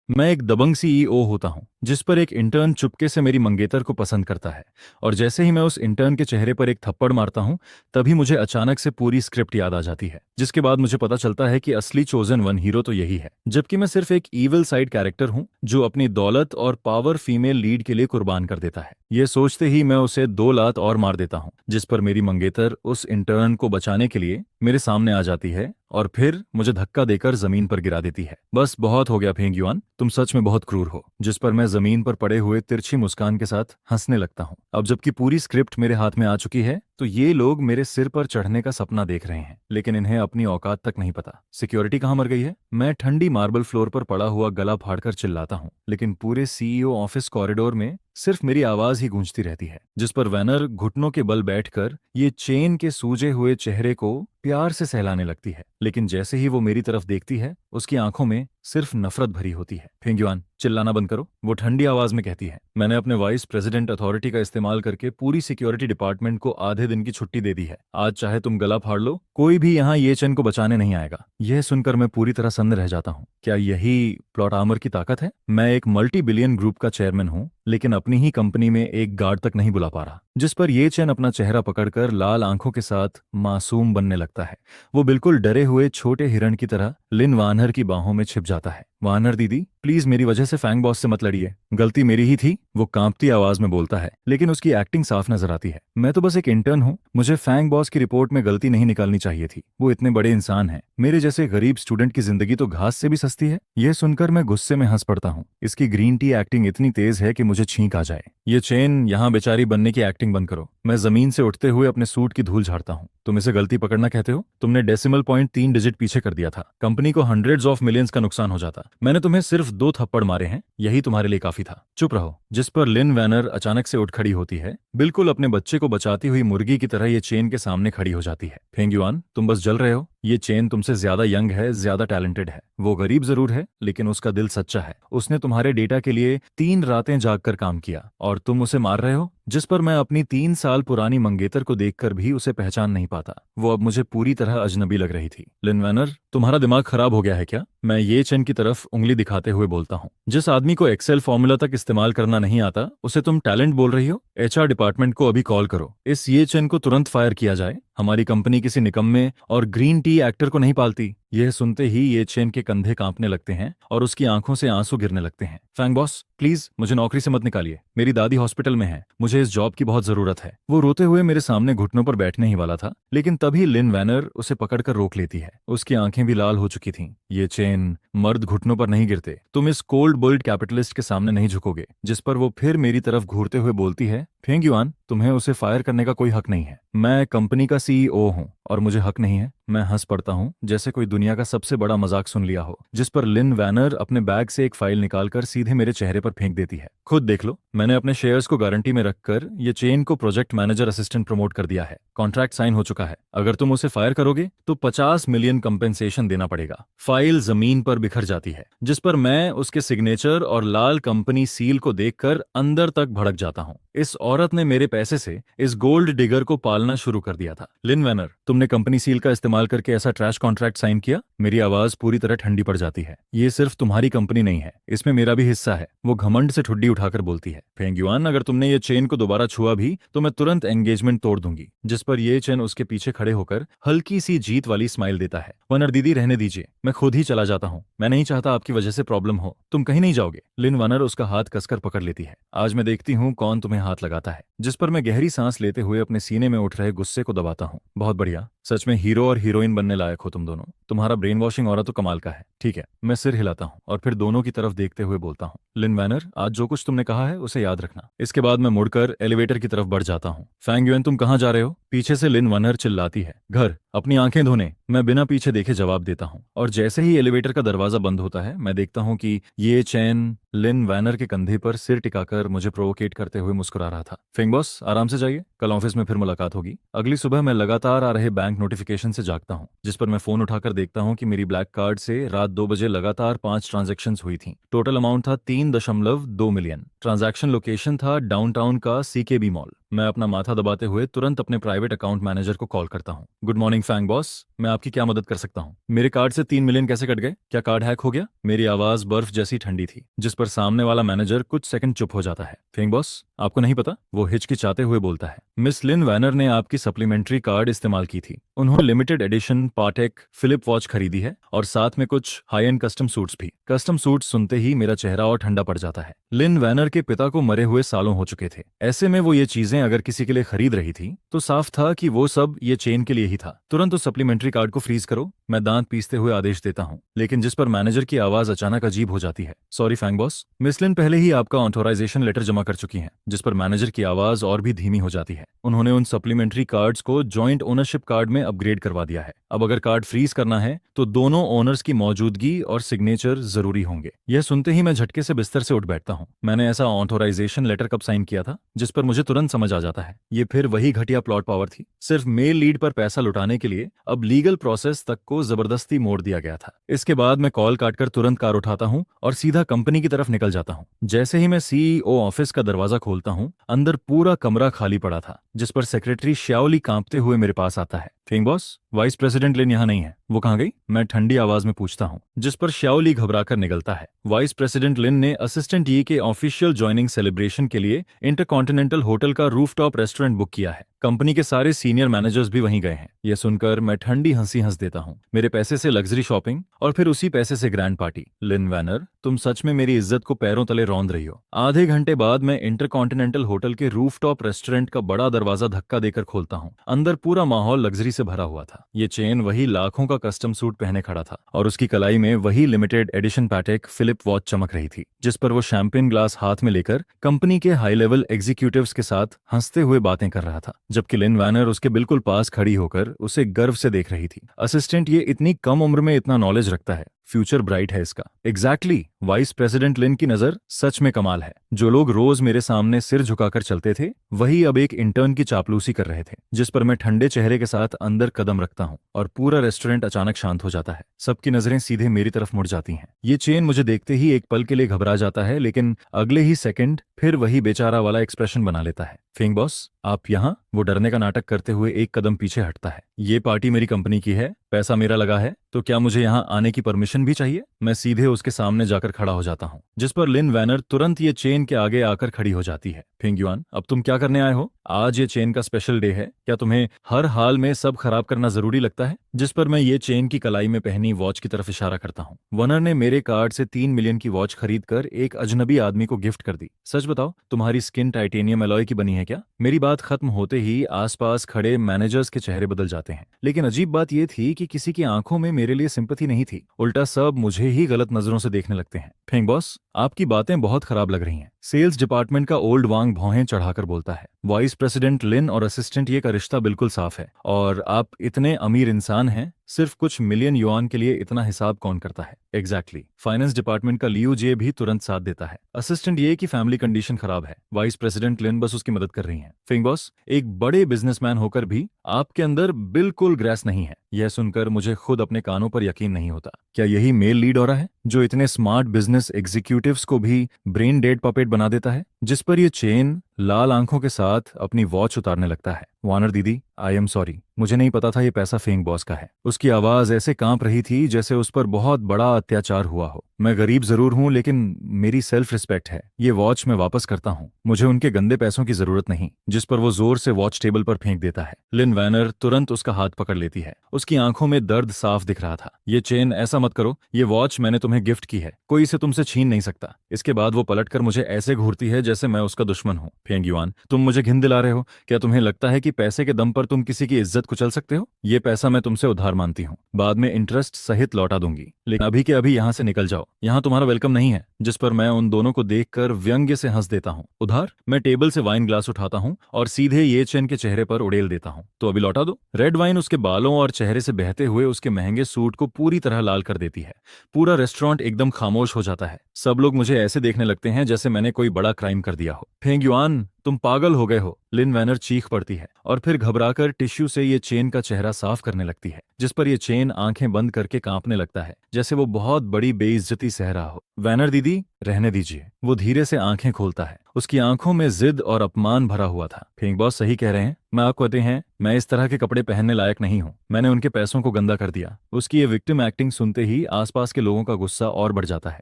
मैं एक दबंग सीईओ होता हूँ जिस पर एक इंटर्न चुपके से मेरी मंगेतर को पसंद करता है। और जैसे ही मैं उस इंटर्न के चेहरे पर एक थप्पड़ मारता हूँ, तभी मुझे अचानक से पूरी स्क्रिप्ट याद आ जाती है, जिसके बाद मुझे पता चलता है कि असली चोजन वन हीरो तो यही है, जबकि मैं सिर्फ एक ईविल साइड कैरेक्टर हूँ जो अपनी दौलत और पावर फीमेल लीड के लिए कुर्बान कर देता है। ये सोचते ही मैं उसे 2 लात और मार देता हूँ, जिस पर मेरी मंगेतर उस इंटर्न को बचाने के लिए मेरे सामने आ जाती है और फिर मुझे धक्का देकर जमीन पर गिरा देती है। बस बहुत हो गया फेंग युआन, तुम सच में बहुत क्रूर हो। जिस पर मैं जमीन पर पड़े हुए तिरछी मुस्कान के साथ हंसने लगता हूँ। अब जबकि पूरी स्क्रिप्ट मेरे हाथ में आ चुकी है, तो ये लोग मेरे सिर पर चढ़ने का सपना देख रहे हैं, लेकिन इन्हें अपनी औकात तक नहीं पता। सिक्योरिटी कहाँ मर गई है? मैं ठंडी मार्बल फ्लोर पर पड़ा हुआ गला फाड़कर चिल्लाता हूँ, लेकिन पूरे सीईओ ऑफिस कॉरिडोर में सिर्फ मेरी आवाज ही गूंजती रहती है। जिस पर वैनर घुटनों के बल बैठकर ये चेन के सूजे हुए चेहरे को प्यार से सहलाने लगती है, लेकिन जैसे ही वो मेरी तरफ देखती है, उसकी आंखों में सिर्फ नफरत भरी होती है। फेंग युआन, चिल्लाना बंद करो, वो ठंडी आवाज में कहती है। मैंने अपने वाइस प्रेसिडेंट अथॉरिटी का इस्तेमाल करके पूरी सिक्योरिटी डिपार्टमेंट को आधे दिन की छुट्टी दे दी है। आज चाहे तुम गला फाड़ लो, कोई भी यहाँ ये चेन को बचाने नहीं आएगा। यह सुनकर मैं पूरी तरह सन्न रह जाता हूँ। क्या यही प्लॉट आर्मर की ताकत है? मैं एक मल्टी बिलियन ग्रुप का चेयरमैन हूँ, लेकिन अपनी ही कंपनी में एक गार्ड तक नहीं बुला पा रहा। जिस पर ये चैन अपना चेहरा पकड़कर लाल आंखों के साथ मासूम बनने लगता है। वो बिल्कुल डरे हुए छोटे हिरण की तरह लिन वानर की बाहों में छिप जाता है। वानर दीदी, प्लीज मेरी वजह से फैंग बॉस से मत लड़िए, गलती मेरी ही थी। वो कांपती आवाज में बोलता है, लेकिन उसकी एक्टिंग साफ नजर आती है। मैं तो बस एक इंटर्न हूँ, मुझे फैंग बॉस की रिपोर्ट में गलती नहीं निकालनी चाहिए थी। वो इतने बड़े इंसान हैं, मेरे जैसे गरीब स्टूडेंट की जिंदगी तो घास से भी सस्ती है। यह सुनकर मैं गुस्से में हंस पड़ता हूँ। इसकी ग्रीन टी एक्टिंग इतनी तेज है कि मुझे छींक आ जाए। ये चेन यहाँ बेचारी बनने की एक्टिंग बंद करो। मैं जमीन से उठते हुए अपने सूट की धूल झाड़ता हूँ। तुम इसे गलती पकड़ना कहते हो? तुमने डेसिमल पॉइंट 3 डिजिट पीछे कर दिया था, कंपनी को हंड्रेड्स ऑफ मिलियंस का नुकसान हो जाता। मैंने तुम्हें सिर्फ 2 थप्पड़ मारे हैं, यही तुम्हारे लिए काफी था। चुप रहो। जिस पर लिन वैनर अचानक से उठ खड़ी होती है, बिल्कुल अपने बच्चे को बचाती हुई मुर्गी की तरह ये चेन के सामने खड़ी हो जाती है। फेंग युआन, तुम बस जल रहे हो। ये चेन तुमसे ज्यादा यंग है, ज्यादा टैलेंटेड है। वो गरीब जरूर है, लेकिन उसका दिल सच्चा है। उसने तुम्हारे डेटा के लिए 3 रातें जागकर काम किया, और तुम उसे मार रहे हो। जिस पर मैं अपनी 3 साल पुरानी मंगेतर को देखकर भी उसे पहचान नहीं पाता। वो अब मुझे पूरी तरह अजनबी लग रही थी। लिन वैनर, तुम्हारा दिमाग खराब हो गया है क्या? मैं ये चेन की तरफ उंगली दिखाते हुए बोलता हूँ। जिस आदमी को एक्सेल फॉर्मूला तक इस्तेमाल करना नहीं आता, उसे तुम टैलेंट बोल रही हो? एचआर डिपार्टमेंट को अभी कॉल करो, इस ये चेन को तुरंत फायर किया जाए। हमारी कंपनी किसी निकम्मे और ग्रीन टी एक्टर को नहीं पालती। यह सुनते ही ये चेन के कंधे कांपने लगते हैं और उसकी आंखों से आंसू गिरने लगते हैं। फैंग बॉस, प्लीज मुझे नौकरी से मत निकालिए। मेरी दादी हॉस्पिटल में है, मुझे इस जॉब की बहुत जरूरत है। वो रोते हुए मेरे सामने घुटनों पर बैठने ही वाला था, लेकिन तभी लिन वैनर उसे पकड़कर रोक लेती है। उसकी आंखें भी लाल हो चुकी थीं। ये चेन, मर्द घुटनों पर नहीं गिरते। तुम इस कोल्ड बोल्ड कैपिटलिस्ट के सामने नहीं झुकोगे। जिस पर वो फिर मेरी तरफ घूरते हुए बोलती है, फेंग युआन, तुम्हें उसे फायर करने का कोई हक नहीं है। मैं कंपनी का सीईओ हूँ और मुझे हक नहीं है। मैं हंस पड़ता हूँ, जैसे कोई दुनिया का सबसे बड़ा मजाक सुन लिया हो। जिस पर लिन वैनर अपने बैग से एक फाइल निकालकर सीधे मेरे चेहरे पर फेंक देती है। खुद देख लो, मैंने अपने शेयर्स को गारंटी में रखकर ये चेन को प्रोजेक्ट मैनेजर असिस्टेंट प्रमोट कर दिया है। कॉन्ट्रैक्ट साइन हो चुका है। अगर तुम उसे फायर करोगे तो 50 मिलियन कंपेंसेशन देना पड़ेगा। फाइल जमीन पर बिखर जाती है, जिस पर मैं उसके सिग्नेचर और लाल कंपनी सील को देखकर अंदर तक भड़क जाता हूँ। इस औरत ने मेरे पैसे से इस गोल्ड डिगर को पालना शुरू कर दिया था। लिन वैनर, तुमने कंपनी सील का इस्तेमाल करके ऐसा ट्रैश कॉन्ट्रैक्ट साइन किया? मेरी आवाज पूरी तरह ठंडी पड़ जाती है। ये सिर्फ तुम्हारी कंपनी नहीं है, इसमें मेरा भी हिस्सा है। वो घमंड से ठुड्डी उठाकर बोलती है। फेंग युआन, अगर तुमने ये चेन को दोबारा छुआ भी तो मैं तुरंत एंगेजमेंट तोड़ दूंगी। जिस पर ये चेन उसके पीछे खड़े होकर हल्की सी जीत वाली स्माइल देता है। वनर दीदी, रहने दीजिए, मैं खुद ही चला जाता हूँ। मैं नहीं चाहता आपकी वजह से प्रॉब्लम हो। तुम कहीं नहीं जाओगे। लिन वनर उसका हाथ कसकर पकड़ लेती है। आज मैं देखती हूँ कौन तुम्हें हाथ लगाता है। जिस पर मैं गहरी सांस लेते हुए अपने सीने में उठ रहे गुस्से को दबाता हूँ। बहुत बढ़िया, सच में हीरो और हीरोइन बनने लायक हो तुम दोनों। तुम्हारा ब्रेन वॉशिंग औरत तो कमाल का है। ठीक है, मैं सिर हिलाता हूँ और फिर दोनों की तरफ देखते हुए बोलता हूँ, लिन वैनर, आज जो कुछ तुमने कहा है उसे याद रखना। इसके बाद मैं मुड़कर एलिवेटर की तरफ बढ़ जाता हूँ। फैंग युएन, तुम कहाँ जा रहे हो? पीछे से लिन वनर चिल्लाती है। घर, अपनी आंखें धोने। मैं बिना पीछे देखे जवाब देता हूँ, और जैसे ही एलिवेटर का दरवाजा बंद होता है, मैं देखता हूँ कि ये चैन लिन वैनर के कंधे पर सिर टिकाकर मुझे प्रोवोकेट करते हुए मुस्कुरा रहा था। फेंग बॉस, आराम से जाइए, कल ऑफिस में फिर मुलाकात होगी। अगली सुबह मैं लगातार आ रहे बैंक नोटिफिकेशन से जागता हूँ, जिस पर मैं फोन उठाकर देखता हूँ कि मेरी ब्लैक कार्ड से रात 2 बजे लगातार 5 ट्रांजैक्शंस हुई थी। टोटल अमाउंट था 3.2 मिलियन। ट्रांजैक्शन लोकेशन था डाउनटाउन का सीकेबी मॉल। मैं अपना माथा दबाते हुए तुरंत अपने प्राइवेट अकाउंट मैनेजर को कॉल करता हूँ। गुड मॉर्निंग फैंग बॉस, मैं आपकी क्या मदद कर सकता हूँ? मेरे कार्ड से 3 मिलियन कैसे कट गए? क्या कार्ड हैक हो गया? मेरी आवाज बर्फ जैसी ठंडी थी, जिस पर सामने वाला मैनेजर कुछ सेकंड चुप हो जाता है। फैंग बॉस, आपको नहीं पता? वो हिचकिचाते हुए बोलता है। मिस लिन वैनर ने आपकी सप्लीमेंट्री कार्ड इस्तेमाल की थी। उन्होंने लिमिटेड एडिशन पाटेक फिलिप वॉच खरीदी है और साथ में कुछ हाई एंड कस्टम सूट्स भी। कस्टम सूट सुनते ही मेरा चेहरा और ठंडा पड़ जाता है। लिन वैनर के पिता को मरे हुए सालों हो चुके थे। ऐसे में वो ये चीजें अगर किसी के लिए खरीद रही थी तो साफ था कि वो सब ये चेन के लिए ही था। तुरंत उस सप्लीमेंट्री कार्ड को फ्रीज करो, मैं दांत पीसते हुए आदेश देता हूँ, लेकिन जिस पर मैनेजर की आवाज अचानक अजीब हो जाती है। सॉरी फैंग बॉस, मिस लिन पहले ही आपका ऑथोराइजेशन लेटर जमा कर चुकी हैं। जिस पर मैनेजर की आवाज और भी धीमी हो जाती है। उन्होंने उन सप्लीमेंट्री कार्ड्स को जॉइंट ओनरशिप कार्ड में अपग्रेड करवा दिया है। अब अगर कार्ड फ्रीज करना है तो दोनों ओनर्स की मौजूदगी और सिग्नेचर जरूरी होंगे। यह सुनते ही मैं झटके से बिस्तर से उठ बैठता हूँ। मैंने ऐसा ऑथोराइजेशन लेटर कब साइन किया था? जिस पर मुझे तुरंत समझ आ जाता है ये फिर वही घटिया प्लॉट पावर थी। सिर्फ मेल लीड पर पैसा लुटाने के लिए अब लीगल प्रोसेस तक को जबरदस्ती मोड़ दिया गया था। इसके बाद मैं कॉल काटकर तुरंत कार उठाता हूँ और सीधा कंपनी की तरफ निकल जाता हूँ। जैसे ही मैं सीईओ ऑफिस का दरवाजा खोलता हूँ, अंदर पूरा कमरा खाली पड़ा था, जिस पर सेक्रेटरी श्याओली कांपते हुए मेरे पास आता है। फैंग बॉस, वाइस प्रेसिडेंट लिन यहाँ नहीं है। वो कहाँ गई? मैं ठंडी आवाज में पूछता हूँ, जिस पर श्याओली घबराकर निकलता है। वाइस प्रेसिडेंट लिन ने असिस्टेंट ये के ऑफिशियल ज्वाइनिंग सेलिब्रेशन के लिए इंटरकॉन्टिनेंटल होटल का रूफटॉप रेस्टोरेंट बुक किया है। कंपनी के सारे सीनियर मैनेजर्स भी वहीं गए हैं। यह सुनकर मैं ठंडी हंसी हंस देता हूँ। मेरे पैसे से लग्जरी शॉपिंग और फिर उसी पैसे से ग्रैंड पार्टी। लिन वैनर, तुम सच में मेरी इज्जत को पैरों तले रौंद रही हो। आधे घंटे बाद मैं इंटरकॉन्टिनेंटल होटल के रूफटॉप रेस्टोरेंट का बड़ा दरवाजा धक्का देकर खोलता हूँ। अंदर पूरा माहौल लग्जरी से भरा हुआ था। ये चेन वही लाखों का कस्टम सूट पहने खड़ा था और उसकी कलाई में वही limited edition Patek Philippe watch चमक रही थी, जिस पर वो शैंपेन ग्लास हाथ में लेकर कंपनी के हाई लेवल एग्जीक्यूटिव्स के साथ हंसते हुए बातें कर रहा था, जबकि लिन वैनर उसके बिल्कुल पास खड़ी होकर उसे गर्व से देख रही थी। असिस्टेंट ये इतनी कम उम्र में इतना नॉलेज रखता है, फ्यूचर ब्राइट है इसका। एग्जैक्टली, वाइस प्रेसिडेंट लिन की नजर सच में कमाल है। जो लोग रोज मेरे सामने सिर झुकाकर चलते थे, वही अब एक इंटर्न की चापलूसी कर रहे थे, जिस पर मैं ठंडे चेहरे के साथ अंदर कदम रखता हूँ और पूरा रेस्टोरेंट अचानक शांत हो जाता है। सबकी नजरें सीधे मेरी तरफ मुड़ जाती हैं। ये चेन मुझे देखते ही एक पल के लिए घबरा जाता है, लेकिन अगले ही सेकंड फिर वही बेचारा वाला एक्सप्रेशन बना लेता है। फैंग बॉस, आप यहाँ? वो डरने का नाटक करते हुए एक कदम पीछे हटता है। ये पार्टी मेरी कंपनी की है, पैसा मेरा लगा है, तो क्या मुझे यहाँ आने की परमिशन भी चाहिए? मैं सीधे उसके सामने जाकर खड़ा हो जाता हूँ, जिस पर लिन वैनर तुरंत ये चेन के आगे आकर खड़ी हो जाती है। फेंग युआन, अब तुम क्या करने आए हो? आज ये चेन का स्पेशल डे है, क्या तुम्हें हर हाल में सब खराब करना जरूरी लगता है? जिस पर मैं ये चेन की कलाई में पहनी वॉच की तरफ इशारा करता हूँ। वनर ने मेरे कार्ड से 3 मिलियन की वॉच खरीदकर एक अजनबी आदमी को गिफ्ट कर दी। सच बताओ, तुम्हारी स्किन टाइटेनियम एलॉय की बनी है क्या? मेरी बात खत्म होते ही आसपास खड़े मैनेजर्स के चेहरे बदल जाते हैं, लेकिन अजीब बात यह थी कि किसी की आंखों में मेरे लिए सिंपैथी नहीं थी। उल्टा सब मुझे ही गलत नजरों से देखने लगते हैं। फेंग बॉस, आपकी बातें बहुत खराब लग रही हैं। सेल्स डिपार्टमेंट का ओल्ड वांग भौहें चढ़ाकर बोलता है। वाइस प्रेसिडेंट लिन और असिस्टेंट ये का रिश्ता बिल्कुल साफ है, और आप इतने अमीर इंसान हैं, सिर्फ कुछ मिलियन युआन के लिए इतना हिसाब कौन करता है? एग्जैक्टली। फाइनेंस डिपार्टमेंट का लियू जे भी तुरंत साथ देता है। असिस्टेंट ये की फैमिली कंडीशन खराब है, वाइस प्रेसिडेंट लिन बस उसकी मदद कर रही हैं। फेंग बॉस, एक बड़े बिजनेसमैन होकर भी आपके अंदर बिल्कुल ग्रेस नहीं है। यह सुनकर मुझे खुद अपने कानों पर यकीन नहीं होता। क्या यही मेल लीड हो रहा है जो इतने स्मार्ट बिजनेस एग्जीक्यूटिव्स को भी ब्रेन डेड पपेट बना देता है? जिस पर यह चेन लाल आंखों के साथ अपनी वॉच उतारने लगता है। वानर दीदी, आई एम सॉरी, मुझे नहीं पता था ये पैसा फेंग बॉस का है। उसकी आवाज ऐसे कांप रही थी जैसे उस पर बहुत बड़ा अत्याचार हुआ हो। मैं गरीब जरूर हूं, लेकिन मेरी सेल्फ रिस्पेक्ट है। ये वॉच मैं वापस करता हूं, मुझे उनके गंदे पैसों की जरूरत नहीं। जिस पर वो जोर से वॉच टेबल पर फेंक देता है। लिन वैनर तुरंत उसका हाथ पकड़ लेती है। उसकी आंखों में दर्द साफ दिख रहा था। ये चेन, ऐसा मत करो, ये वॉच मैंने तुम्हें गिफ्ट की है, कोई इसे तुमसे छीन नहीं सकता। इसके बाद वो पलटकर मुझे ऐसे घूरती है जैसे मैं उसका दुश्मन हूं। फेंग युआन, तुम मुझे घिन दिला रहे हो। क्या तुम्हें लगता है कि पैसे के दम पर तुम किसी की इज्जत कुचल सकते हो? ये पैसा मैं तुमसे उधार मानती हूँ, बाद में इंटरेस्ट सहित लौटा दूंगी, लेकिन अभी के अभी यहाँ से निकल जाओ, यहाँ तुम्हारा वेलकम नहीं है। जिस पर मैं उन दोनों को देखकर व्यंग्य से हंस देता हूँ। उधार? मैं टेबल से वाइन ग्लास उठाता हूँ और सीधे ये चेन के चेहरे पर उड़ेल देता हूँ। तो अभी लौटा दो। रेड वाइन उसके बालों और चेहरे से बहते हुए उसके महंगे सूट को पूरी तरह लाल कर देती है। पूरा रेस्टोरेंट एकदम खामोश हो जाता है। सब लोग मुझे ऐसे देखने लगते हैं जैसे मैंने कोई बड़ा क्राइम कर दिया हो। फेंग युआन, तुम पागल हो गए हो, लिन वैनर चीख पड़ती है और फिर घबराकर टिश्यू से ये चेन का चेहरा साफ करने लगती है, जिस पर ये चेन आंखें बंद करके कांपने लगता है जैसे वो बहुत बड़ी बेइज्जती सह रहा हो। वैनर दीदी, रहने दीजिए। वो धीरे से आंखें खोलता है। उसकी आंखों में जिद और अपमान भरा हुआ था। फिंग बॉस सही कह रहे हैं, मैं आपको कहते हैं मैं इस तरह के कपड़े पहनने लायक नहीं हूँ। मैंने उनके पैसों को गंदा कर दिया। उसकी ये विक्टिम एक्टिंग सुनते ही आसपास के लोगों का गुस्सा और बढ़ जाता है।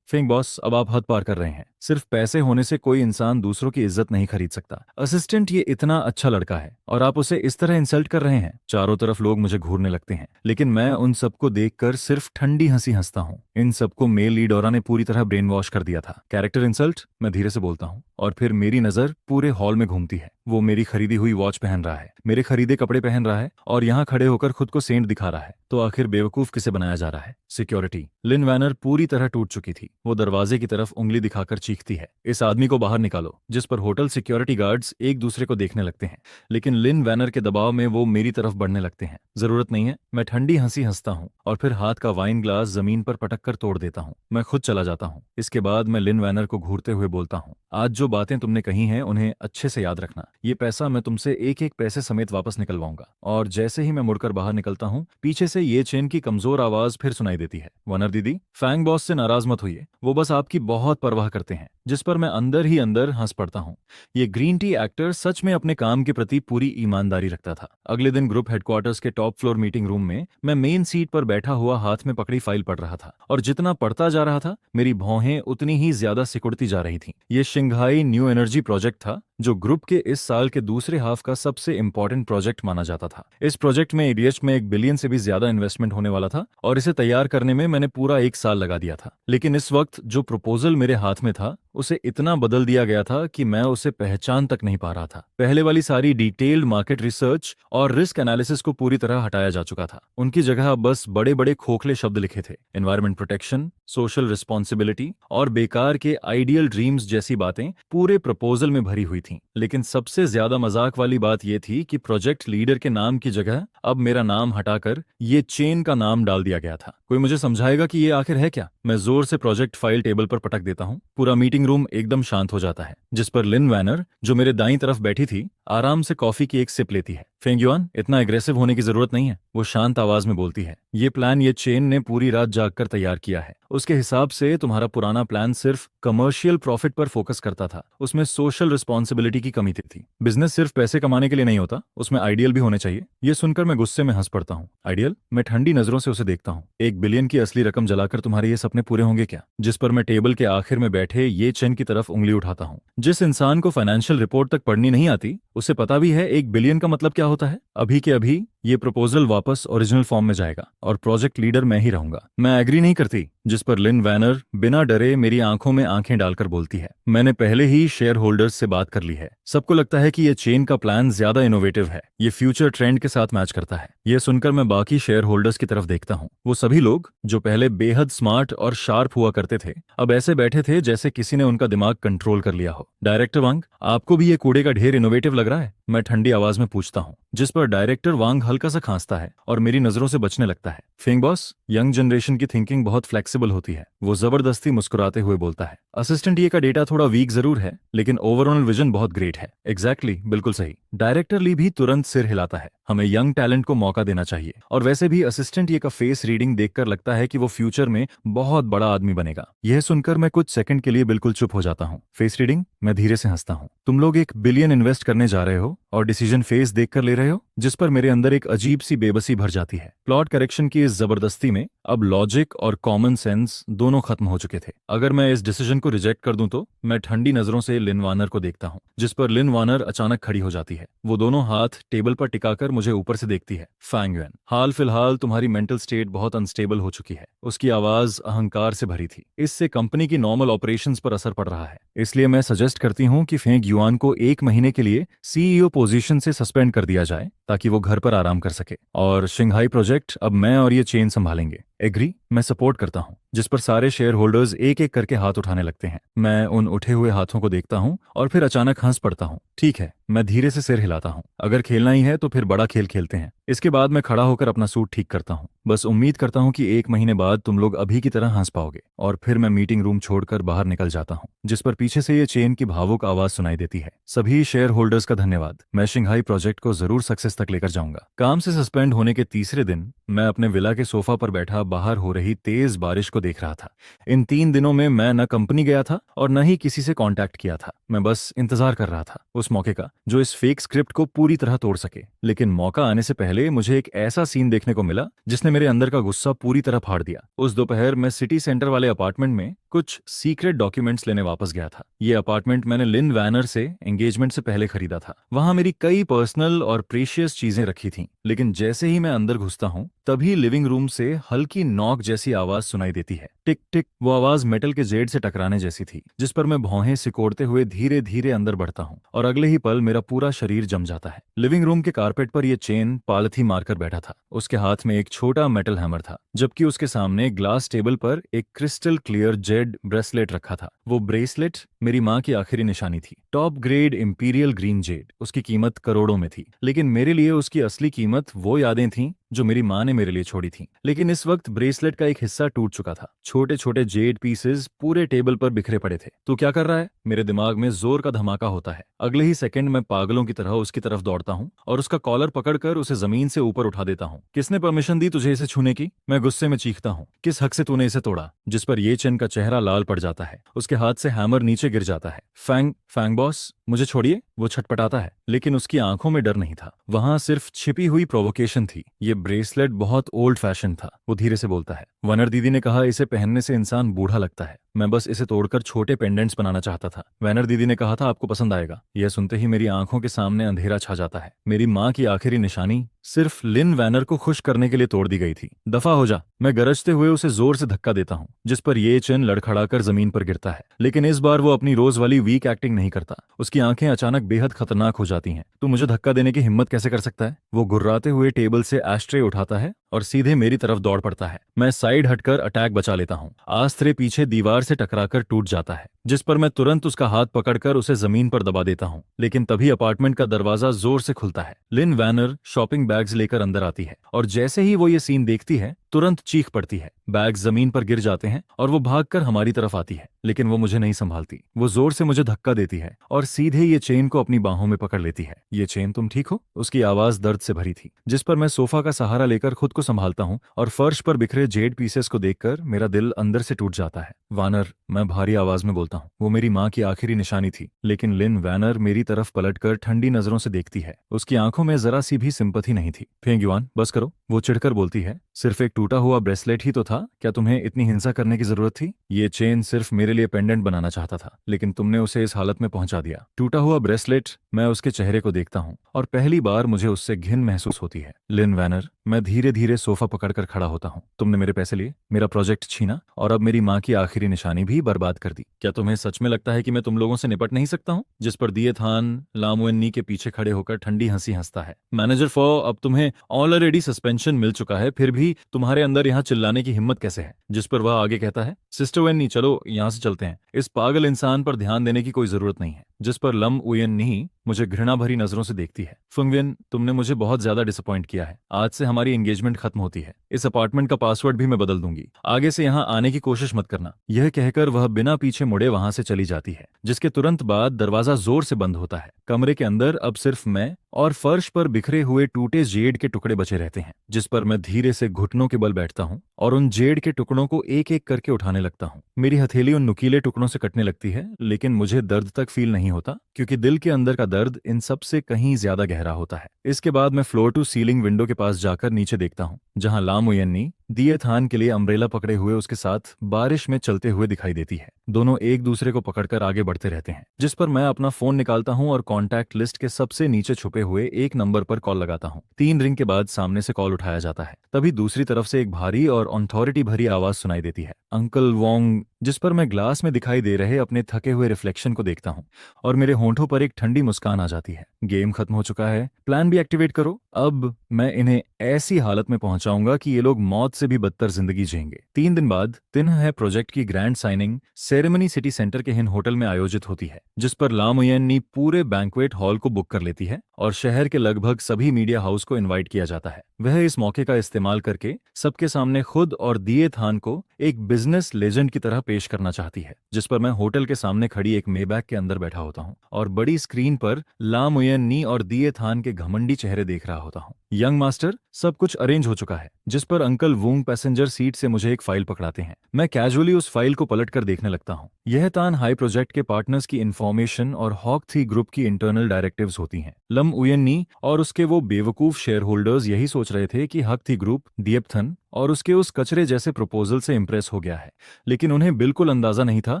फिंग बॉस, अब आप हद पार कर रहे हैं। सिर्फ पैसे होने से कोई इंसान दूसरों की इज्जत नहीं खरीद सकता। असिस्टेंट, ये इतना अच्छा लड़का है और आप उसे इस तरह इंसल्ट कर रहे हैं। चारों तरफ लोग मुझे घूरने लगते हैं, लेकिन मैं उन सबको देखकर सिर्फ ठंडी हंसी हंसता हूँ। इन सबको मेल लीड औरा ने पूरी तरह ब्रेन वॉश कर दिया था। कैरेक्टर इंसल्ट, मैं धीरे से बोलता हूँ और फिर मेरी नजर पूरे हॉल में घूमती है। वो मेरी खरीदी हुई वॉच पहन रहा है, मेरे खरीदे कपड़े पहन रहा है और यहाँ खड़े होकर खुद को सेंट दिखा रहा है। तो आखिर बेवकूफ किसे बनाया जा रहा है? सिक्योरिटी। लिन वैनर पूरी तरह टूट चुकी थी। वो दरवाजे की तरफ उंगली दिखाकर चीखती है, इस आदमी को बाहर निकालो। जिस पर होटल सिक्योरिटी गार्ड्स एक दूसरे को देखने लगते हैं, लेकिन लिन वैनर के दबाव में वो मेरी तरफ बढ़ने लगते हैं। जरूरत नहीं है, मैं ठंडी हंसी हंसता हूँ और फिर हाथ का वाइन ग्लास जमीन पर पटक कर तोड़ देता हूँ। मैं खुद चला जाता हूँ। इसके बाद मैं लिन वैनर को घूरते हुए बोलता हूँ, आज जो बातें तुमने कही हैं उन्हें अच्छे से याद रखना। ये पैसा मैं तुमसे एक एक पैसे समेत वापस निकलवाऊंगा। और जैसे ही मैं मुड़कर बाहर निकलता हूँ, पीछे से ये चेन की कमजोर आवाज फिर सुनाई देती है, वनर दीदी, फैंग बॉस से नाराज मत होइए, वो बस आपकी बहुत परवाह करते हैं। जिस पर मैं अंदर ही अंदर हंस पड़ता हूँ। ये ग्रीन टी एक्टर सच में अपने काम के प्रति पूरी ईमानदारी रखता था। अगले दिन ग्रुप हेडक्वार्टर्स के टॉप फ्लोर मीटिंग रूम में मैं मेन सीट पर बैठा हुआ हाथ में पकड़ी फाइल पढ़ रहा था और जितना पढ़ता जा रहा था मेरी भौहें उतनी ही ज्यादा सिकुड़ती जा रही थीं। ये शंघाई न्यू एनर्जी प्रोजेक्ट था जो ग्रुप के इस साल के दूसरे हाफ का सबसे इंपॉर्टेंट प्रोजेक्ट माना जाता था। इस प्रोजेक्ट में ईडीएच में 1 बिलियन से भी ज्यादा इन्वेस्टमेंट होने वाला था और इसे तैयार करने में मैंने पूरा 1 साल लगा दिया था। लेकिन इस वक्त जो प्रपोजल मेरे हाथ में था उसे इतना बदल दिया गया था कि मैं उसे पहचान तक नहीं पा रहा था। पहले वाली सारी डिटेल्ड मार्केट रिसर्च और रिस्क एनालिसिस को पूरी तरह हटाया जा चुका था। उनकी जगह अब बस बड़े बड़े खोखले शब्द लिखे थे, एनवायरमेंट प्रोटेक्शन, सोशल रिस्पॉन्सिबिलिटी और बेकार के आइडियल ड्रीम्स जैसी बातें पूरे प्रपोजल में भरी हुई थीं। लेकिन सबसे ज्यादा मजाक वाली बात यह थी कि प्रोजेक्ट लीडर के नाम की जगह अब मेरा नाम हटाकर ये चेन का नाम डाल दिया गया था। कोई मुझे समझाएगा कि ये आखिर है क्या? मैं जोर से प्रोजेक्ट फाइल टेबल पर पटक देता हूँ। पूरा मीटिंग रूम एकदम शांत हो जाता है, जिस पर लिन वैनर, जो मेरे दाईं तरफ बैठी थी, आराम से कॉफी की एक सिप लेती है। फेंग युआन, इतना एग्रेसिव होने की जरूरत नहीं है, वो शांत आवाज में बोलती है। ये प्लान ये चेन ने पूरी रात जागकर तैयार किया है। उसके हिसाब से तुम्हारा पुराना प्लान सिर्फ कमर्शियल प्रॉफिट पर फोकस करता था, उसमें सोशल रिस्पॉन्सिबिलिटी की कमी थी। बिजनेस सिर्फ पैसे कमाने के लिए नहीं होता, उसमें आइडियल भी होने चाहिए। ये सुनकर मैं गुस्से में हंस पड़ता हूँ। आइडियल? मैं ठंडी नजरों से उसे देखता हूँ। 1 बिलियन की असली रकम जलाकर तुम्हारे ये सपने पूरे होंगे क्या? जिस पर मैं टेबल के आखिर में बैठे ये चेन की तरफ उंगली उठाता हूँ। जिस इंसान को फाइनेंशियल रिपोर्ट तक पढ़नी नहीं आती उसे पता भी है 1 बिलियन का मतलब क्या होता है। अभी के अभी ये प्रपोजल वापस ओरिजिनल फॉर्म में जाएगा और प्रोजेक्ट लीडर मैं ही रहूंगा। मैं एग्री नहीं करती। जिस पर लिन वैनर बिना डरे मेरी आंखों में आंखें डालकर बोलती है, मैंने पहले ही शेयर होल्डर्स से बात कर ली है। सबको लगता है कि ये चेन का प्लान ज्यादा इनोवेटिव है, ये फ्यूचर ट्रेंड के साथ मैच करता है। ये सुनकर मैं बाकी शेयर होल्डर्स की तरफ देखता हूँ। वो सभी लोग जो पहले बेहद स्मार्ट और शार्प हुआ करते थे अब ऐसे बैठे थे जैसे किसी ने उनका दिमाग कंट्रोल कर लिया हो। डायरेक्टर वांग, आपको भी ये कूड़े का ढेर इनोवेटिव लग रहा है? मैं ठंडी आवाज में पूछता हूँ। जिस पर डायरेक्टर वांग हल्का सा खांसता है और मेरी नजरों से बचने लगता है। फिंग बॉस, यंग जनरेशन की थिंकिंग बहुत फ्लेक्सिबल होती है, वो जबरदस्ती मुस्कुराते हुए बोलता है। असिस्टेंट, ये का डेटा थोड़ा वीक जरूर है लेकिन ओवरऑल विजन बहुत ग्रेट है। एग्जैक्टली, बिल्कुल सही। डायरेक्टर ली भी तुरंत सिर हिलाता है। हमें यंग टैलेंट को मौका देना चाहिए और वैसे भी असिस्टेंट ये का फेस रीडिंग देखकर लगता है कि वो फ्यूचर में बहुत बड़ा आदमी बनेगा। यह सुनकर मैं कुछ सेकंड के लिए बिल्कुल चुप हो जाता हूँ। Face reading? मैं धीरे से हंसता हूँ। तुम लोग 1 बिलियन इन्वेस्ट करने जा रहे हो और डिसीजन फेस देखकर ले रहे हो? जिस पर मेरे अंदर एक अजीब सी बेबसी भर जाती है। प्लॉट करेक्शन की इस जबरदस्ती में अब लॉजिक और कॉमन सेंस दोनों खत्म हो चुके थे। अगर मैं इस डिसीजन को रिजेक्ट कर दूं तो? मैं ठंडी नजरों से लिन वानर को देखता हूं, जिस पर लिन वानर अचानक खड़ी हो जाती है। वो दोनों हाथ टेबल पर टिकाकर मुझे ऊपर से देखती है। फैंग युआन, हाल फिलहाल तुम्हारी मेंटल स्टेट बहुत अनस्टेबल हो चुकी है। उसकी आवाज अहंकार से भरी थी। इससे कंपनी की नॉर्मल ऑपरेशंस पर असर पड़ रहा है। इसलिए मैं सजेस्ट करती हूँ कि फेंग युआन को 1 महीने के लिए सीईओ पोजीशन से सस्पेंड कर दिया जाए ताकि वो घर पर आराम कर सके। और शंघाई प्रोजेक्ट अब मैं और ये चेन संभालेंगे। एग्री, मैं सपोर्ट करता हूँ। जिस पर सारे शेयर होल्डर्स एक एक करके हाथ उठाने लगते हैं। मैं उन उठे हुए हाथों को देखता हूँ और फिर अचानक हंस पड़ता हूँ। ठीक है, मैं धीरे से सिर हिलाता हूँ। अगर खेलना ही है तो फिर बड़ा खेल खेलते हैं। इसके बाद मैं खड़ा होकर अपना सूट ठीक करता हूँ। बस उम्मीद करता हूँ कि 1 महीने बाद तुम लोग अभी की तरह हंस पाओगे। और फिर मैं मीटिंग रूम छोड़कर बाहर निकल जाता हूँ, जिस पर पीछे से ये चेन की भावुक आवाज सुनाई देती है। सभी शेयर होल्डर्स का धन्यवाद। मैं शंघाई प्रोजेक्ट को जरूर सक्सेस तक लेकर जाऊंगा। काम से सस्पेंड होने के तीसरे दिन मैं अपने विला के सोफा पर बैठा बाहर हो रही तेज बारिश को देख रहा था। इन 3 दिनों में मैं न कंपनी गया था और न ही किसी से कांटेक्ट किया था। मैं बस इंतजार कर रहा था उस मौके का जो इस फेक स्क्रिप्ट को पूरी तरह तोड़ सके। लेकिन मौका आने से पहले मुझे एक ऐसा सीन देखने को मिला जिसने मेरे अंदर का गुस्सा पूरी तरह फाड़ दिया। उस दोपहर मैं सिटी सेंटर वाले अपार्टमेंट में कुछ सीक्रेट डॉक्यूमेंट्स लेने वापस गया था। ये अपार्टमेंट मैंने लिन वैनर से एंगेजमेंट से पहले खरीदा था। वहां मेरी कई पर्सनल और प्रीशियस चीजें रखी थीं। लेकिन जैसे ही मैं अंदर घुसता हूं तभी लिविंग रूम से हल्की नॉक जैसी आवाज सुनाई देती है। टिक टिक। वो आवाज मेटल के जेड से टकराने जैसी थी, जिस पर मैं भौहें सिकोड़ते हुए धीरे धीरे अंदर बढ़ता हूँ और अगले ही पल मेरा पूरा शरीर जम जाता है। लिविंग रूम के कारपेट पर यह चेन पालथी मारकर बैठा था। उसके हाथ में एक छोटा मेटल हैमर था, जबकि उसके सामने ग्लास टेबल पर एक क्रिस्टल क्लियर जेड ब्रेसलेट रखा था। वो ब्रेसलेट मेरी माँ की आखिरी निशानी थी। Top grade imperial green Z. उसकी कीमत करोड़ों में थी, लेकिन मेरे लिए उसकी असली कीमत वो यादें थीं जो मेरी माँ ने मेरे लिए छोड़ी थी। लेकिन इस वक्त ब्रेसलेट का एक हिस्सा टूट चुका था। छोटे छोटे जेड पीसेस पूरे टेबल पर बिखरे पड़े थे। तू क्या कर रहा है? मेरे दिमाग में जोर का धमाका होता है। अगले ही सेकंड मैं पागलों की तरह उसकी तरफ दौड़ता हूँ और उसका कॉलर पकड़कर उसे जमीन से ऊपर उठा देता हूँ। किसने परमिशन दी तुझे इसे छूने की? मैं गुस्से में चीखता हूँ। किस हक से तूने इसे तोड़ा? जिस पर ये चेन का चेहरा लाल पड़ जाता है। उसके हाथ से हैमर नीचे गिर जाता है। फैंग फैंग बॉस, मुझे छोड़िए। वो छटपटाता है, लेकिन उसकी आंखों में डर नहीं था। वहां सिर्फ छिपी हुई प्रोवोकेशन थी। ये ब्रेसलेट बहुत ओल्ड फैशन था। वो धीरे से बोलता है। वनर दीदी ने कहा इसे पहनने से इंसान बूढ़ा लगता है। मैं बस इसे तोड़कर छोटे पेंडेंट्स बनाना चाहता था। वैनर दीदी ने कहा था आपको पसंद आएगा। यह सुनते ही मेरी आंखों के सामने अंधेरा छा जाता है। मेरी माँ की आखिरी निशानी सिर्फ लिन वैनर को खुश करने के लिए तोड़ दी गई थी। दफा हो जा। मैं गरजते हुए उसे जोर से धक्का देता हूँ, जिस पर ये चेन लड़खड़ाकर जमीन पर गिरता है। लेकिन इस बार वो अपनी रोज वाली वीक एक्टिंग नहीं करता। उसकी आंखें अचानक बेहद खतरनाक हो जाती हैं। तू मुझे धक्का देने की हिम्मत कैसे कर सकता है? वो गुर्राते हुए टेबल से एस्ट्रे उठाता है और सीधे मेरी तरफ दौड़ पड़ता है। मैं साइड हटकर अटैक बचा लेता हूँ। आस्त्रे पीछे दीवार से टकराकर टूट जाता है, जिस पर मैं तुरंत उसका हाथ पकड़कर उसे जमीन पर दबा देता हूँ। लेकिन तभी अपार्टमेंट का दरवाजा जोर से खुलता है। लिन वैनर शॉपिंग बैग्स लेकर अंदर आती है और जैसे ही वो ये सीन देखती है तुरंत चीख पड़ती है। बैग्स जमीन पर गिर जाते हैं और वो भागकर हमारी तरफ आती है, लेकिन वो मुझे नहीं संभालती। वो जोर से मुझे धक्का देती है और सीधे ये चेन को अपनी बाहों में पकड़ लेती है। ये चेन, तुम ठीक हो? उसकी आवाज दर्द से भरी थी, जिस पर मैं सोफा का सहारा लेकर खुद को संभालता हूँ और फर्श पर बिखरे जेड पीसेस को देखकर मेरा दिल अंदर से टूट जाता है। वानर, मैं भारी आवाज में बोलता हूँ। वो मेरी माँ की आखिरी निशानी थी। लेकिन लिन वैनर मेरी तरफ पलटकर ठंडी नजरों से देखती है। उसकी आंखों में जरा सी भी सिंपथी नहीं थी। फेंगयुआन, बस करो। वो चिढ़कर बोलती है। सिर्फ एक टूटा हुआ ब्रेसलेट ही तो था, क्या तुम्हें इतनी हिंसा करने की जरूरत थी? ये चेन सिर्फ मेरे लिए पेंडेंट बनाना चाहता था, लेकिन तुमने उसे इस हालत में पहुंचा दिया। टूटा हुआ ब्रेसलेट। मैं उसके चेहरे को देखता हूँ और पहली बार मुझे उससे घिन महसूस होती है। लिन वैनर, मैं धीरे धीरे सोफा पकड़कर खड़ा होता हूँ। तुमने मेरे पैसे लिए, मेरा प्रोजेक्ट छीना और अब मेरी माँ की आखिरी निशानी भी बर्बाद कर दी। क्या तुम्हें सच में लगता है कि मैं तुम लोगों से निपट नहीं सकता हूँ? जिस पर दिए थान लामुन्नी के पीछे खड़े होकर ठंडी हंसी हंसता है। मैनेजर फॉ, अब तुम्हें ऑलरेडी सस्पेंशन मिल चुका है, फिर भी तुम्हारे अंदर यहाँ चिल्लाने की हिम्मत कैसे है? जिस पर वह आगे कहता है, सिस्टर वेन्नी, चलो यहाँ से चलते हैं। इस पागल इंसान पर ध्यान देने की कोई जरूरत नहीं है। जिस पर लम उयन्नी मुझे घृणा भरी नजरों से देखती है। फुंगविन, तुमने मुझे बहुत ज्यादा डिसअपॉइंट किया है। आज से हमारी एंगेजमेंट खत्म होती है। इस अपार्टमेंट का पासवर्ड भी मैं बदल दूंगी। आगे से यहाँ आने की कोशिश मत करना। यह कहकर वह बिना पीछे मुड़े वहां से चली जाती है, जिसके तुरंत बाद दरवाजा जोर से बंद होता है। कमरे के अंदर अब सिर्फ मैं और फर्श पर बिखरे हुए टूटे जेड के टुकड़े बचे रहते हैं, जिस पर मैं धीरे से घुटनों के बल बैठता हूँ और उन जेड के टुकड़ों को एक एक करके उठाने लगता हूँ। मेरी हथेली उन नुकीले टुकड़ों से कटने लगती है, लेकिन मुझे दर्द तक फील नहीं होता, क्योंकि दिल के अंदर का दर्द इन सब से कहीं ज्यादा गहरा होता है। इसके बाद मैं फ्लोर टू सीलिंग विंडो के पास जाकर नीचे देखता हूँ, जहाँ लामुयन्नी दिए थान के लिए अम्ब्रेला पकड़े हुए उसके साथ बारिश में चलते हुए दिखाई देती है। दोनों एक दूसरे को पकड़कर आगे बढ़ते रहते हैं, जिस पर मैं अपना फोन निकालता हूं और कॉन्टैक्ट लिस्ट के सबसे नीचे छुपे हुए एक नंबर पर कॉल लगाता हूं। 3 रिंग के बाद सामने से कॉल उठाया जाता है। तभी दूसरी तरफ से एक भारी और अथॉरिटी भरी आवाज सुनाई देती है, अंकल वोंग। जिस पर मैं ग्लास में दिखाई दे रहे अपने थके हुए रिफ्लेक्शन को देखता हूं और मेरे होंठों पर एक ठंडी मुस्कान आ जाती है। गेम खत्म हो चुका है, प्लान भी एक्टिवेट करो। अब मैं इन्हें ऐसी हालत में पहुंचाऊंगा कि ये लोग मौत से भी बदतर जिंदगी जिएंगे। 3 दिन बाद तिन्ह है प्रोजेक्ट की grand signing ceremony city centre के हिन होटल में आयोजित होती है, जिस पर लामुयेन पूरे बैंक्वेट हॉल को बुक कर लेती है और शहर के लगभग सभी मीडिया हाउस को इनवाइट किया जाता है। वह इस मौके का इस्तेमाल करके सबके सामने खुद और दिए थान को एक बिजनेस लेजेंड की तरह पेश करना चाहती है, जिस पर मैं होटल के सामने खड़ी एक मेबैक के अंदर बैठा होता हूँ और बड़ी स्क्रीन पर लामुयेन और दिए थान के घमंडी चेहरे देख रहा होता हूँ। यंग मास्टर, सब कुछ अरेंज हो चुका है। जिस पर अंकल वूंग पैसेंजर सीट से मुझे एक फाइल पकड़ाते हैं। मैं कैजुअली उस फाइल को पलट कर देखने लगता हूँ। यह तान हाई प्रोजेक्ट के पार्टनर्स की इन्फॉर्मेशन और हॉक थी ग्रुप की इंटरनल डायरेक्टिव्स होती हैं। लम उयन्नी और उसके वो बेवकूफ शेयर होल्डर्स यही सोच रहे थे कि हक थी ग्रुप दिएपथन और उसके उस कचरे जैसे प्रपोजल से इंप्रेस हो गया है, लेकिन उन्हें बिल्कुल अंदाजा नहीं था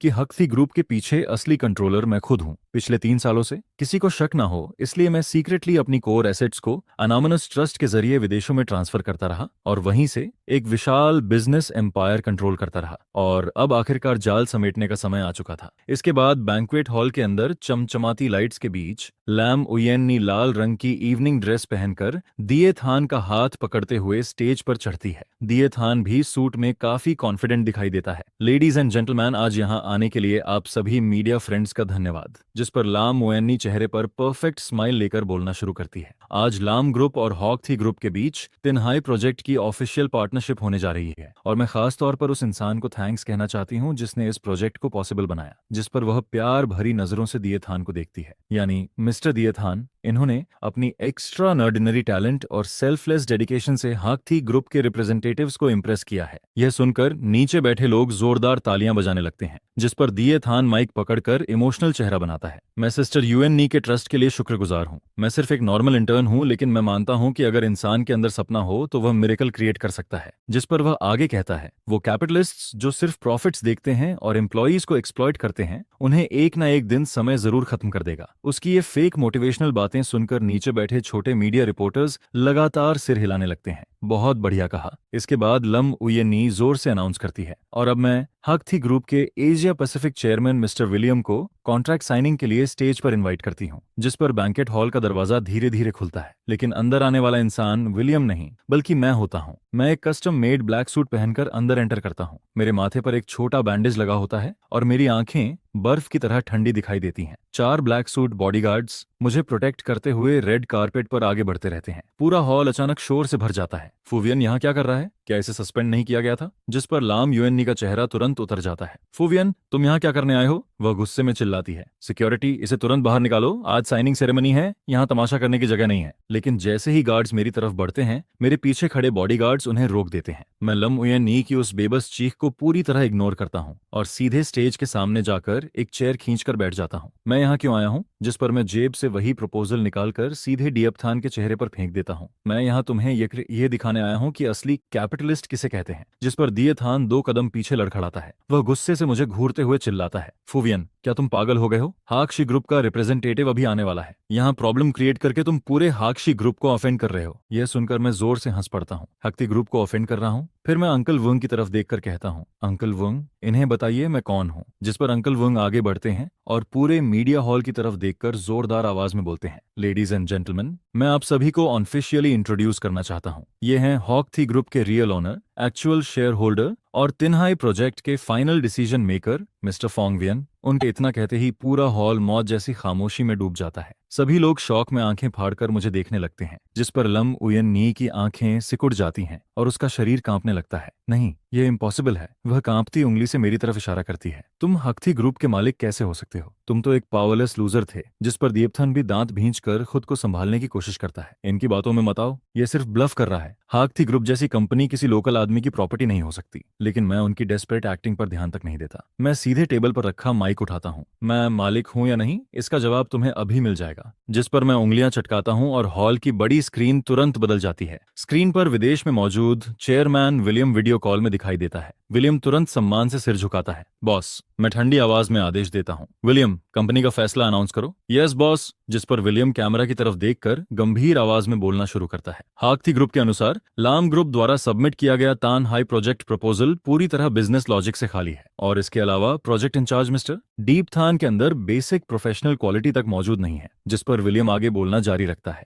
कि हक थी ग्रुप के पीछे असली कंट्रोलर मैं खुद हूँ। पिछले 3 सालों से किसी को शक ना हो इसलिए मैं सीक्रेटली अपनी कोर एसेट्स को अनामनस ट्रस्ट के जरिए विदेशों में ट्रांसफर करता रहा और वहीं से एक विशाल बिजनेस एम्पायर कंट्रोल करता रहा। और अब आखिरकार जाल समेटने का समय आ चुका था। इसके बाद बैंक्वेट हॉल के अंदर चमचमाती लाइट्स के बीच लैम उयेन्नी लाल रंग की इवनिंग ड्रेस पहनकर दिए थान का हाथ पकड़ते हुए स्टेज पर चढ़ती है। दिए थान भी सूट में काफी कॉन्फिडेंट दिखाई देता है। लेडीज एंड जेंटलमैन, आज यहाँ आने के लिए आप सभी मीडिया फ्रेंड्स का धन्यवाद। जिस पर लाम मुएन्नी चेहरे पर परफेक्ट स्माइल लेकर बोलना शुरू करती है। आज लाम ग्रुप और हॉक थी ग्रुप के बीच तिन्हाई प्रोजेक्ट की ऑफिशियल पार्टनरशिप होने जा रही है और मैं खास तौर पर उस इंसान को थैंक्स कहना चाहती हूँ जिसने इस प्रोजेक्ट को पॉसिबल बनाया। जिस पर वह प्यार भरी नजरों से दिए थान को देखती है, यानी मिस्टर दिए थान। इन्होंने अपनी एक्स्ट्रा ऑर्डिनरी टैलेंट और सेल्फलेस डेडिकेशन से हॉक थी ग्रुप के रिप्रेजेंटेटिव्स को इम्प्रेस किया है। यह सुनकर नीचे बैठे लोग जोरदार तालियां बजाने लगते हैं, जिस पर दिए थान माइक पकड़कर इमोशनल चेहरा बनाता है। मैं सिस्टर यूएन के ट्रस्ट के लिए शुक्रगुजार हूँ। मैं सिर्फ एक नॉर्मल इंटर्न हूँ, लेकिन मैं मानता हूँ कि अगर इंसान के अंदर सपना हो तो वह मिरेकल क्रिएट कर सकता है। जिस पर वह आगे कहता है, वो कैपिटलिस्ट्स जो सिर्फ प्रॉफिट्स देखते हैं और एम्प्लॉयज को एक्सप्लॉइट करते हैं, उन्हें एक ना एक दिन समय जरूर खत्म कर देगा। उसकी ये फेक मोटिवेशनल बातें सुनकर नीचे बैठे छोटे मीडिया रिपोर्टर्स लगातार सिर हिलाने लगते हैं। बहुत बढ़िया कहा। इसके बाद लम उयेनी जोर से अनाउंस करती है, और अब मैं हक थी ग्रुप के Asia Pacific chairman mister William को कॉन्ट्रैक्ट साइनिंग के लिए स्टेज पर इनवाइट करती हूँ। जिस पर बैंकेट हॉल का दरवाजा धीरे धीरे खुलता है, लेकिन अंदर आने वाला इंसान विलियम नहीं बल्कि मैं होता हूँ। मैं एक कस्टम मेड ब्लैक सूट पहनकर अंदर एंटर करता हूँ। मेरे माथे पर एक छोटा बैंडेज लगा होता है और मेरी आंखें बर्फ की तरह ठंडी दिखाई देती हैं। 4 ब्लैक सूट बॉडीगार्ड्स मुझे प्रोटेक्ट करते हुए रेड कारपेट पर आगे बढ़ते रहते हैं। पूरा हॉल अचानक शोर से भर जाता है। फुवियन यहाँ क्या कर रहा है? क्या इसे सस्पेंड नहीं किया गया था? जिस पर लाम यूएननी का चेहरा तुरंत उतर जाता है। फुवियन, तुम यहाँ क्या करने आए हो? वह गुस्से में चिल्लाती है। सिक्योरिटी, इसे तुरंत बाहर निकालो, आज साइनिंग सेरेमनी है, यहाँ तमाशा करने की जगह नहीं है। लेकिन जैसे ही गार्ड्स मेरी तरफ बढ़ते हैं, मेरे पीछे खड़े बॉडीगार्ड्स उन्हें रोक देते हैं। मैं लम उयेनी की उस बेबस चीख को पूरी तरह इग्नोर करता हूँ और सीधे स्टेज के सामने जाकर एक चेयर खींचकर बैठ जाता हूँ। मैं यहाँ क्यों आया हूँ? जिस पर मैं जेब से वही प्रपोजल निकालकर सीधे दिएपथान के चेहरे पर फेंक देता हूँ। मैं यहाँ तुम्हें ये दिखाने आया हूँ कि असली कैपिटलिस्ट किसे कहते हैं। जिस पर दिएथान 2 कदम पीछे लड़खड़ाता है। वह गुस्से से मुझे घूरते हुए चिल्लाता है, फुवियन, क्या तुम पागल हो गए हो? हाकशी ग्रुप का रिप्रेजेंटेटिव अभी आने वाला है। यहाँ प्रॉब्लम क्रिएट करके तुम पूरे हाकशी ग्रुप को ऑफेंड कर रहे हो। यह सुनकर मैं जोर से हंस पड़ता हूँ। हक थी ग्रुप को ऑफेंड कर रहा हूँ? फिर मैं अंकल वुंग की तरफ देखकर कहता हूँ, अंकल वुंग, इन्हें बताइए मैं कौन हूँ। जिस पर अंकल वुंग आगे बढ़ते हैं और पूरे मीडिया हॉल की तरफ देखकर जोरदार आवाज में बोलते हैं, लेडीज एंड जेंटलमैन, मैं आप सभी को ऑफिशियली इंट्रोड्यूस करना चाहता हूँ। ये हैं हॉक थी ग्रुप के real owner, actual share holder और तिन्हाई प्रोजेक्ट के फाइनल डिसीजन मेकर मिस्टर फोंगवियन। उनके इतना कहते ही पूरा हॉल मौत जैसी खामोशी में डूब जाता है। सभी लोग शौक में आंखें फाड़कर मुझे देखने लगते हैं। जिस पर लम उयेनी की आंखें सिकुड़ जाती हैं और उसका शरीर कांपने लगता है। नहीं, यह इम्पॉसिबल है। वह कांपती उंगली से मेरी तरफ इशारा करती है। तुम हक थी ग्रुप के मालिक कैसे हो सकते हो? तुम तो एक पावरलेस लूजर थे। जिस पर दिएपथन भी दांत भींचकर खुद को संभालने की कोशिश करता है। इनकी बातों में मत आओ, यह सिर्फ ब्लफ कर रहा है। हक थी ग्रुप जैसी कंपनी किसी लोकल आदमी की प्रॉपर्टी नहीं हो सकती। लेकिन मैं उनकी डेस्परेट एक्टिंग पर ध्यान तक नहीं देता। मैं सीधे टेबल पर रखा माइक उठाता हूँ। मैं मालिक हूं या नहीं, इसका जवाब तुम्हें अभी मिल जाएगा। जाएगा, जिस पर मैं उंगलियां चटकाता हूं और हॉल की बड़ी स्क्रीन तुरंत बदल जाती है। स्क्रीन पर विदेश में मौजूद चेयरमैन विलियम वीडियो कॉल में दिखाई देता है। विलियम तुरंत सम्मान से सिर झुकाता है। बॉस, मैं ठंडी आवाज में आदेश देता हूं, विलियम, कंपनी का फैसला अनाउंस करो। यस बॉस, जिस पर विलियम कैमरा की तरफ देखकर गंभीर आवाज में बोलना शुरू करता है। हाकती ग्रुप के अनुसार लाम ग्रुप द्वारा सबमिट किया गया तान हाई प्रोजेक्ट प्रपोजल पूरी तरह बिजनेस लॉजिक से खाली है, और इसके अलावा प्रोजेक्ट इंचार्ज मिस्टर डीप थान के अंदर बेसिक प्रोफेशनल क्वालिटी तक मौजूद नहीं है। जिस पर विलियम आगे बोलना जारी रखता है।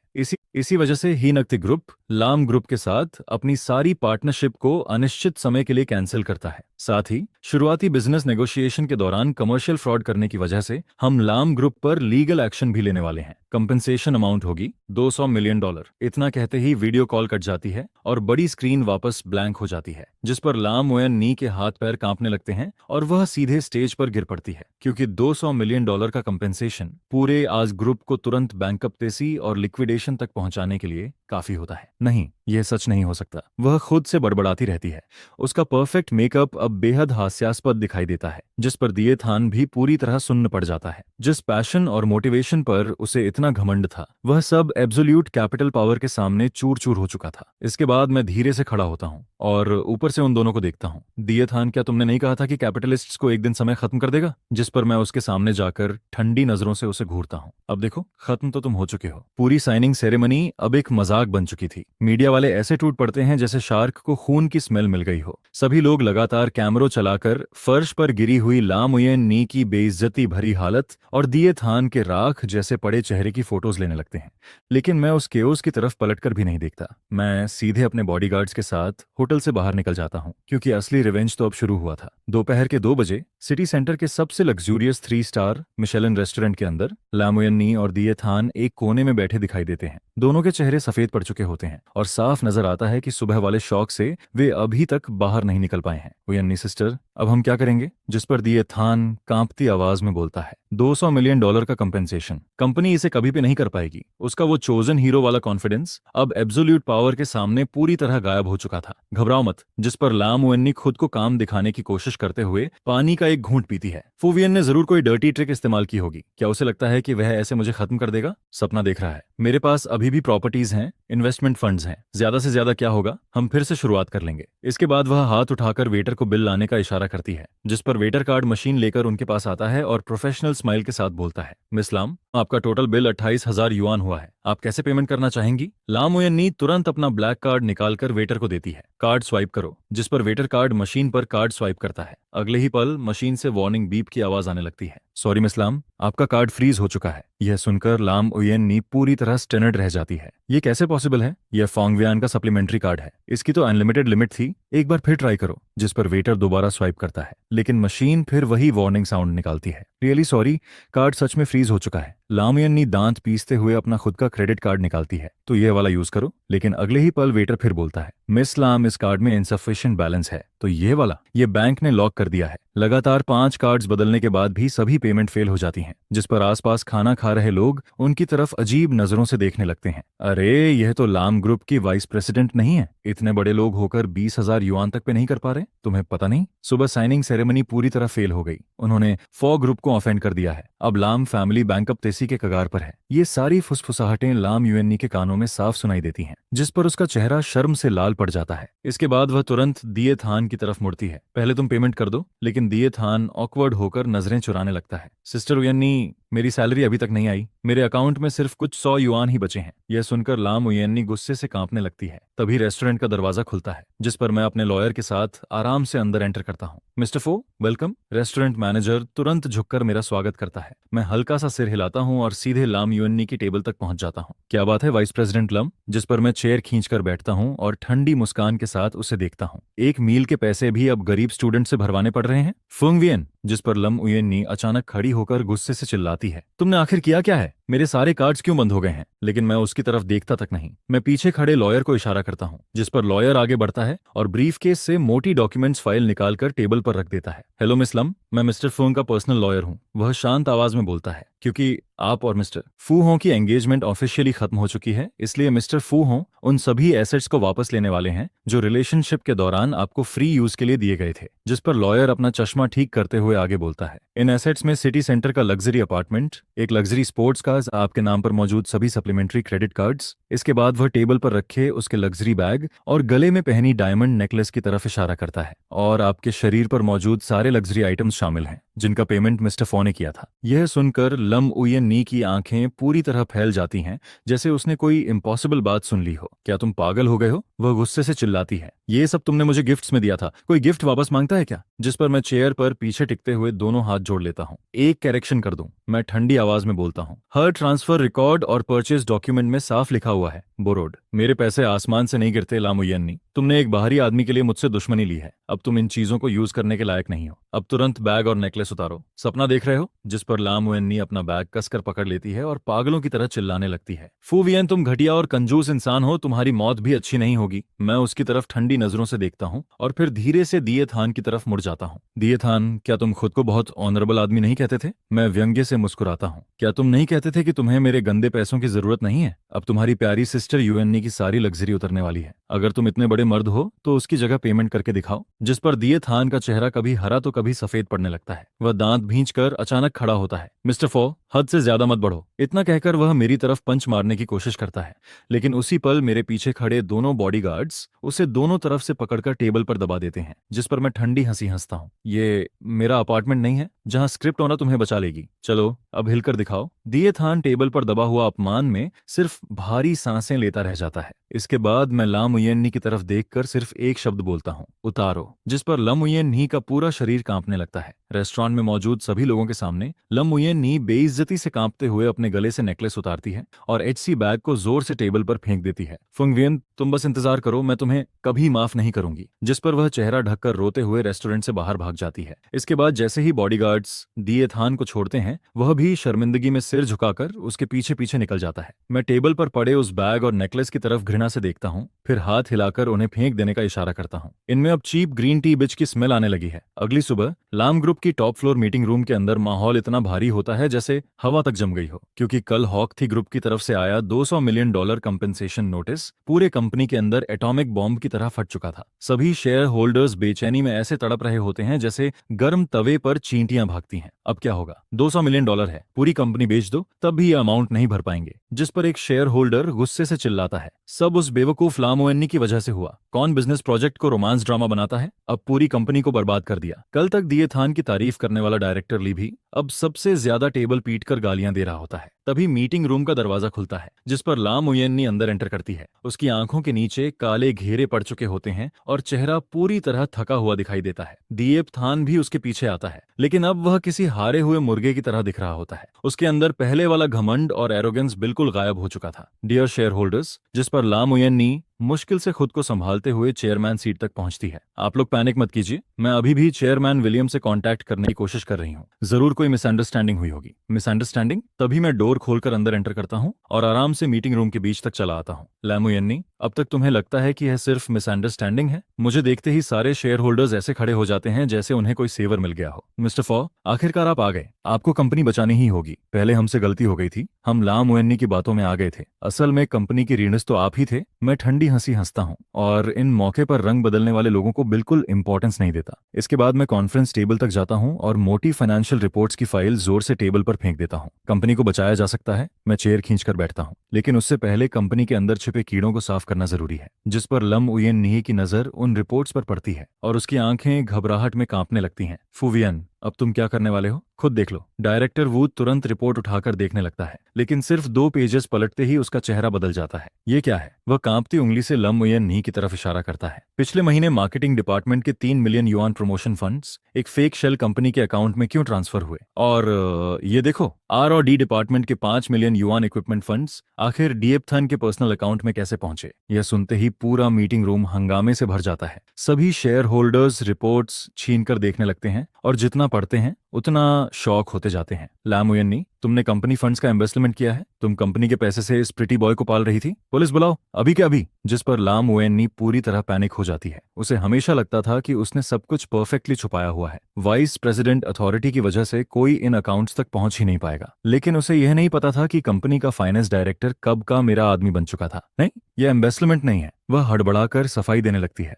इसी वजह से ही नकती ग्रुप लाम ग्रुप के साथ अपनी सारी पार्टनरशिप को अनिश्चित समय के लिए कैंसिल करता है। साथ ही शुरुआती बिजनेस नेगोशिएशन के दौरान कमर्शियल फ्रॉड करने की वजह से हम लाम ग्रुप पर लीगल एक्शन भी लेने वाले हैं। कंपनसेशन अमाउंट होगी $200 मिलियन। इतना कहते ही वीडियो कॉल कट जाती है और बड़ी स्क्रीन वापस ब्लैंक हो जाती है, जिस पर लाम ओयन नी के हाथ पैर कांपने लगते हैं और वह सीधे स्टेज पर गिर पड़ती है, क्योंकि $200 मिलियन का कंपनसेशन पूरे आज ग्रुप को तुरंत बैंकरप्टेसी और लिक्विडेशन तक पहुंचाने के लिए काफी होता है। नहीं, यह सच नहीं हो सकता। वह खुद से बड़बड़ाती रहती है। उसका परफेक्ट मेकअप अब बेहद हास्यास्पद दिखाई देता है, जिस पर दिए थान भी पूरी तरह सुन्न पड़ जाता है। जिस पैशन और मोटिवेशन पर उसे इतना घमंड था, वह सब एब्सोल्यूट कैपिटल पावर के सामने चूर चूर हो चुका था। इसके बाद मैं धीरे से खड़ा होता हूँ और ऊपर से उन दोनों को देखता हूँ। दिए थान, क्या तुमने नहीं कहा था कि कैपिटलिस्ट्स को एक दिन समय खत्म कर देगा? जिस पर मैं उसके सामने जाकर ठंडी नजरों से उसे घूरता हूँ। अब देखो, खत्म तो तुम हो चुके हो। पूरी साइनिंग सेरेमनी अब एक मजाक बन चुकी थी। मीडिया वाले ऐसे टूट पड़ते हैं जैसे शार्क को खून की स्मेल मिल गई हो। सभी लोग लगातार कैमरों चलाकर फर्श पर गिरी हुई लाम ओयन नी की बेइज्जती भरी हालत और दिए थान के राख जैसे पड़े चेहरे की फोटोज लेने लगते हैं। लेकिन मैं उस केओस की तरफ पलटकर भी नहीं देखता। मैं सीधे अपने बॉडीगार्ड्स के साथ होटल से बाहर निकल जाता हूँ, क्योंकि असली रिवेंज तो अब शुरू हुआ था। दोपहर के 2 बजे सिटी सेंटर के सबसे लग्जूरियस 3 स्टार मिशेलिन रेस्टोरेंट के अंदर लाम ओयन नी और दिए थान एक कोने में बैठे दिखाई देते हैं। दोनों के चेहरे सफेद पड़ चुके होते हैं और साफ नजर आता है कि सुबह वाले शौक से वे अभी तक बाहर नहीं निकल पाए हैं। ओयन सिस्टर, अब हम क्या करेंगे? जिस पर दिए थान कांपती आवाज में बोलता है, $200 मिलियन का कंपेंसेशन। कंपनी इसे कभी भी नहीं कर पाएगी। उसका वो चोजन हीरो वाला कॉन्फिडेंस अब एब्सोल्यूट पावर के सामने पूरी तरह गायब हो चुका था। घबराओ मत। जिस पर लाम ओयन खुद को काम दिखाने की कोशिश करते हुए पानी का एक घूंट पीती है। फूवियन ने जरूर कोई डर्टी ट्रिक इस्तेमाल की होगी। क्या उसे लगता है कि वह ऐसे मुझे खत्म कर देगा? सपना देख रहा है। मेरे पास अभी भी प्रॉपर्टीज हैं, इन्वेस्टमेंट फंड्स हैं। ज्यादा से ज्यादा क्या होगा, हम फिर से शुरुआत कर लेंगे। इसके बाद वह हाथ उठाकर वेटर को बिल लाने का इशारा करती है, जिस पर वेटर कार्ड मशीन लेकर उनके पास आता है और प्रोफेशनल स्माइल के साथ बोलता है, मिस लाम, आपका टोटल बिल 28,000 युआन हुआ है। आप कैसे पेमेंट करना चाहेंगी? लाम ओयन नी तुरंत अपना ब्लैक कार्ड निकालकर वेटर को देती है। कार्ड स्वाइप करो। जिस पर वेटर कार्ड मशीन पर कार्ड स्वाइप करता है। अगले ही पल मशीन से वार्निंग बीप की आवाज आने लगती है। सॉरी मिस लाम, आपका कार्ड फ्रीज हो चुका है। यह सुनकर लाम ओयन नी पूरी तरह स्टनर्ड रह जाती है। ये कैसे पॉसिबल है? यह फोंगवियान का सप्लीमेंट्री कार्ड है। इसकी तो अनलिमिटेड लिमिट थी। एक बार फिर ट्राई करो। जिस पर वेटर दोबारा स्वाइप करता है, लेकिन मशीन फिर वही वार्निंग साउंड निकालती है। रियली सॉरी, कार्ड सच में फ्रीज हो चुका है। लाम ओयन नी दांत पीसते हुए अपना खुद का क्रेडिट कार्ड निकालती है। तो ये वाला यूज करो। लेकिन अगले ही पल वेटर फिर बोलता है, मिस लाम, इस कार्ड में इनसफिशिएंट बैलेंस है। तो ये वाला, ये बैंक ने लॉक कर दिया है। लगातार 5 कार्ड्स बदलने के बाद भी सभी पेमेंट फेल हो जाती हैं, जिस पर आसपास खाना खा रहे लोग उनकी तरफ अजीब नजरों से देखने लगते हैं। अरे, यह तो लाम ग्रुप की वाइस प्रेसिडेंट नहीं है। इतने बड़े लोग होकर 20,000 युआन तक पे नहीं कर पा रहे। तुम्हें पता नहीं? सुबह साइनिंग सेरेमनी पूरी तरह फेल हो गई। उन्होंने फॉ ग्रुप को ऑफेंड कर दिया है। अब लाम फैमिली बैंकरप्टेसी के कगार पर है। ये सारी फुसफुसाहटें लाम यूएनई के कानों में साफ सुनाई देती हैं, जिस पर उसका चेहरा शर्म से लाल पड़ जाता है। इसके बाद वह तुरंत दिए थान की तरफ मुड़ती है। पहले तुम पेमेंट कर दो। लेकिन दिए थान ऑकवर्ड होकर नजरें चुराने लगता है। सिस्टर उयन्नी, मेरी सैलरी अभी तक नहीं आई। मेरे अकाउंट में सिर्फ कुछ 100 युआन ही बचे हैं। यह सुनकर लाम उयन्नी गुस्से से कांपने लगती है। तभी रेस्टोरेंट का दरवाजा खुलता है, जिस पर मैं अपने लॉयर के साथ आराम से अंदर एंटर करता हूँ। मिस्टर फो, वेलकम। रेस्टोरेंट मैनेजर तुरंत झुककर मेरा स्वागत करता है। मैं हल्का सा सिर हिलाता हूँ और सीधे लाम युएन्नी की टेबल तक पहुंच जाता हूँ। क्या बात है वाइस प्रेसिडेंट लम? जिस पर मैं चेयर खींचकर बैठता हूँ और ठंडी मुस्कान के साथ उसे देखता हूँ। एक मील के पैसे भी अब गरीब स्टूडेंट से भरवाने पड़ रहे हैं? फुंगवियन, जिस पर लम उयन्नी अचानक खड़ी होकर गुस्से से चिल्लाती है, तुमने आखिर किया क्या है? मेरे सारे कार्ड्स क्यों बंद हो गए हैं? लेकिन मैं उसकी तरफ देखता तक नहीं। मैं पीछे खड़े लॉयर को इशारा करता हूँ, जिस पर लॉयर आगे बढ़ता है और ब्रीफकेस से मोटी डॉक्यूमेंट्स फाइल निकालकर टेबल पर रख देता है। हेलो मिस लम, मैं मिस्टर फुंग का पर्सनल लॉयर हूँ। वह शांत आवाज में बोलता है, क्योंकि आप और मिस्टर फू हों की एंगेजमेंट ऑफिशियली खत्म हो चुकी है, इसलिए मिस्टर फू हों उन सभी एसेट्स को वापस लेने वाले हैं जो रिलेशनशिप के दौरान आपको फ्री यूज के लिए दिए गए थे। जिस पर लॉयर अपना चश्मा ठीक करते हुए आगे बोलता है, इन एसेट्स में सिटी सेंटर का लग्जरी अपार्टमेंट, एक लग्जरी स्पोर्ट्स कार्स, आपके नाम पर मौजूद सभी सप्लीमेंट्री क्रेडिट कार्ड्स। इसके बाद वह टेबल पर रखे उसके लग्जरी बैग और गले में पहनी डायमंड नेकलेस की तरफ इशारा करता है, और आपके शरीर पर मौजूद सारे लग्जरी आइटम्स शामिल हैं जिनका पेमेंट मिस्टर फो ने किया था। यह सुनकर लम उयन नी की आंखें पूरी तरह फैल जाती हैं, जैसे उसने कोई इम्पॉसिबल बात सुन ली हो। क्या तुम पागल हो गए हो? वह गुस्से से चिल्लाती है। ये सब तुमने मुझे गिफ्ट्स में दिया था, कोई गिफ्ट वापस मांगता है क्या? जिस पर मैं चेयर पर पीछे टिकते हुए दोनों हाथ जोड़ लेता हूँ। एक करेक्शन कर दूं, मैं ठंडी आवाज में बोलता हूँ। हर ट्रांसफर रिकॉर्ड और परचेज डॉक्यूमेंट में साफ लिखा हुआ है बोरोड। मेरे पैसे आसमान से नहीं गिरते लामुयन्नी। तुमने एक बाहरी आदमी के लिए मुझसे दुश्मनी ली है। अब तुम इन चीजों को यूज करने के लायक नहीं हो। अब तुरंत बैग और नेकलेस उतारो। सपना देख रहे हो? जिस पर लामुयन्नी अपना बैग कसकर पकड़ लेती है और पागलों की तरह चिल्लाने लगती है। फूवियन, तुम घटिया और कंजूस इंसान हो, तुम्हारी मौत भी अच्छी नहीं होगी। मैं उसकी तरफ ठंडी नजरों से देखता हूँ और फिर धीरे से दिए थान की तरफ मुड़ जाता हूँ। दिए थान, क्या तुम खुद को बहुत ऑनरेबल आदमी नहीं कहते थे? मैं व्यंग्य से मुस्कुराता हूँ। क्या तुम नहीं कहते थे कि तुम्हें मेरे गंदे पैसों की जरूरत नहीं है? अब तुम्हारी प्यारी सिस्टर यूएननी की सारी लग्जरी उतरने वाली है। अगर तुम इतने बड़े मर्द हो तो उसकी जगह पेमेंट करके दिखाओ। जिस पर दिए थान का चेहरा कभी हरा तो कभी सफेद पड़ने लगता है। वह दांत भींचकर अचानक खड़ा होता है। मिस्टर फो, हद से ज्यादा मत बढ़ो। इतना कहकर वह मेरी तरफ पंच मारने की कोशिश करता है, लेकिन उसी पल मेरे पीछे खड़े दोनों बॉडीगार्ड्स उसे दोनों तरफ से पकड़कर टेबल पर दबा देते हैं। जिस पर मैं ठंडी हंसी हंसता हूँ। ये मेरा अपार्टमेंट नहीं है जहां स्क्रिप्ट होना तुम्हें बचा लेगी। चलो अब हिलकर दिखाओ। दिए थान टेबल पर दबा हुआ अपमान में सिर्फ भारी सांसें लेता रह जाता है। इसके बाद मैं लामुयन्नी की तरफ देखकर सिर्फ एक शब्द बोलता हूँ, उतारो। जिस पर लामुयन्नी का पूरा शरीर कांपने लगता है। रेस्टोरेंट में मौजूद सभी लोगों के सामने लामुयन्नी बेइज्जती से कांपते हुए अपने गले से नेकलेस उतारती है और एचसी बैग को जोर से टेबल पर फेंक देती है। फुंगवियन, तुम बस इंतजार करो, मैं तुम्हें कभी माफ नहीं करूंगी। जिस पर वह चेहरा ढककर रोते हुए रेस्टोरेंट से बाहर भाग जाती है। इसके बाद जैसे ही बॉडीगार्ड्स दिए थान को छोड़ते हैं, वह भी शर्मिंदगी में सिर झुकाकर उसके पीछे पीछे निकल जाता है। मैं टेबल पर पड़े उस बैग और नेकलेस की तरफ घृणा से देखता हूँ, फिर हाथ हिलाकर उन्हें फेंक देने का इशारा करता हूँ। इनमें अब चीप ग्रीन टी बिच की स्मेल आने लगी है। अगली सुबह लाम ग्रुप की टॉप फ्लोर मीटिंग रूम के अंदर माहौल इतना भारी होता है जैसे हवा तक जम गई हो, क्योंकि कल हॉक थी ग्रुप की तरफ से आया $200 मिलियन कंपेंसेशन नोटिस पूरे कंपनी के अंदर एटॉमिक बॉम्ब की तरह फट चुका था। सभी शेयर होल्डर्स बेचैनी में ऐसे तड़प रहे होते हैं जैसे गर्म तवे पर चींटियां भागती हैं। अब क्या होगा? $200 मिलियन है, पूरी कंपनी बेच दो तब भी ये अमाउंट नहीं भर पाएंगे। जिस पर एक शेयर होल्डर गुस्से से चिल्लाता है, सब उस बेवकूफ लामुयन्नी की वजह से हुआ। कौन बिजनेस प्रोजेक्ट को रोमांस ड्रामा बनाता है? अब पूरी कंपनी को बर्बाद कर दिया। कल तक दिए थान की तारीफ करने वाला डायरेक्टर ली भी अब सबसे ज्यादा टेबल पीटकर गालियां दे रहा होता है। तभी मीटिंग रूम का दरवाजा खुलता है, जिस पर लामुयन्नी अंदर एंटर करती है। उसकी आंखों के नीचे काले घेरे पड़ चुके होते हैं और चेहरा पूरी तरह थका हुआ दिखाई देता है। दिएब थान भी उसके पीछे आता है, लेकिन अब वह किसी हारे हुए मुर्गे की तरह दिख रहा होता है। उसके अंदर पहले वाला घमंड और एरोगेंस बिल्कुल गायब हो चुका था। डियर शेयर होल्डर्स, जिस पर लामुयन्नी मुश्किल से खुद को संभालते हुए चेयरमैन सीट तक पहुंचती है। आप लोग पैनिक मत कीजिए, मैं अभी भी चेयरमैन विलियम से कांटेक्ट करने की कोशिश कर रही हूँ। जरूर कोई मिसअंडरस्टैंडिंग हुई होगी। मिसअंडरस्टैंडिंग? तभी मैं डोर खोलकर अंदर एंटर करता हूँ और आराम से मीटिंग रूम के बीच तक चला आता हूँ। लामुयन्नी, अब तक तुम्हें लगता है कि यह सिर्फ मिसअंडरस्टैंडिंग है? मुझे देखते ही सारे शेयर होल्डर्स ऐसे खड़े हो जाते हैं जैसे उन्हें कोई सेवर मिल गया हो। मिस्टर फॉ, आखिरकार आप आ गए। आपको कंपनी बचानी ही होगी। पहले हमसे गलती हो गई थी, हम लामुयन्नी की बातों में आ गए थे। असल में कंपनी की रीनस तो आप ही थे। मैं ठंडी हंसी हंसता हूँ और इन मौके पर रंग बदलने वाले लोगों को बिल्कुल इंपॉर्टेंस नहीं देता। इसके बाद मैं कॉन्फ्रेंस टेबल तक जाता हूँ और मोटी फाइनेंशियल रिपोर्ट्स की फाइल जोर से टेबल पर फेंक देता हूँ। कंपनी को बचाया जा सकता है। मैं चेयर खींचकर बैठता हूँ, लेकिन उससे पहले कंपनी के अंदर छिपे कीड़ों को साफ करना जरूरी है। जिस पर लम उयन नी की नजर उन रिपोर्ट्स पर पड़ती है और उसकी आंखें घबराहट में कांपने लगती हैं। फुवियन, अब तुम क्या करने वाले हो? खुद देख लो। डायरेक्टर वू तुरंत रिपोर्ट उठाकर देखने लगता है, लेकिन सिर्फ 2 पेजेस पलटते ही उसका चेहरा बदल जाता है। ये क्या है? वह कांपती उंगली से लम उयन नी की तरफ इशारा करता है। पिछले महीने मार्केटिंग डिपार्टमेंट के 3 मिलियन युआन प्रमोशन फंड्स एक फेक शेल कंपनी के अकाउंट में क्यों ट्रांसफर हुए? और ये देखो, आर और डी डिपार्टमेंट के 5 मिलियन युआन इक्विपमेंट फंड्स आखिर डीएपथन के पर्सनल अकाउंट में कैसे पहुंचे? यह सुनते ही पूरा मीटिंग रूम हंगामे से भर जाता है। सभी शेयर होल्डर्स रिपोर्ट्स छीनकर देखने लगते हैं और जितना पढ़ते हैं उतना शौक होते जाते हैं। लाम उयन्नी, तुमने कंपनी फंड्स का इन्वेस्टमेंट किया है? तुम कंपनी के पैसे से इस प्रिटी बॉय को पाल रही थी? पुलिस बुलाओ, अभी के अभी। जिस पर लाम उयन्नी पूरी तरह पैनिक हो जाती है। उसे हमेशा लगता था कि उसने सब कुछ परफेक्टली छुपाया हुआ है। वाइस प्रेसिडेंट अथॉरिटी की वजह से कोई इन अकाउंट्स तक पहुंच ही नहीं पाएगा। लेकिन उसे यह नहीं पता था कि कंपनी का फाइनेंस डायरेक्टर कब का मेरा आदमी बन चुका था। नहीं, यह इन्वेस्टमेंट नहीं है। वह हड़बड़ाकर सफाई देने लगती है।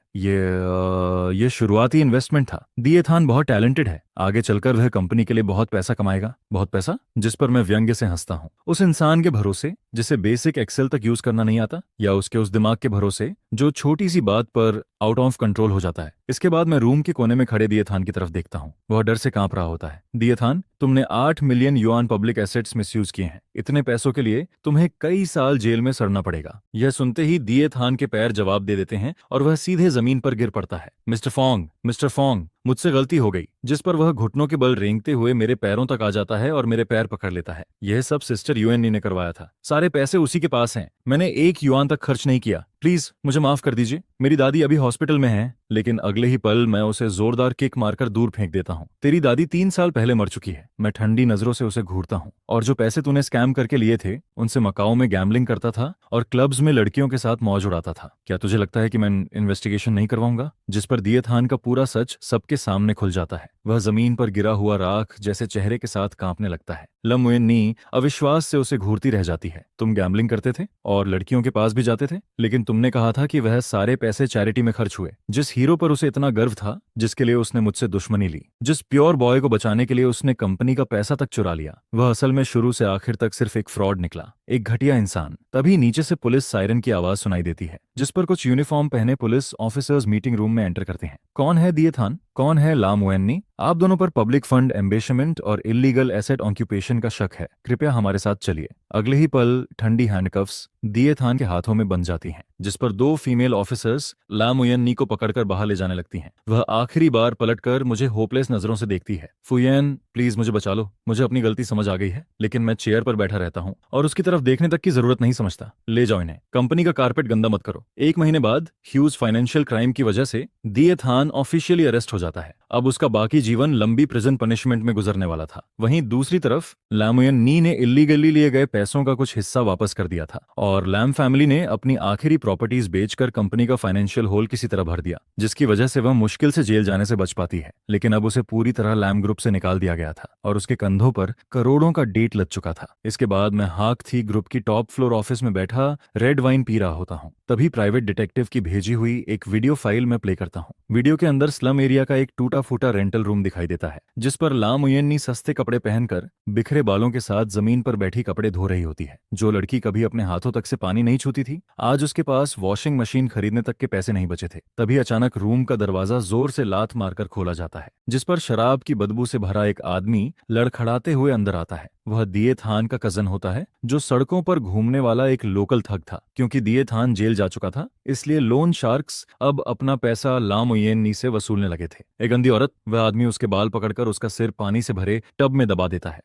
ये शुरुआती इन्वेस्टमेंट था। दिएथान बहुत टैलेंटेड है, आगे चलकर वह कंपनी के लिए बहुत पैसा कमाएगा। बहुत पैसा? जिस पर मैं व्यंग्य से हंसता हूँ। उस इंसान के भरोसे जिसे बेसिक एक्सेल तक यूज करना नहीं आता, या उसके उस दिमाग के भरोसे जो छोटी सी बात पर आउट ऑफ कंट्रोल हो जाता है। इसके बाद मैं रूम के कोने में खड़े दिएथान की तरफ देखता हूँ। वह डर से कांप रहा होता है। दिएथान, तुमने 8 million yuan public assets misuse किए हैं। इतने पैसों के लिए तुम्हें कई साल जेल में सड़ना पड़ेगा। यह सुनते ही दिएथान के पैर जवाब दे देते हैं और वह सीधे जमीन पर गिर पड़ता है। मिस्टर फोंग, मुझसे गलती हो गई। जिस पर वह घुटनों के बल रेंगते हुए मेरे पैरों तक आ जाता है और मेरे पैर पकड़ लेता है। यह सब सिस्टर यूएननी ने करवाया था। सारे पैसे उसी के पास हैं। मैंने 1 युआन तक खर्च नहीं किया। प्लीज मुझे माफ कर दीजिए। मेरी दादी अभी हॉस्पिटल में है। लेकिन अगले ही पल मैं उसे जोरदार किक मारकर दूर फेंक देता हूँ। तेरी दादी 3 साल पहले मर चुकी है। मैं ठंडी नजरों से उसे घूरता हूँ। और जो पैसे तूने स्कैम करके लिए थे, उनसे मकाओ में गैम्बलिंग करता था और क्लब्स में लड़कियों के साथ मौज उड़ाता था। क्या तुझे लगता है कि मैं इन्वेस्टिगेशन नहीं करवाऊंगा? जिस पर दिएथान का पूरा सच सबके सामने खुल जाता है। वह जमीन पर गिरा हुआ राख जैसे चेहरे के साथ कांपने लगता है। लम उयन्नी अविश्वास से उसे घूरती रह जाती है। तुम गैम्बलिंग करते थे और लड़कियों के पास भी जाते थे, लेकिन तुमने कहा था कि वह सारे पैसे चैरिटी में खर्च हुए। जिस हीरो पर उसे इतना गर्व था, जिसके लिए उसने मुझसे दुश्मनी ली, जिस प्योर बॉय को बचाने के लिए उसने कंपनी का पैसा तक चुरा लिया, वह असल में शुरू से आखिर तक सिर्फ एक फ्रॉड निकला, एक घटिया इंसान। तभी नीचे से पुलिस सायरन की आवाज सुनाई देती है, जिस पर कुछ यूनिफॉर्म पहने पुलिस ऑफिसर्स मीटिंग रूम में एंटर करते हैं। कौन है दिएथान? कौन है लाम उयन्नी? आप दोनों पर पब्लिक फंड एम्बेशमेंट और इलीगल एसेट ऑक्यूपेशन का शक है। कृपया हमारे साथ चलिए। अगले ही पल ठंडी हैंडकफ्स दिएथान के हाथों में बंध जाती हैं, जिस पर 2 फीमेल ऑफिसर्स लाम उयन्नी को पकड़कर बाहर ले जाने लगती हैं। वह आखिरी बार पलटकर मुझे होपलेस नजरों से देखती है। फुयेन, प्लीज मुझे बचा लो। मुझे अपनी गलती समझ आ गई है, लेकिन मैं चेयर पर बैठा रहता हूँ और उसकी तरफ देखने तक की जरूरत नहीं समझता। ले जाओ इन्हें। कंपनी का कारपेट गंदा मत करो। 1 महीने बाद ह्यूज फाइनेंशियल क्राइम की वजह से दिएथान ऑफिशियली अरेस्ट हो जाता है। अब उसका बाकी जीवन लंबी प्रिजन पनिशमेंट में गुजरने वाला था। वहीं दूसरी तरफ लाम उयन्नी ने इलीगली लिए गए पैसों का कुछ हिस्सा वापस कर दिया था और लैम फैमिली ने अपनी आखिरी प्रॉपर्टीज बेचकर कंपनी का फाइनेंशियल होल किसी तरह भर दिया, जिसकी वजह से वह मुश्किल से जेल जाने से बच पाती है। लेकिन अब उसे पूरी तरह लैम ग्रुप से निकाल दिया गया था और उसके कंधों पर करोड़ों का डेट लद चुका था। इसके बाद मैं हाक थी ग्रुप की टॉप फ्लोर ऑफिस में बैठा रेड वाइन पी रहा होता हूँ। तभी प्राइवेट डिटेक्टिव की भेजी हुई एक वीडियो फाइल में प्ले करता हूँ। वीडियो के अंदर स्लम एरिया का एक टूटा फूटा रेंटल रूम दिखाई देता है, जिस पर लाम उयन्नी सस्ते कपड़े पहनकर बिखरे बालों के साथ जमीन पर बैठी कपड़े धो रही होती है। जो लड़की कभी अपने हाथों तक से पानी नहीं छूती थी, आज उसके पास वॉशिंग मशीन खरीदने तक के पैसे नहीं बचे थे। तभी अचानक रूम का दरवाजा जोर से लात मारकर खोला जाता है, जिस पर शराब की बदबू से भरा एक आदमी लड़खड़ाते हुए अंदर आता है। वह दिएथान का कजन होता है, जो सड़कों पर घूमने वाला एक लोकल थग था। क्योंकि दिएथान जेल जा चुका था, इसलिए लोन शार्क्स अब अपना पैसा लाम उयन्नी से वसूलने लगे थे। एक गंदी औरत, वह आदमी उसके बाल पकड़कर उसका सिर पानी से भरे टब में दबा देता है।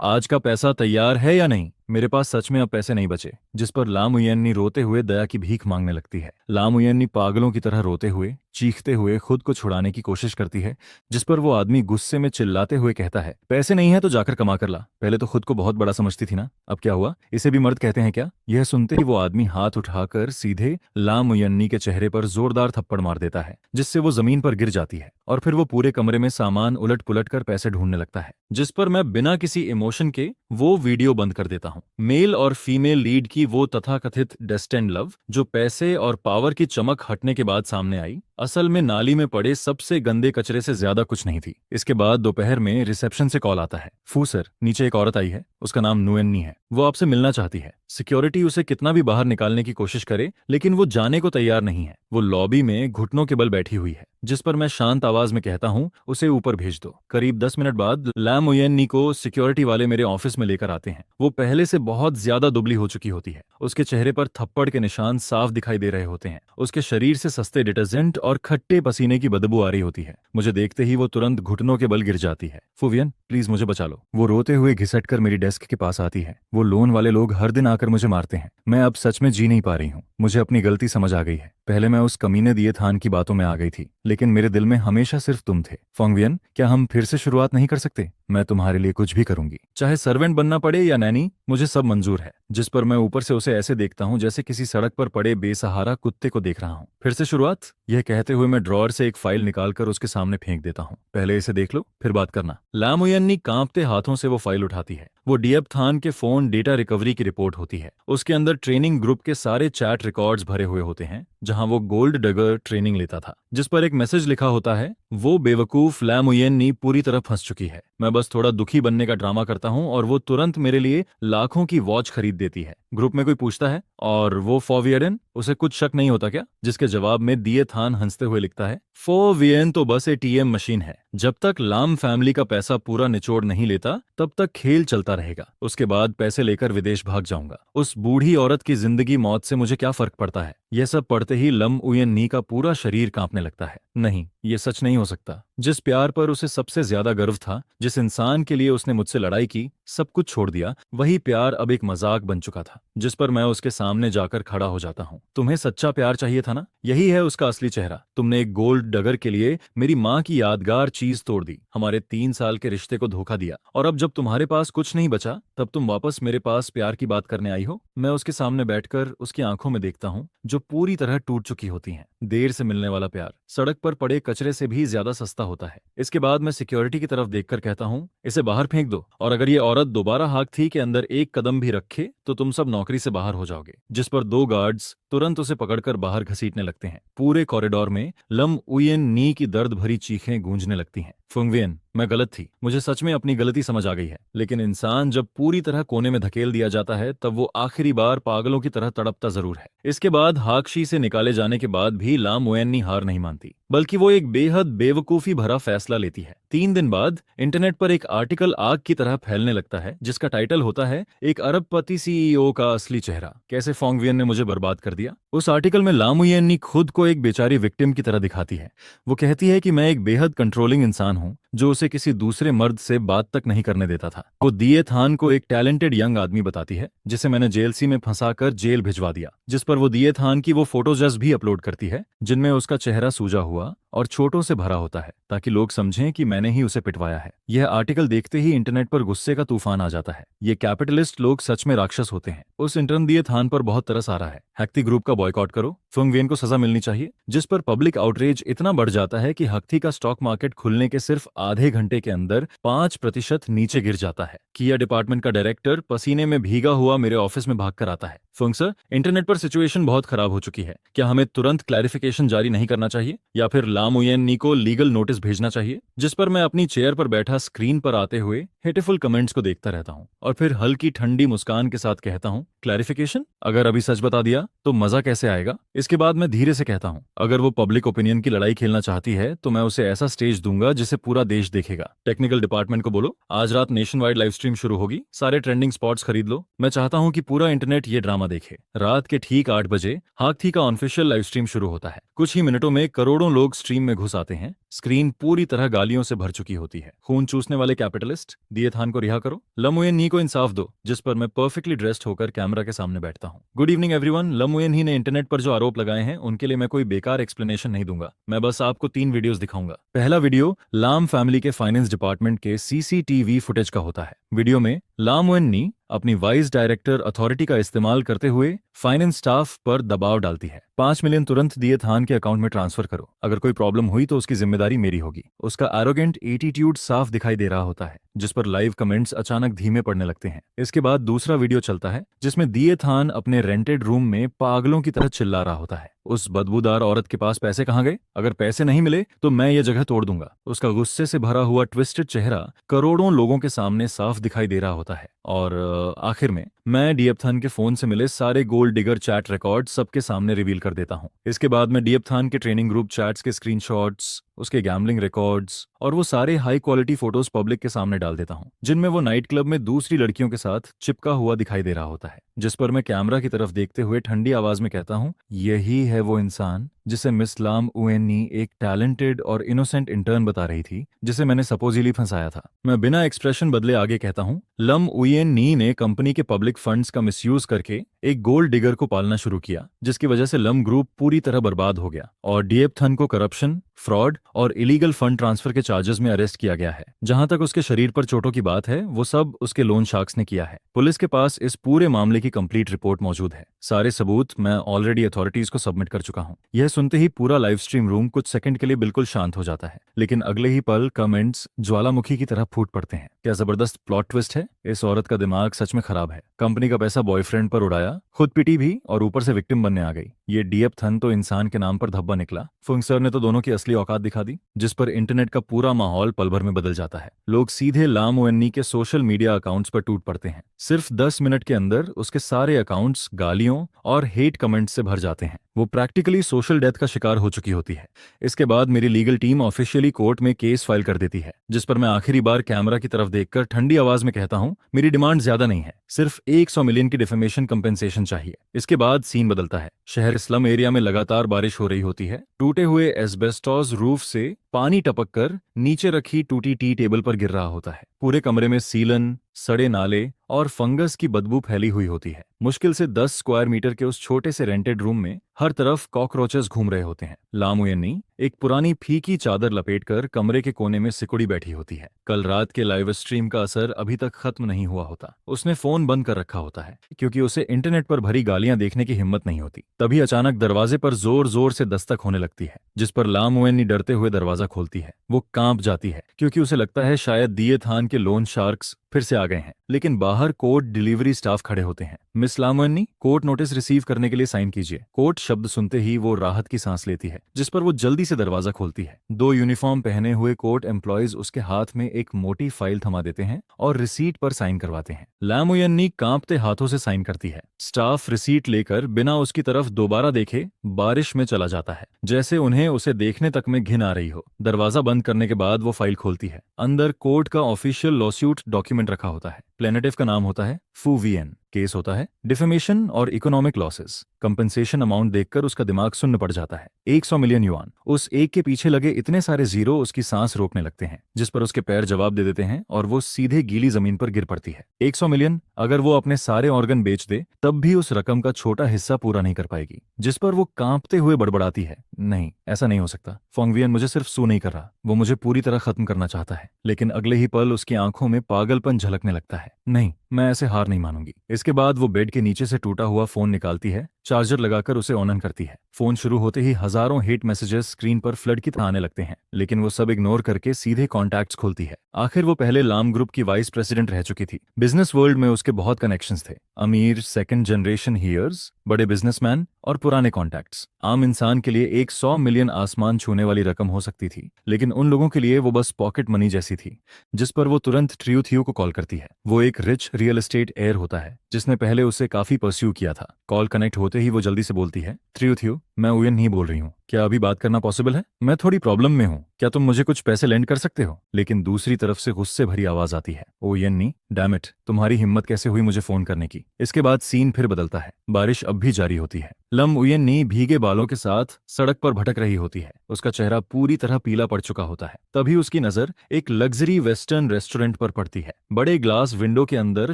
आज का पैसा तैयार है या नहीं? मेरे पास सच में अब पैसे नहीं बचे। जिस पर लाम उयन्नी रोते हुए दया की भीख मांगने लगती है। लाम उयन्नी पागलों की तरह रोते हुए, चीखते हुए खुद को छुड़ाने की कोशिश करती है, जिस पर वो आदमी गुस्से में चिल्लाते हुए कहता है, पैसे नहीं है तो जाकर कमा कर ला। पहले तो खुद को बहुत बड़ा समझती थी ना, अब क्या हुआ? इसे भी मर्द कहते हैं क्या? यह सुनते ही वो आदमी हाथ उठाकर सीधे लाम उयन्नी के चेहरे पर जोरदार थप्पड़ मार देता है, जिससे वो जमीन पर गिर जाती है और फिर वो पूरे कमरे में सामान उलट पुलट कर पैसे ढूंढने लगता है। जिस पर मैं बिना किसी इमोशन के वो वीडियो बंद कर देता हूँ। मेल और फीमेल लीड की वो तथाकथित डेस्टिन्ड लव, जो पैसे और पावर की चमक हटने के बाद सामने आई, असल में नाली में पड़े सबसे गंदे कचरे से ज्यादा कुछ नहीं थी। इसके बाद दोपहर में रिसेप्शन से कॉल आता है, फू सर, नीचे एक औरत आई है, उसका नाम नुएन्नी है, वो आपसे मिलना चाहती है। सिक्योरिटी उसे कितना भी बाहर निकालने की कोशिश करे, लेकिन वो जाने को तैयार नहीं है। वो लॉबी में घुटनों के बल बैठी हुई है। जिस पर मैं शांत आवाज में कहता हूँ, उसे ऊपर भेज दो। करीब 10 मिनट बाद लाम उयन्नी को सिक्योरिटी वाले मेरे ऑफिस में लेकर आते हैं। वो पहले से बहुत ज्यादा दुबली हो चुकी होती है। उसके चेहरे पर थप्पड़ के निशान साफ दिखाई दे रहे होते हैं। उसके शरीर से सस्ते डिटर्जेंट और खट्टे पसीने की बदबू आ रही होती है। मुझे देखते ही वो तुरंत घुटनों के बल गिर जाती है। फुवियन, प्लीज मुझे बचा लो। वो रोते हुए घिसट कर मेरी डेस्क के पास आती है। वो लोन वाले लोग हर दिन आकर मुझे मारते हैं। मैं अब सच में जी नहीं पा रही हूँ। मुझे अपनी गलती समझ आ गई है। पहले मैं उस कमीने दिए थान की बातों में आ गई थी, लेकिन मेरे दिल में हमेशा सिर्फ तुम थे। फोंगवियन, क्या हम फिर से शुरुआत नहीं कर सकते? मैं तुम्हारे लिए कुछ भी करूंगी, चाहे सर्वेंट बनना पड़े या नैनी, मुझे सब मंजूर है। जिस पर मैं ऊपर से उसे ऐसे देखता हूँ जैसे किसी सड़क पर पड़े बेसहारा कुत्ते को देख रहा हूँ। फिर से शुरुआत? यह कहते हुए मैं ड्रॉअर से एक फाइल निकालकर उसके सामने फेंक देता हूँ। पहले इसे देख लो, फिर बात करना। लामुयन्नी कांपते हाथों से वो फाइल उठाती है। वो डीएफ थान के फोन डेटा रिकवरी की रिपोर्ट होती है। उसके अंदर ट्रेनिंग ग्रुप के सारे चैट रिकॉर्ड्स भरे हुए होते हैं, जहां वो गोल्ड डगर ट्रेनिंग लेता था, जिस पर एक मैसेज लिखा होता है, वो बेवकूफ लामुयन्नी पूरी तरह फंस चुकी है। मैं बस थोड़ा दुखी बनने का ड्रामा करता हूँ और वो तुरंत मेरे लिए लाखों की वॉच खरीद देती है। ग्रुप में कोई पूछता है, और वो फोवियरन, उसे कुछ शक नहीं होता क्या? जिसके जवाब में दिए थान हंसते हुए लिखता है, फोवियन तो बस एटीएम मशीन है। जब तक लाम फैमिली का पैसा पूरा निचोड़ नहीं लेता तब तक खेल चलता रहेगा। उसके बाद पैसे लेकर विदेश भाग जाऊंगा। उस बूढ़ी औरत की जिंदगी मौत से मुझे क्या फर्क पड़ता है? यह सब पढ़ते ही लम उयन नी का पूरा शरीर कांपने लगता है। नहीं, ये सच नहीं हो सकता। जिस प्यार पर उसे सबसे ज्यादा गर्व था, जिस इंसान के लिए उसने मुझसे लड़ाई की, सब कुछ छोड़ दिया, वही प्यार अब एक मजाक बन चुका था, जिस पर मैं उसके सामने जाकर खड़ा हो जाता हूँ। तुम्हें सच्चा प्यार चाहिए था ना? यही है उसका असली चेहरा। तुमने एक गोल्ड डगर के लिए मेरी माँ की यादगार चीज तोड़ दी, हमारे 3 साल के रिश्ते को धोखा दिया, और अब जब तुम्हारे पास कुछ नहीं बचा, तब तुम वापस मेरे पास प्यार की बात करने आई हो। मैं उसके सामने बैठकर उसकी आंखों में देखता हूँ, जो पूरी तरह टूट चुकी होती हैं। देर से मिलने वाला प्यार सड़क पर पड़े कचरे से भी ज्यादा सस्ता होता है। इसके बाद मैं सिक्योरिटी की तरफ देखकर कहता हूँ, इसे बाहर फेंक दो, और अगर ये औरत दोबारा हाक थी के अंदर एक कदम भी रखे तो तुम सब नौकरी से बाहर हो जाओगे। जिस पर 2 गार्ड्स तुरंत उसे पकड़कर बाहर घसीटने लगते हैं। पूरे कॉरिडोर में लम उयन नी की दर्द भरी चीखें गूंजने लगती हैं। फुंगवियन, मैं गलत थी, मुझे सच में अपनी गलती समझ आ गई है, लेकिन इंसान जब पूरी तरह कोने में धकेल दिया जाता है तब वो आखिरी बार पागलों की तरह तड़पता जरूर है। इसके बाद हाकशी से निकाले जाने के बाद भी लाम उयन हार नहीं मानती, बल्कि वो एक बेहद बेवकूफी भरा फैसला लेती है। 3 दिन बाद इंटरनेट पर एक आर्टिकल आग की तरह फैलने लगता है, जिसका टाइटल होता है, एक अरबपति सीईओ का असली चेहरा, कैसे फोंगवियन ने मुझे बर्बाद कर दिया। उस आर्टिकल में लामुयेनी खुद को एक बेचारी विक्टिम की तरह दिखाती है। वो कहती है कि मैं एक बेहद कंट्रोलिंग इंसान हूँ, जो उसे किसी दूसरे मर्द से बात तक नहीं करने देता था। वो दिए थान को एक टैलेंटेड यंग आदमी बताती है, जिसे मैंने जेलसी में फंसाकर जेल भिजवा दिया, जिस पर वो दिए थान की वो फोटोज भी अपलोड करती है, जिनमें उसका चेहरा सूजा हुआ और छोटों से भरा होता है, ताकि लोग समझें कि मैंने ही उसे पिटवाया है। यह आर्टिकल देखते ही इंटरनेट पर गुस्से का तूफान आ जाता है। ये कैपिटलिस्ट लोग सच में राक्षस होते हैं। उस इंटर्न दिए थान पर बहुत तरस आ रहा है। हक्ती ग्रुप का बॉयकॉट करो, फुंगवियन को सजा मिलनी चाहिए। जिस पर पब्लिक आउटरीच इतना बढ़ जाता है कि हक्ती का स्टॉक मार्केट खुलने के सिर्फ आधे घंटे के अंदर 5% नीचे गिर जाता है। किया डिपार्टमेंट का डायरेक्टर पसीने में भीगा हुआ मेरे ऑफिस में भागकर आता है। फुंग सर, इंटरनेट पर सिचुएशन बहुत खराब हो चुकी है। क्या हमें तुरंत क्लैरिफिकेशन जारी नहीं करना चाहिए, या फिर लामुयेनी को लीगल नोटिस भेजना चाहिए? जिस पर मैं अपनी चेयर पर बैठा स्क्रीन पर आते हुए हेटिफुल कमेंट्स को देखता रहता हूँ, और फिर हल्की ठंडी मुस्कान के साथ कहता हूँ, क्लैरिफिकेशन? अगर अभी सच बता दिया तो मजा कैसे आएगा? इसके बाद मैं धीरे से कहता हूँ, अगर वो पब्लिक ओपिनियन की लड़ाई खेलना चाहती है तो मैं उसे ऐसा स्टेज दूंगा जिसे पूरा देश देखेगा। टेक्निकल डिपार्टमेंट को बोलो, आज रात नेशन वाइड लाइव स्ट्रीम शुरू होगी, सारे ट्रेंडिंग स्पॉट्स खरीद लो। मैं चाहता हूँ कि पूरा इंटरनेट ये ड्रामा देखे। रात के ठीक 8 बजे हाकथी का ऑफिशियल लाइव स्ट्रीम शुरू होता है। कुछ ही मिनटों में करोड़ों लोग स्ट्रीम में घुस आते हैं। स्क्रीन पूरी तरह गालियों से भर चुकी होती है। खून चूसने वाले कैपिटलिस्ट, दिए थान को रिहा करो, लमुयेनी को इंसाफ दो। जिस पर मैं परफेक्टली ड्रेस्ड होकर कैमरा के सामने बैठता हूँ। Good evening everyone. लमुयेनी ने इंटरनेट पर जो आरोप लगाए हैं उनके लिए मैं कोई बेकार एक्सप्लेनेशन नहीं दूंगा। मैं बस आपको 3 वीडियोस दिखाऊंगा। पहला वीडियो लाम फैमिली के फाइनेंस डिपार्टमेंट के सीसीटीवी फुटेज का होता है। वीडियो में लामुयेनी अपनी वाइस डायरेक्टर अथॉरिटी का इस्तेमाल करते हुए फाइनेंस स्टाफ पर दबाव डालती है। 5 मिलियन तुरंत दिए थान के अकाउंट में ट्रांसफर करो, अगर कोई प्रॉब्लम हुई तो उसकी जिम्मेदारी मेरी होगी। उसका एरोगेंट एटीट्यूड साफ दिखाई दे रहा होता है, जिस पर लाइव कमेंट्स अचानक धीमे पड़ने लगते हैं। इसके बाद दूसरा वीडियो चलता है, जिसमें दिए थान अपने रेंटेड रूम में पागलों की तरह चिल्ला रहा होता है। उस बदबूदार औरत के पास पैसे कहाँ गए? अगर पैसे नहीं मिले तो मैं ये जगह तोड़ दूंगा। उसका गुस्से से भरा हुआ ट्विस्टेड चेहरा करोड़ों लोगों के सामने साफ दिखाई दे रहा होता है। और आखिर में मैं डीएफ-थान के फोन से मिले सारे गोल्ड डिगर चैट रिकॉर्ड सबके सामने रिवील कर देता हूँ। इसके बाद मैं डीएफ-थान के ट्रेनिंग ग्रुप चैट्स के स्क्रीनशॉट्स, उसके गैम्बलिंग रिकॉर्ड्स और वो सारे हाई क्वालिटी फोटोज पब्लिक के सामने डाल देता हूँ, जिनमें वो नाइट क्लब में दूसरी लड़कियों के साथ चिपका हुआ दिखाई दे रहा होता है। जिस पर मैं कैमरा की तरफ देखते हुए ठंडी आवाज में कहता हूँ, यही है वो इंसान जिसे मिस लाम उएनी एक टैलेंटेड और इनोसेंट इंटर्न बता रही थी, जिसे मैंने सपोजिली फंसाया था। मैं बिना एक्सप्रेशन बदले आगे कहता हूँ, लम उएनी ने कंपनी के पब्लिक फंड्स का मिसयूज करके एक गोल्ड डिगर को पालना शुरू किया, जिसकी वजह से लम ग्रुप पूरी तरह बर्बाद हो गया और डिएपथन को करप्शन, फ्रॉड और इलीगल फंड ट्रांसफर के चार्जेस में अरेस्ट किया गया है। जहां तक उसके शरीर पर चोटों की बात है, वो सब उसके लोन शार्क्स ने किया है। पुलिस के पास इस पूरे मामले की कंप्लीट रिपोर्ट मौजूद है। सारे सबूत मैं ऑलरेडी अथॉरिटीज को सबमिट कर चुका हूं। यह सुनते ही पूरा लाइव स्ट्रीम रूम कुछ सेकंड के लिए बिल्कुल शांत हो जाता है, लेकिन अगले ही पल कमेंट्स ज्वालामुखी की तरह फूट पड़ते हैं। क्या जबरदस्त प्लॉट ट्विस्ट है। इस औरत का दिमाग सच में खराब है। कंपनी का पैसा बॉयफ्रेंड पर उड़ाया, खुद पिटी भी और ऊपर से विक्टिम बनने आ गई। ये डिएपथन तो इंसान के नाम पर धब्बा निकला। फुंग सर ने तो दोनों की असली औकात दिखा दी, जिस पर इंटरनेट का पूरा माहौल पल भर में बदल जाता है। लोग सीधे लाम ओएनई के सोशल मीडिया अकाउंट्स पर टूट पड़ते हैं। सिर्फ 10 मिनट के अंदर उसके सारे अकाउंट्स गालियों और हेट कमेंट्स से भर जाते हैं। वो प्रैक्टिकली सोशल डेथ का शिकार हो चुकी होती है। इसके बाद मेरी लीगल टीम ऑफिशियली कोर्ट में केस फाइल कर देती है, जिस पर मैं आखिरी बार कैमरा की तरफ देखकर ठंडी आवाज में कहता हूं, मेरी डिमांड ज्यादा नहीं है, सिर्फ 100 मिलियन की डिफेमेशन कंपेंसेशन चाहिए। इसके बाद सीन बदलता है। शहर स्लम एरिया में लगातार बारिश हो रही होती है। टूटे हुए एस्बेस्टॉस रूफ से पानी टपक कर नीचे रखी टूटी टी टेबल पर गिर रहा होता है। पूरे कमरे में सीलन, सड़े नाले और फंगस की बदबू फैली हुई होती है। मुश्किल से 10 स्क्वायर मीटर के उस छोटे से रेंटेड रूम में हर तरफ कॉकरोचेस घूम रहे होते हैं। लाम ओएनई एक पुरानी फीकी चादर लपेटकर कमरे के कोने में सिकुड़ी बैठी होती है। कल रात के लाइव स्ट्रीम का असर अभी तक खत्म नहीं हुआ होता। उसने फोन बंद कर रखा होता है, क्योंकि उसे इंटरनेट पर भरी गालियां देखने की हिम्मत नहीं होती। तभी अचानक दरवाजे पर जोर जोर से दस्तक होने लगती है, जिस पर लाम ओएनई डरते हुए दरवाजा खोलती है। वो कांप जाती है, क्योंकि उसे लगता है शायद दिएथान के लोन शार्क्स फिर से आ गए हैं। लेकिन बाहर कोर्ट डिलीवरी स्टाफ खड़े होते हैं। मिस लाम ओएनई, कोर्ट नोटिस रिसीव करने के लिए साइन कीजिए। कोर्ट शब्द सुनते ही वो राहत की सांस लेती है, जिस पर वो जल्दी से दरवाजा खोलती है। 2 यूनिफॉर्म पहने हुए कोर्ट एम्प्लॉयज उसके हाथ में एक मोटी फाइल थमा देते हैं और रिसीट पर साइन करवाते हैं। लाम ओएनई कांपते हाथों से साइन करती है। स्टाफ रिसीट लेकर बिना उसकी तरफ दोबारा देखे बारिश में चला जाता है, जैसे उन्हें उसे देखने तक में घिन आ रही हो। दरवाजा बंद करने के बाद वो फाइल खोलती है। अंदर कोर्ट का ऑफिशियल लॉसूट डॉक्यूमेंट रखा होता है। प्लेनेटिव का नाम होता है फू वीएन। केस होता है डिफेमेशन और इकोनॉमिक लॉसेस। कंपनसेशन अमाउंट देखकर उसका दिमाग सुन्न पड़ जाता है। 100 मिलियन युआन। उस एक के पीछे लगे इतने सारे जीरो उसकी सांस रोकने लगते हैं, जिस पर उसके पैर जवाब दे देते हैं और वो सीधे गीली जमीन पर गिर पड़ती है। 100 मिलियन, अगर वो अपने सारे ऑर्गन बेच दे तब भी उस रकम का छोटा हिस्सा पूरा नहीं कर पाएगी। जिस पर वो कांपते हुए बड़बड़ाती है, नहीं, ऐसा नहीं हो सकता। फोंग वियन मुझे सिर्फ सू नहीं कर रहा, वो मुझे पूरी तरह खत्म करना चाहता है। लेकिन अगले ही पल उसकी आंखों में पागलपन झलकने लगता है। नहीं, मैं ऐसे हार नहीं मानूंगी। इसके बाद वो बेड के नीचे से टूटा हुआ फोन निकालती है, चार्जर लगाकर उसे ऑन करती है। फोन शुरू होते ही हजारों हेट मैसेजेस स्क्रीन पर फ्लड की तरह आने लगते हैं, लेकिन वो सब इग्नोर करके सीधे कॉन्टैक्ट्स खोलती है। आखिर वो पहले लाम ग्रुप की वाइस प्रेसिडेंट रह चुकी थी। बिजनेस वर्ल्ड में उसके बहुत कनेक्शंस थे। अमीर सेकंड जनरेशन हीयर्स, बड़े बिजनेसमैन और पुराने कॉन्टैक्ट्स। आम इंसान के लिए 100 मिलियन आसमान छूने वाली रकम हो सकती थी, लेकिन उन लोगों के लिए वो बस पॉकेट मनी जैसी थी, जिस पर वो तुरंत ट्रियूथियो को कॉल करती है। वो एक रिच रियल एस्टेट एयर होता है, जिसने पहले उसे काफी परस्यू किया था। कॉल कनेक्ट होते ही वो जल्दी से बोलती है, ट्रियूथियो, मैं उयन नहीं बोल रही हूँ। क्या अभी बात करना पॉसिबल है? मैं थोड़ी प्रॉब्लम में हूँ, क्या तुम मुझे कुछ पैसे लेंड कर सकते हो? लेकिन दूसरी तरफ से गुस्से भरी आवाज आती है, ओ यन्नी, डैम इट, तुम्हारी हिम्मत कैसे हुई मुझे फोन करने की? इसके बाद सीन फिर बदलता है। बारिश अब भी जारी होती है। लम उयन्नी भीगे बालों के साथ सड़क पर भटक रही होती है। उसका चेहरा पूरी तरह पीला पड़ चुका होता है। तभी उसकी नजर एक लग्जरी वेस्टर्न रेस्टोरेंट पर पड़ती है। बड़े ग्लास विंडो के अंदर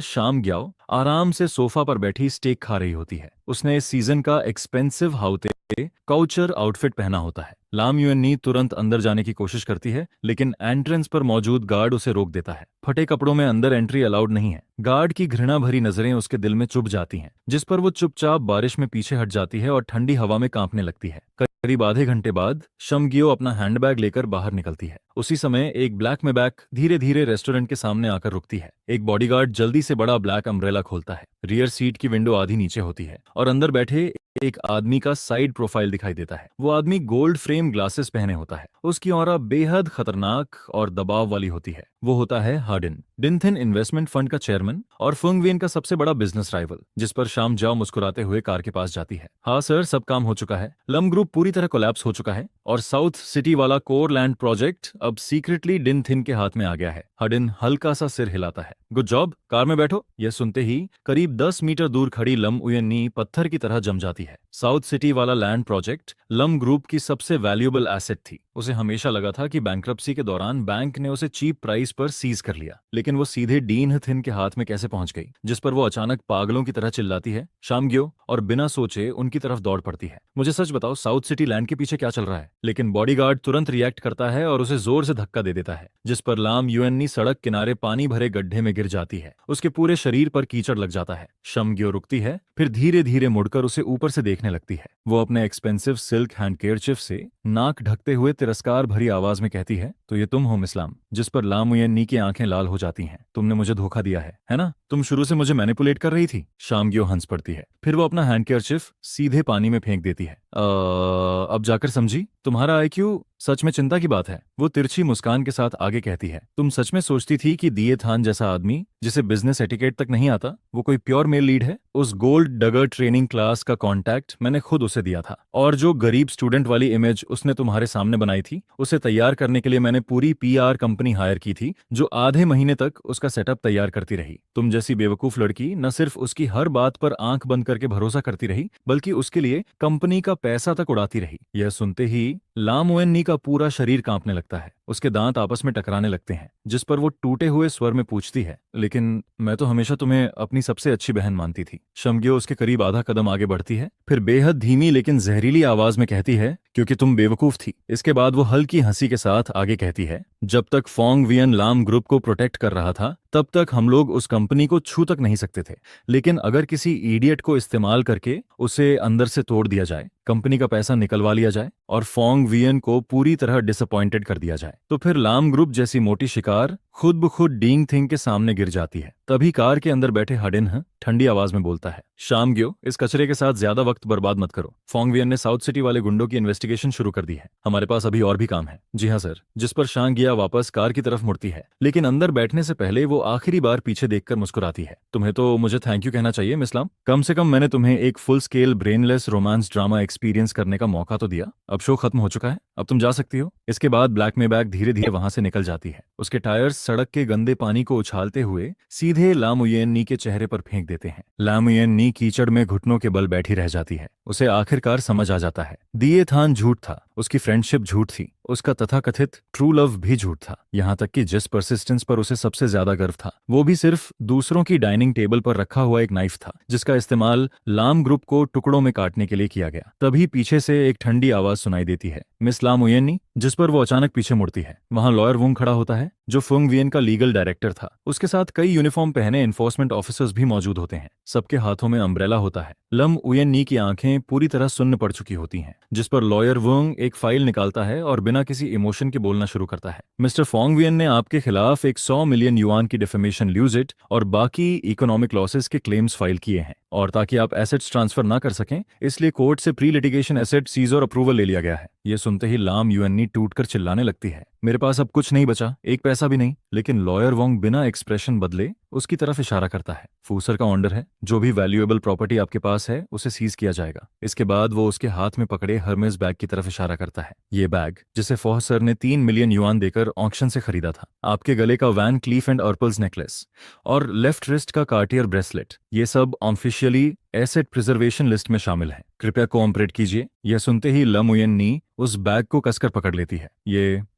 शाम ग्याओ आराम से सोफा पर बैठी स्टेक खा रही होती है। उसने इस सीजन का एक्सपेंसिव हाउते काउचर आउटफिट पहना होता है। लाम युएनी तुरंत अंदर जाने की कोशिश करती है, लेकिन एंट्रेंस पर मौजूद गार्ड उसे रोक देता है। फटे कपड़ों में अंदर एंट्री अलाउड नहीं है। गार्ड की घृणा भरी नजरें उसके दिल में चुभ जाती हैं, जिस पर वो चुपचाप बारिश में पीछे हट जाती है और ठंडी हवा में कांपने लगती है। करीब आधे घंटे बाद शमगियो अपना हैंडबैग लेकर बाहर निकलती है। उसी समय एक ब्लैक में बैग धीरे धीरे रेस्टोरेंट के सामने आकर रुकती है। एक बॉडीगार्ड जल्दी से बड़ा ब्लैक अम्ब्रेला खोलता है। रियर सीट की विंडो आधी नीचे होती है और अंदर बैठे एक आदमी का साइड प्रोफाइल दिखाई देता है। वो आदमी गोल्ड फ्रेम ग्लासेस पहने होता है। उसकी ऑरा बेहद खतरनाक और दबाव वाली होती है। वो होता है हार्डिन, डिनथिन इन्वेस्टमेंट फंड का चेयरमैन और फुंगवियन का सबसे बड़ा बिजनेस राइवल। जिस पर शाम जाओ मुस्कुराते हुए कार के पास जाती है। हाँ सर, सब काम हो चुका है। लम ग्रुप पूरी तरह कोलैप्स हो चुका है और साउथ सिटी वाला कोर लैंड प्रोजेक्ट अब सीक्रेटली डिनथिन के हाथ में आ गया है। हार्डिन हल्का सा सिर हिलाता है। गुड जॉब, कार में बैठो। यह सुनते ही करीब 10 मीटर दूर खड़ी लम उयन्नी पत्थर की तरह जम जाती है। साउथ सिटी वाला लैंड प्रोजेक्ट लम ग्रुप की सबसे वैल्यूएबल एसेट थी। उसे हमेशा लगा था कि बैंक्रप्सी के दौरान बैंक ने उसे चीप प्राइस पर सीज कर लिया, लेकिन वो सीधे डीन थिन के हाथ में कैसे पहुंच गई, जिस पर वो अचानक पागलों की तरह चिल्लाती है शामगियो और बिना सोचे उनकी तरफ दौड़ पड़ती है। मुझे सच बताओ, साउथ सिटी लैंड के पीछे क्या चल रहा है? लेकिन बॉडीगार्ड तुरंत रिएक्ट करता है और उसे जोर से धक्का दे देता है, जिस पर लाम युएन्नी सड़क किनारे पानी भरे गड्ढे में गिर जाती है। उसके पूरे शरीर पर कीचड़ लग जाता है। शमगियो रुकती है, फिर धीरे धीरे मुड़कर उसे ऊपर से देखने लगती है। वो अपने एक्सपेंसिव सिल्क हैंडकेरचिफ से नाक ढकते हुए तिरस्कार भरी आवाज में कहती है, तो ये तुम हो मिस लाम? जिस पर लाम युएन्नी की आंखें लाल हो जाती हैं। तुमने मुझे धोखा दिया है ना? तुम शुरू से मुझे मैनिपुलेट कर रही थी। शामगियो हंस पड़ती है, फिर वो अपना हैंडकेरचिफ सीधे पानी में फेंक देती है। अब जाकर समझी, तुम्हारा आईक्यू सच में चिंता की बात है। वो तिरछी मुस्कान के साथ आगे कहती है, तुम सच में सोचती थी कि दिए थान जैसा आदमी जिसे बिजनेस एटिकेट तक नहीं आता, वो कोई प्योर मेल लीड है? उस गोल्ड डगर ट्रेनिंग क्लास का कॉन्टैक्ट मैंने खुद उसे दिया था, और जो गरीब स्टूडेंट वाली इमेज उसने तुम्हारे सामने बनाई थी, उसे तैयार करने के लिए मैंने पूरी पीआर कंपनी हायर की थी, जो आधे महीने तक उसका सेटअप तैयार करती रही। तुम जैसी बेवकूफ लड़की न सिर्फ उसकी हर बात पर आंख बंद करके भरोसा करती रही, बल्कि उसके लिए कंपनी का पैसा तक उड़ाती रही। यह सुनते ही लाम युएन्नी का पूरा शरीर कांपने लगता है। उसके दांत आपस में टकराने लगते हैं, जिस पर वो टूटे हुए स्वर में पूछती है, लेकिन मैं तो हमेशा तुम्हें अपनी सबसे अच्छी बहन मानती थी। शमगियो उसके करीब आधा कदम आगे बढ़ती है, फिर बेहद धीमी लेकिन जहरीली आवाज में कहती है, क्योंकि तुम बेवकूफ थी। इसके बाद वो हल्की हंसी के साथ आगे कहती है, जब तक फोंग वियन लाम ग्रुप को प्रोटेक्ट कर रहा था, तब तक हम लोग उस कंपनी को छू तक नहीं सकते थे। लेकिन अगर किसी इडियट को इस्तेमाल करके उसे अंदर से तोड़ दिया जाए, कंपनी का पैसा निकलवा लिया जाए और फोंग वियन को पूरी तरह डिसअपॉइंटेड कर दिया जाए, तो फिर लाम ग्रुप जैसी मोटी शिकार खुद ब खुद डींग थिंग के सामने गिर जाती है। तभी कार के अंदर बैठे हडिन ठंडी आवाज में बोलता है, शामगियो, इस कचरे के साथ ज्यादा वक्त बर्बाद मत करो। फोंग वियन ने साउथ सिटी वाले गुंडों की इन्वेस्टिगेशन शुरू कर दी है। हमारे पास अभी और भी काम है। जी हाँ सर। जिस पर शांगिया वापस कार की तरफ मुड़ती है, लेकिन अंदर बैठने से पहले वो आखिरी बार पीछे देखकर मुस्कुराती है। तुम्हें तो मुझे थैंक यू कहना चाहिए मिस लाम। कम से कम मैंने तुम्हें एक full scale brainless romance drama experience करने का मौका तो दिया। अब शो खत्म हो चुका है, अब तुम जा सकती हो। इसके बाद ब्लैक मेबैक धीरे धीरे वहां से निकल जाती है। उसके टायर्स सड़क के गंदे पानी को उछालते हुए सीधे लाम युएन्नी के चेहरे पर फेंक देते हैं। लाम युएन्नी कीचड़ में घुटनों के बल बैठी रह जाती है। उसे आखिरकार समझ आ जाता है, दिए थान झूठ था, उसकी फ्रेंडशिप झूठ थी, उसका तथाकथित ट्रू लव भी झूठ था। यहाँ तक कि जिस परसिस्टेंस पर उसे सबसे ज्यादा गर्व था, वो भी सिर्फ दूसरों की डाइनिंग टेबल पर रखा हुआ एक नाइफ था, जिसका इस्तेमाल लाम ग्रुप को टुकड़ों में काटने के लिए किया गया। तभी पीछे से एक ठंडी आवाज सुनाई देती है, मिस लाम युएन्नी। जिस पर वो अचानक पीछे मुड़ती है। वहां लॉयर वुंग खड़ा होता है, जो फुंग वियन का लीगल डायरेक्टर था। उसके साथ कई यूनिफॉर्म पहने एनफोर्समेंट ऑफिसर्स भी मौजूद होते हैं। सबके हाथों में अम्ब्रेला होता है। लम युएन्नी की आंखें पूरी तरह सुन्न पड़ चुकी होती हैं, जिस पर लॉयर वुंग एक फाइल निकालता है और बिना किसी इमोशन के बोलना शुरू करता है। मिस्टर फोंग वियन ने आपके खिलाफ एक 100 मिलियन युआन की डिफेमेशन ल्यूजिट और बाकी इकोनॉमिक लॉसेस के क्लेम्स फाइल किए हैं, और ताकि आप एसेट्स ट्रांसफर ना कर सकें, इसलिए कोर्ट से प्री लिटिगेशन एसेट सीज और अप्रूवल ले लिया गया है। ये सुनते ही लाम युएन्नी टूटकर चिल्लाने लगती है, मेरे पास अब कुछ नहीं बचा, एक पैसा भी नहीं। लेकिन लॉयर वोंग बिना एक्सप्रेशन बदले उसकी तरफ इशारा करता है। फूसर का ऑर्डर है, जो भी वैल्यूएबल प्रॉपर्टी आपके पास है उसे सीज किया जाएगा। इसके बाद वो उसके हाथ में पकड़े हर्मेस बैग की तरफ इशारा करता है। ये बैग, जिसे फॉहसर ने 3 मिलियन युआन देकर ऑक्शन से खरीदा था, आपके गले का वैन क्लीफ एंड अर्पल्स नेकलेस और लेफ्ट रिस्ट का कार्टियर ब्रेसलेट, ये सब ऑफिशियली एसेट प्रिजर्वेशन लिस्ट में शामिल है। कृपया कोऑपरेट कीजिए। यह सुनते ही लम युएन्नी उस बैग को कसकर पकड़ लेती है।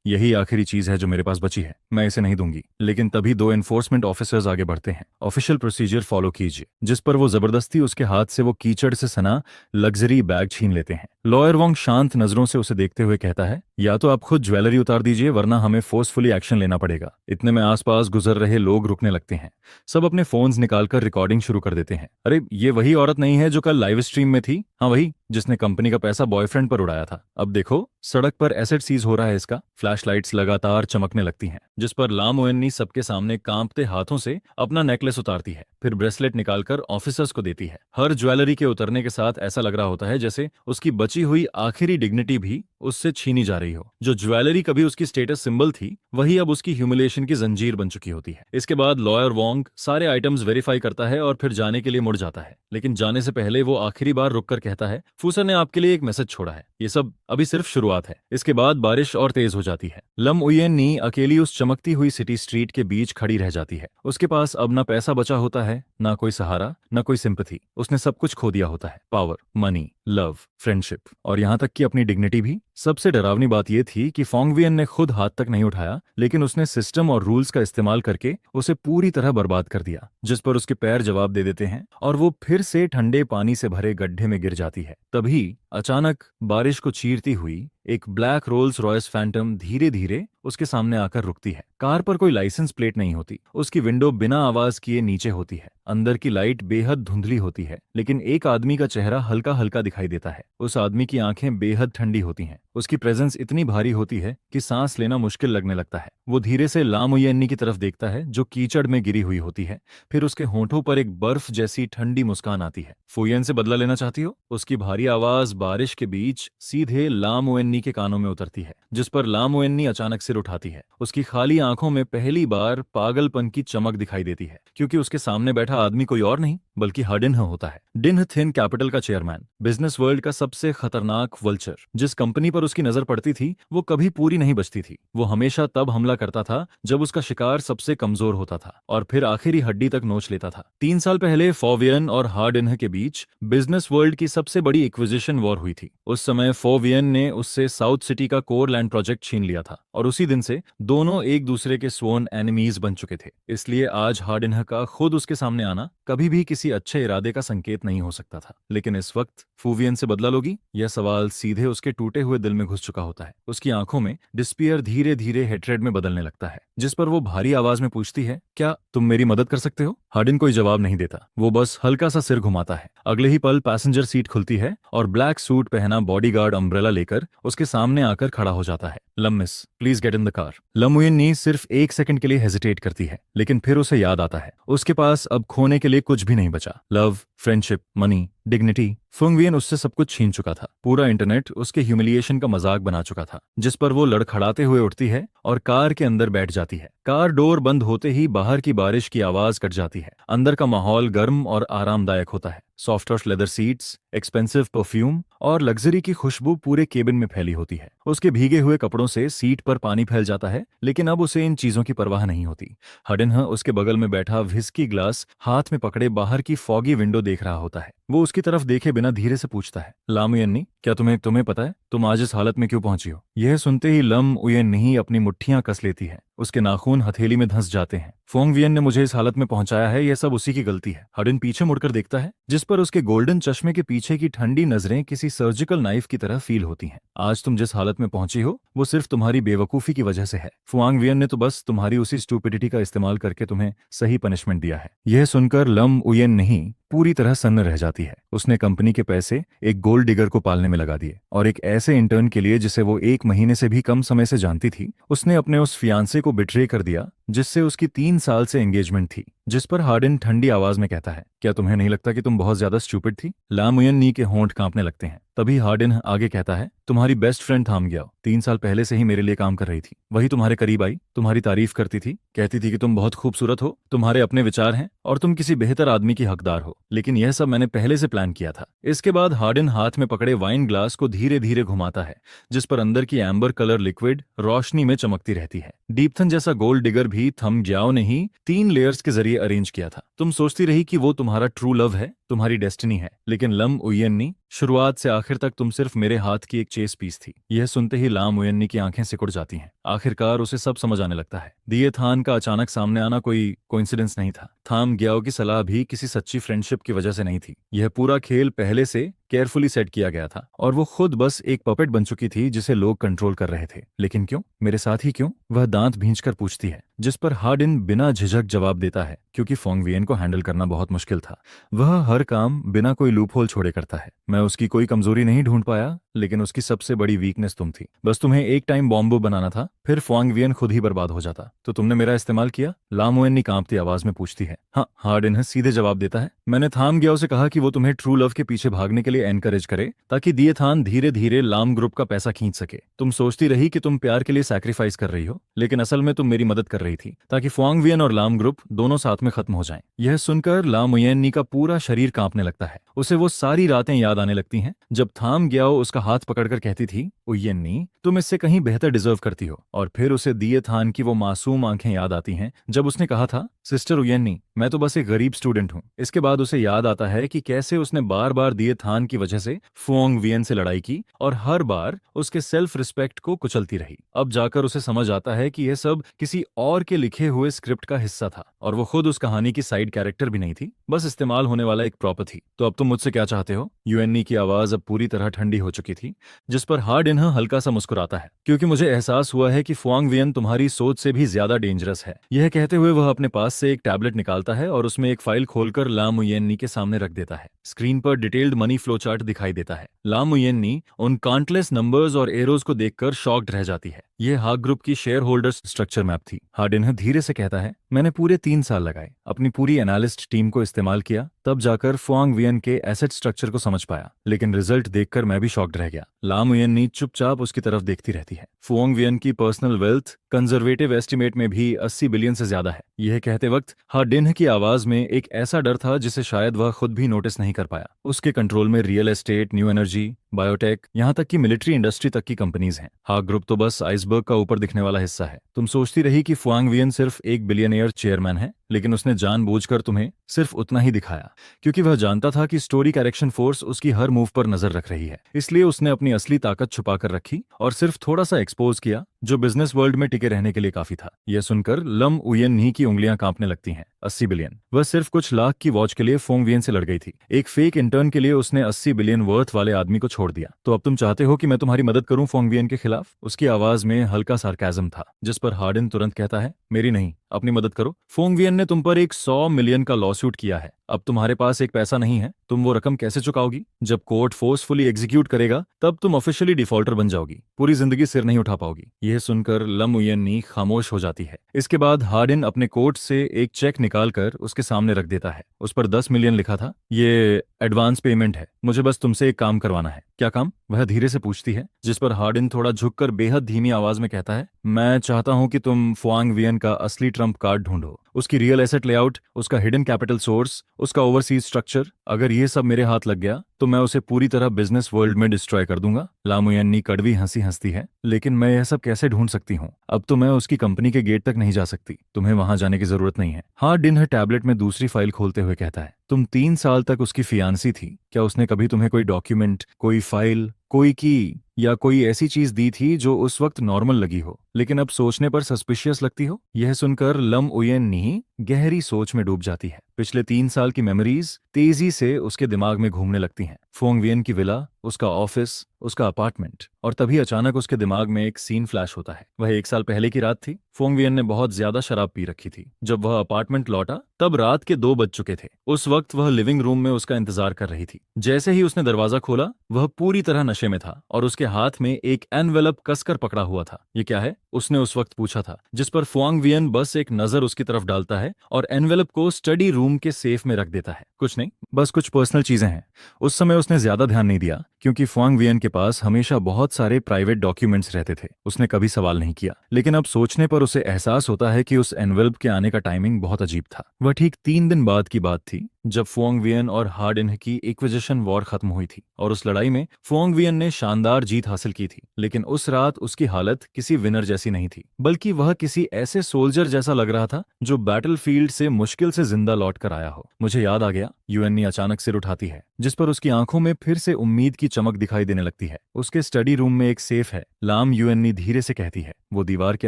यही आखिरी चीज है जो मेरे पास बची है, मैं इसे नहीं दूंगी। लेकिन तभी 2 एनफोर्समेंट ऑफिसर्स आगे बढ़ते हैं। ऑफिशियल प्रोसीजर फॉलो कीजिए, जिस पर वो जबरदस्ती उसके हाथ से वो कीचड़ से सना लग्जरी बैग छीन लेते हैं। लॉयर वोंग शांत नजरों से उसे देखते हुए कहता है, या तो आप खुद ज्वेलरी उतार दीजिए, वरना हमें फोर्सफुली एक्शन लेना पड़ेगा। इतने में आसपास गुजर रहे लोग रुकने लगते हैं। सब अपने फोन्स निकालकर रिकॉर्डिंग शुरू कर देते हैं। अरे, ये वही औरत नहीं है जो कल लाइव स्ट्रीम में थी? हाँ, वही, जिसने कंपनी का पैसा बॉयफ्रेंड पर उड़ाया था। अब देखो, सड़क पर एसेट सीज हो रहा है इसका। फ्लैशलाइट्स लगातार चमकने लगती हैं, जिस पर लाम युएन्नी सबके सामने कांपते हाथों से अपना नेकलेस उतारती है, फिर ब्रेसलेट निकालकर ऑफिसर्स को देती है। हर ज्वेलरी के उतरने के साथ ऐसा लग रहा होता है जैसे उसकी बची हुई आखिरी डिग्निटी भी उससे छीनी जा रही हो। जो ज्वेलरी कभी उसकी स्टेटस सिंबल थी, वही अब उसकी ह्यूमिलिएशन की जंजीर बन चुकी होती है। इसके बाद लॉयर वोंग सारे आइटम्स वेरीफाई करता है और फिर जाने के लिए मुड़ जाता है। लेकिन जाने से पहले वो आखिरी बार रुककर कहता है, फूसर ने आपके लिए एक मैसेज छोड़ा है। ये सब अभी सिर्फ शुरुआत है। इसके बाद बारिश और तेज हो जाती है। लम युएन्नी अकेली उस चमकती हुई सिटी स्ट्रीट के बीच खड़ी रह जाती है। उसके पास अब ना पैसा बचा होता है, ना कोई सहारा, ना कोई सिंपैथी। उसने सब कुछ खो दिया होता है, पावर, मनी, लव, फ्रेंडशिप और यहाँ तक कि अपनी डिग्निटी भी। सबसे डरावनी बात यह थी कि फोंगवियन ने खुद हाथ तक नहीं उठाया, लेकिन उसने सिस्टम और रूल्स का इस्तेमाल करके उसे पूरी तरह बर्बाद कर दिया, जिस पर उसके पैर जवाब दे देते हैं और वो फिर से ठंडे पानी से भरे गड्ढे में गिर जाती है। तभी अचानक बारिश को चीरती हुई एक ब्लैक रोल्स रॉयस फैंटम धीरे धीरे उसके सामने आकर रुकती है। कार पर कोई लाइसेंस प्लेट नहीं होती, उसकी विंडो बिना आवाज किए नीचे होती है, अंदर की लाइट बेहद धुंधली होती है, लेकिन एक आदमी का चेहरा हल्का हल्का दिखाई देता है। उस आदमी की आंखें बेहद ठंडी होती हैं, उसकी प्रेजेंस इतनी भारी होती है कि सांस लेना मुश्किल लगने लगता है। वो धीरे से लामुयन्नी की तरफ देखता है जो कीचड़ में गिरी हुई होती है, फिर उसके होंठों पर एक बर्फ जैसी ठंडी मुस्कान आती है। फुयन से बदला लेना चाहती हो? उसकी भारी आवाज बारिश के बीच सीधे लामुयन्नी के कानों में उतरती है, जिस पर लामुयन्नी अचानक सिर उठाती है। उसकी खाली आंखों में पहली बार पागलपन की चमक दिखाई देती है, क्योंकि उसके सामने बैठा आदमी कोई और नहीं बल्कि हाडिन्ह होता है। डिन्ह थिन कैपिटल का चेयरमैन, बिजनेस वर्ल्ड का सबसे खतरनाक वल्चर। जिस कंपनी पर उसकी नजर पड़ती थी वो कभी पूरी नहीं बचती थी। वो हमेशा तब हमला करता था जब उसका शिकार सबसे कमजोर होता था और फिर आखिरी हड्डी तक नोच लेता था। 3 साल पहले फोवियन और हार्डिन्ह के बीच बिजनेस वर्ल्ड की सबसे बड़ी एक्विजिशन वॉर हुई थी। उस समय फोवियन ने उससे साउथ सिटी का कोर लैंड प्रोजेक्ट छीन लिया था और उसी दिन से दोनों एक दूसरे के स्वोन एनिमीज बन चुके थे। इसलिए आज हार्डिन्ह का खुद उसके सामने आना कभी भी किसी अच्छे इरादे का संकेत नहीं हो सकता था। लेकिन इस वक्त फूवियन से बदला लोगी? यह सवाल सीधे उसके टूटे हुए दिल में घुस चुका होता है। उसकी आंखों में डिस्पियर धीरे धीरे हेट्रेड में बदलने लगता है, जिस पर वो भारी आवाज में पूछती है, क्या तुम मेरी मदद कर सकते हो? हार्डिन कोई जवाब नहीं देता, वो बस हल्का सा सिर घुमाता है। अगले ही पल पैसेंजर सीट खुलती है और ब्लैक सूट पहना बॉडीगार्ड अम्ब्रेला लेकर उसके सामने आकर खड़ा हो जाता है। Lam miss, please get in the car. Lamuyanni सिर्फ 1 सेकंड के लिए हेजिटेट करती है, लेकिन फिर उसे याद आता है उसके पास अब खोने के लिए कुछ भी नहीं बचा। लव, फ्रेंडशिप, मनी, डिग्निटी, फुंगवियन उससे सब कुछ छीन चुका था। पूरा इंटरनेट उसके ह्यूमिलिएशन का मजाक बना चुका था, जिस पर वो लड़खड़ाते हुए उठती है और कार के अंदर बैठ जाती है। कार डोर बंद होते ही बाहर की बारिश की आवाज कट जाती है। अंदर का माहौल गर्म और आरामदायक होता है। Soft touch leather seats, expensive perfume और लग्जरी की खुशबू पूरे केबिन में फैली होती है। उसके भीगे हुए कपड़ों से सीट पर पानी फैल जाता है, लेकिन अब उसे इन चीजों की परवाह नहीं होती। हार्डिन्ह उसके बगल में बैठा व्हिस्की ग्लास हाथ में पकड़े बाहर की फॉगी विंडो देख रहा होता है। वो उसकी तरफ देखे बिना धीरे से पूछता है, लामुयन्नी, क्या तुम्हें पता है तुम आज इस हालत में क्यों पहुंची हो? यह सुनते ही लम उयन्नी अपनी मुट्ठियां कस लेती है। उसके नाखून हथेली में धंस जाते हैं। फोंगवियन ने मुझे इस हालत में पहुंचाया है, यह सब उसी की गलती है। हार्डिन पीछे मुड़कर देखता है, जिस पर उसके गोल्डन चश्मे के पीछे की ठंडी नजरें किसी सर्जिकल नाइफ की तरह फील होती हैं। आज तुम जिस हालत में पहुंची हो वो सिर्फ तुम्हारी बेवकूफी की वजह से है। फुआंगवियन ने तो बस तुम्हारी उसी स्टूपिडिटी का इस्तेमाल करके तुम्हें सही पनिशमेंट दिया है। यह सुनकर लम उयन नहीं पूरी तरह सन्न रह जाती है। उसने कंपनी के पैसे एक गोल्ड डिगर को पालने में लगा दिए और एक ऐसे इंटर्न के लिए जिसे वो 1 महीने से भी कम समय से जानती थी, उसने अपने उस फियांसे को बिट्रे कर दिया जिससे उसकी 3 साल से एंगेजमेंट थी। जिस पर हार्डिन ठंडी आवाज में कहता है, क्या तुम्हें नहीं लगता कि तुम बहुत ज्यादा स्टूपिड थी? लामुयन्नी के होंठ कांपने लगते हैं। तभी हार्डिन आगे कहता है, तुम्हारी बेस्ट फ्रेंड थाम गया 3 साल पहले से ही मेरे लिए काम कर रही थी। वही तुम्हारे करीब आई, तुम्हारी तारीफ करती थी, कहती थी कि तुम बहुत खूबसूरत हो, तुम्हारे अपने विचार हैं और तुम किसी बेहतर आदमी की हकदार हो। लेकिन यह सब मैंने पहले से प्लान किया था। इसके बाद हार्डिन हाथ में पकड़े वाइन ग्लास को धीरे धीरे घुमाता है, जिस पर अंदर की एम्बर कलर लिक्विड रोशनी में चमकती रहती है। डीपथन जैसा गोल्ड डिगर भी थम ग्याओ ने ही 3 लेयर्स के जरिए अरेंज किया था। तुम सोचती रही कि वो तुम्हारा ट्रू लव है, तुम्हारी डेस्टिनी है, लेकिन लम उयन्नी, शुरुआत से आखिर तक तुम सिर्फ मेरे हाथ की एक चेस पीस थी। यह सुनते ही लाम उयन्नी की आंखें सिकुड़ जाती हैं। आखिरकार उसे सब समझ आने लगता है। दिए थान का अचानक सामने आना कोई कोइंसिडेंस नहीं था। थाम ग्याओ की सलाह भी किसी सच्ची फ्रेंडशिप की वजह से नहीं थी। यह पूरा खेल पहले से केयरफुली सेट किया गया था और वो खुद बस एक पपेट बन चुकी थी जिसे लोग कंट्रोल कर रहे थे। लेकिन क्यों? मेरे साथ ही क्यों? वह दांत भींचकर पूछती है, जिस पर हार्डिन बिना झिझक जवाब देता है, क्योंकि फोंगवियन को हैंडल करना बहुत मुश्किल था। वह हर काम बिना कोई लूपहोल छोड़े करता है। मैं उसकी कोई कमजोरी नहीं ढूंढ पाया, लेकिन उसकी सबसे बड़ी वीकनेस तुम थी। बस तुम्हें एक टाइम बॉम्ब बनाना था, फिर फोंगवियन खुद ही बर्बाद हो जाता। तो तुमने मेरा इस्तेमाल किया? लामुयन्नी कांपती आवाज में पूछती है। हाँ, हार्डिन सीधे जवाब देता है, मैंने थाम गया उसे कहा कि वो तुम्हें ट्रू लव के पीछे भागने के लिए एनकरेज करे, ताकि दिए थान धीरे धीरे लाम ग्रुप का पैसा खींच सके। तुम सोचती रही कि तुम प्यार के लिए सैक्रिफाइस कर रही हो, लेकिन असल में तुम मेरी मदद कर रही थी, ताकि फोंगवियन और लाम ग्रुप दोनों साथ में खत्म हो जाएं। यह सुनकर लामुयन्नी का पूरा शरीर कांपने लगता है। उसे वो सारी रातें याद आने लगती हैं जब थाम ग्याओ उसका हाथ पकड़कर कहती थी, उयन्नी, तुम इससे कहीं बेहतर डिजर्व करती हो। और फिर उसे दिए थान की वो मासूम आंखें याद आती हैं जब उसने कहा था, सिस्टर उयन्नी, मैं तो बस एक गरीब स्टूडेंट हूँ। इसके बाद उसे याद आता है कि कैसे उसने बार बार दिए थान की वजह से फुआंग वियन से लड़ाई की और हर बार उसके सेल्फ रिस्पेक्ट को कुचलती रही। अब जाकर उसे समझ आता है कि यह सब किसी और के लिखे हुए स्क्रिप्ट का हिस्सा था और वो खुद उस कहानी की साइड कैरेक्टर भी नहीं थी, बस इस्तेमाल होने वाला एक प्रॉपर थी। तो अब तुम मुझसे क्या चाहते हो? यूएनई की आवाज अब पूरी तरह ठंडी हो चुकी थी, जिस पर हार्ड इन्ह हल्का सा मुस्कुराता है, क्योंकि मुझे एहसास हुआ है कि फुआंग वियन तुम्हारी सोच से भी ज्यादा डेंजरस है। यह कहते हुए वह अपने पास से एक टैबलेट निकालता है और उसमें एक फाइल खोलकर ला मुयेन्नी के सामने रख देता है। स्क्रीन पर डिटेल्ड मनी फ्लो चार्ट दिखाई देता है। ला मुयेन्नी उन काउंटलेस नंबर्स और एरोज को देखकर शॉक्ड रह जाती है। यह हाग ग्रुप की शेयर होल्डर्स स्ट्रक्चर मैप थी। हार्डिन धीरे से कहता है, मैंने पूरे 3 साल लगाए, अपनी पूरी एनालिस्ट टीम को इस्तेमाल किया, तब जाकर फुआंग वियन के एसेट स्ट्रक्चर को समझ पाया, लेकिन रिजल्ट देखकर मैं भी शॉक्ड रह गया। ला मुयेन्नी चुपचाप उसकी तरफ देखती रहती है। फुआंग वियन की पर्सनल वेल्थ कंजर्वेटिव एस्टिमेट में भी 80 बिलियन से ज्यादा है। यह कहते वक्त हार्डिन की आवाज में एक ऐसा डर था जिसे शायद वह खुद भी नोटिस नहीं कर पाया। उसके कंट्रोल में real estate, new energy, biotech, यहाँ तक कि मिलिट्री इंडस्ट्री तक की कंपनीज हैं। हाग ग्रुप तो बस आइसबर्ग का ऊपर दिखने वाला हिस्सा है। तुम सोचती रही कि फुआंग वियन सिर्फ एक बिलियनियर चेयरमैन है, लेकिन उसने जानबूझकर तुम्हें सिर्फ उतना ही दिखाया, क्योंकि वह जानता था कि स्टोरी करेक्शन फोर्स उसकी हर मूव पर नजर रख रही है। इसलिए उसने अपनी असली ताकत छुपा कर रखी और सिर्फ थोड़ा सा एक्सपोज किया, जो बिजनेस वर्ल्ड में टिके रहने के लिए काफी था। यह सुनकर लम उयन की उंगलियां कांपने लगती हैं। 80 बिलियन, वह सिर्फ कुछ लाख की वॉच के लिए फोंग वियन से लड़ गई थी। एक फेक इंटर्न के लिए उसने 80 बिलियन वर्थ वाले आदमी को छोड़ दिया। तो अब तुम चाहते हो कि मैं तुम्हारी मदद करूं फोंग वियन के खिलाफ? उसकी आवाज में हल्का सार्केज्म था, जिस पर हार्डिन तुरंत कहता है, मेरी नहीं, अपनी मदद करो। फोंग वियन ने तुम पर एक 100 मिलियन का लॉसूट किया है। अब तुम्हारे पास एक पैसा नहीं है, तुम वो रकम कैसे चुकाओगी? जब कोर्ट फोर्सफुली एग्जीक्यूट करेगा तब तुम ऑफिशियली डिफॉल्टर बन जाओगी, पूरी जिंदगी सिर नहीं उठा पाओगी। यह सुनकर लम उयन्नी खामोश हो जाती है। इसके बाद हार्डिन अपने कोट से एक चेक निकालकर उसके सामने रख देता है। उस पर 10 मिलियन लिखा था। ये एडवांस पेमेंट है, मुझे बस तुमसे एक काम करवाना है। क्या काम? वह धीरे से पूछती है, जिस पर हार्डिन थोड़ा झुककर बेहद धीमी आवाज में कहता है, मैं चाहता हूं कि तुम फुआंग वियन का असली ट्रम्प कार्ड ढूंढो, उसकी रियल एसेट लेआउट, उसका हिडन कैपिटल सोर्स, उसका ओवरसीज स्ट्रक्चर। अगर ये सब मेरे हाथ लग गया तो मैं उसे पूरी तरह बिजनेस वर्ल्ड में डिस्ट्रॉय कर दूंगा। ला मुयन्नी कड़वी हंसी हंसती है, लेकिन मैं यह सब कैसे ढूंढ सकती हूँ? अब तो मैं उसकी कंपनी के गेट तक नहीं जा सकती, तुम्हें वहां जाने की जरूरत नहीं है। हार्डिन टैबलेट में दूसरी फाइल खोलते हुए कहता है, तुम 3 साल तक उसकी फियांसी थी, क्या उसने कभी तुम्हें कोई डॉक्यूमेंट, कोई फाइल, कोई की या कोई ऐसी चीज दी थी जो उस वक्त नॉर्मल लगी हो, लेकिन अब सोचने पर सस्पिशियस लगती हो? यह सुनकर लम उयन्नी गहरी सोच में डूब जाती है। पिछले 3 साल की मेमोरीज तेजी से उसके दिमाग में घूमने लगती हैं। फोंग वियन की विला, उसका ऑफिस, उसका अपार्टमेंट, और तभी अचानक उसके दिमाग में एक सीन फ्लैश होता है। वह 1 साल पहले की रात थी। फोंग वियन ने बहुत ज्यादा शराब पी रखी थी। जब वह अपार्टमेंट लौटा तब रात के 2 बज चुके थे। उस वक्त वह लिविंग रूम में उसका इंतजार कर रही थी। जैसे ही उसने दरवाजा खोला, वह पूरी तरह नशे में था और उसके हाथ में एक एनवेलप कसकर पकड़ा हुआ था। ये क्या है? उसने उस वक्त पूछा था, जिस पर फुआंग वियन बस एक नजर उसकी तरफ डालता है और एनवेलप को स्टडी रूम के सेफ में रख देता है। कुछ नहीं, बस कुछ पर्सनल चीजें हैं। उस समय उसने ज्यादा ध्यान नहीं दिया, क्योंकि फुआंग वियन के पास हमेशा बहुत सारे प्राइवेट डॉक्यूमेंट्स रहते थे। उसने कभी सवाल नहीं किया, लेकिन अब सोचने पर उसे एहसास होता है कि उस एनवेलप के आने का टाइमिंग बहुत अजीब था। वह ठीक 3 दिन बाद की बात थी, जब फुआंग वियन और हार्डिन की इक्विजिशन वॉर खत्म हुई थी, और उस लड़ाई में फुआंग वियन ने शानदार जीत हासिल की थी। लेकिन उस रात उसकी हालत किसी विनर जैसी नहीं थी, बल्कि वह किसी ऐसे सोल्जर जैसा लग रहा था जो बैटलफील्ड से मुश्किल से जिंदा लौट कर आया हो। मुझे याद आ गया। यूएननी अचानक सिर उठाती है, जिस पर उसकी आंखों में फिर से उम्मीद की चमक दिखाई देने लगती है। उसके स्टडी रूम में एक सेफ है, लाम यूएननी धीरे से कहती है। वो दीवार के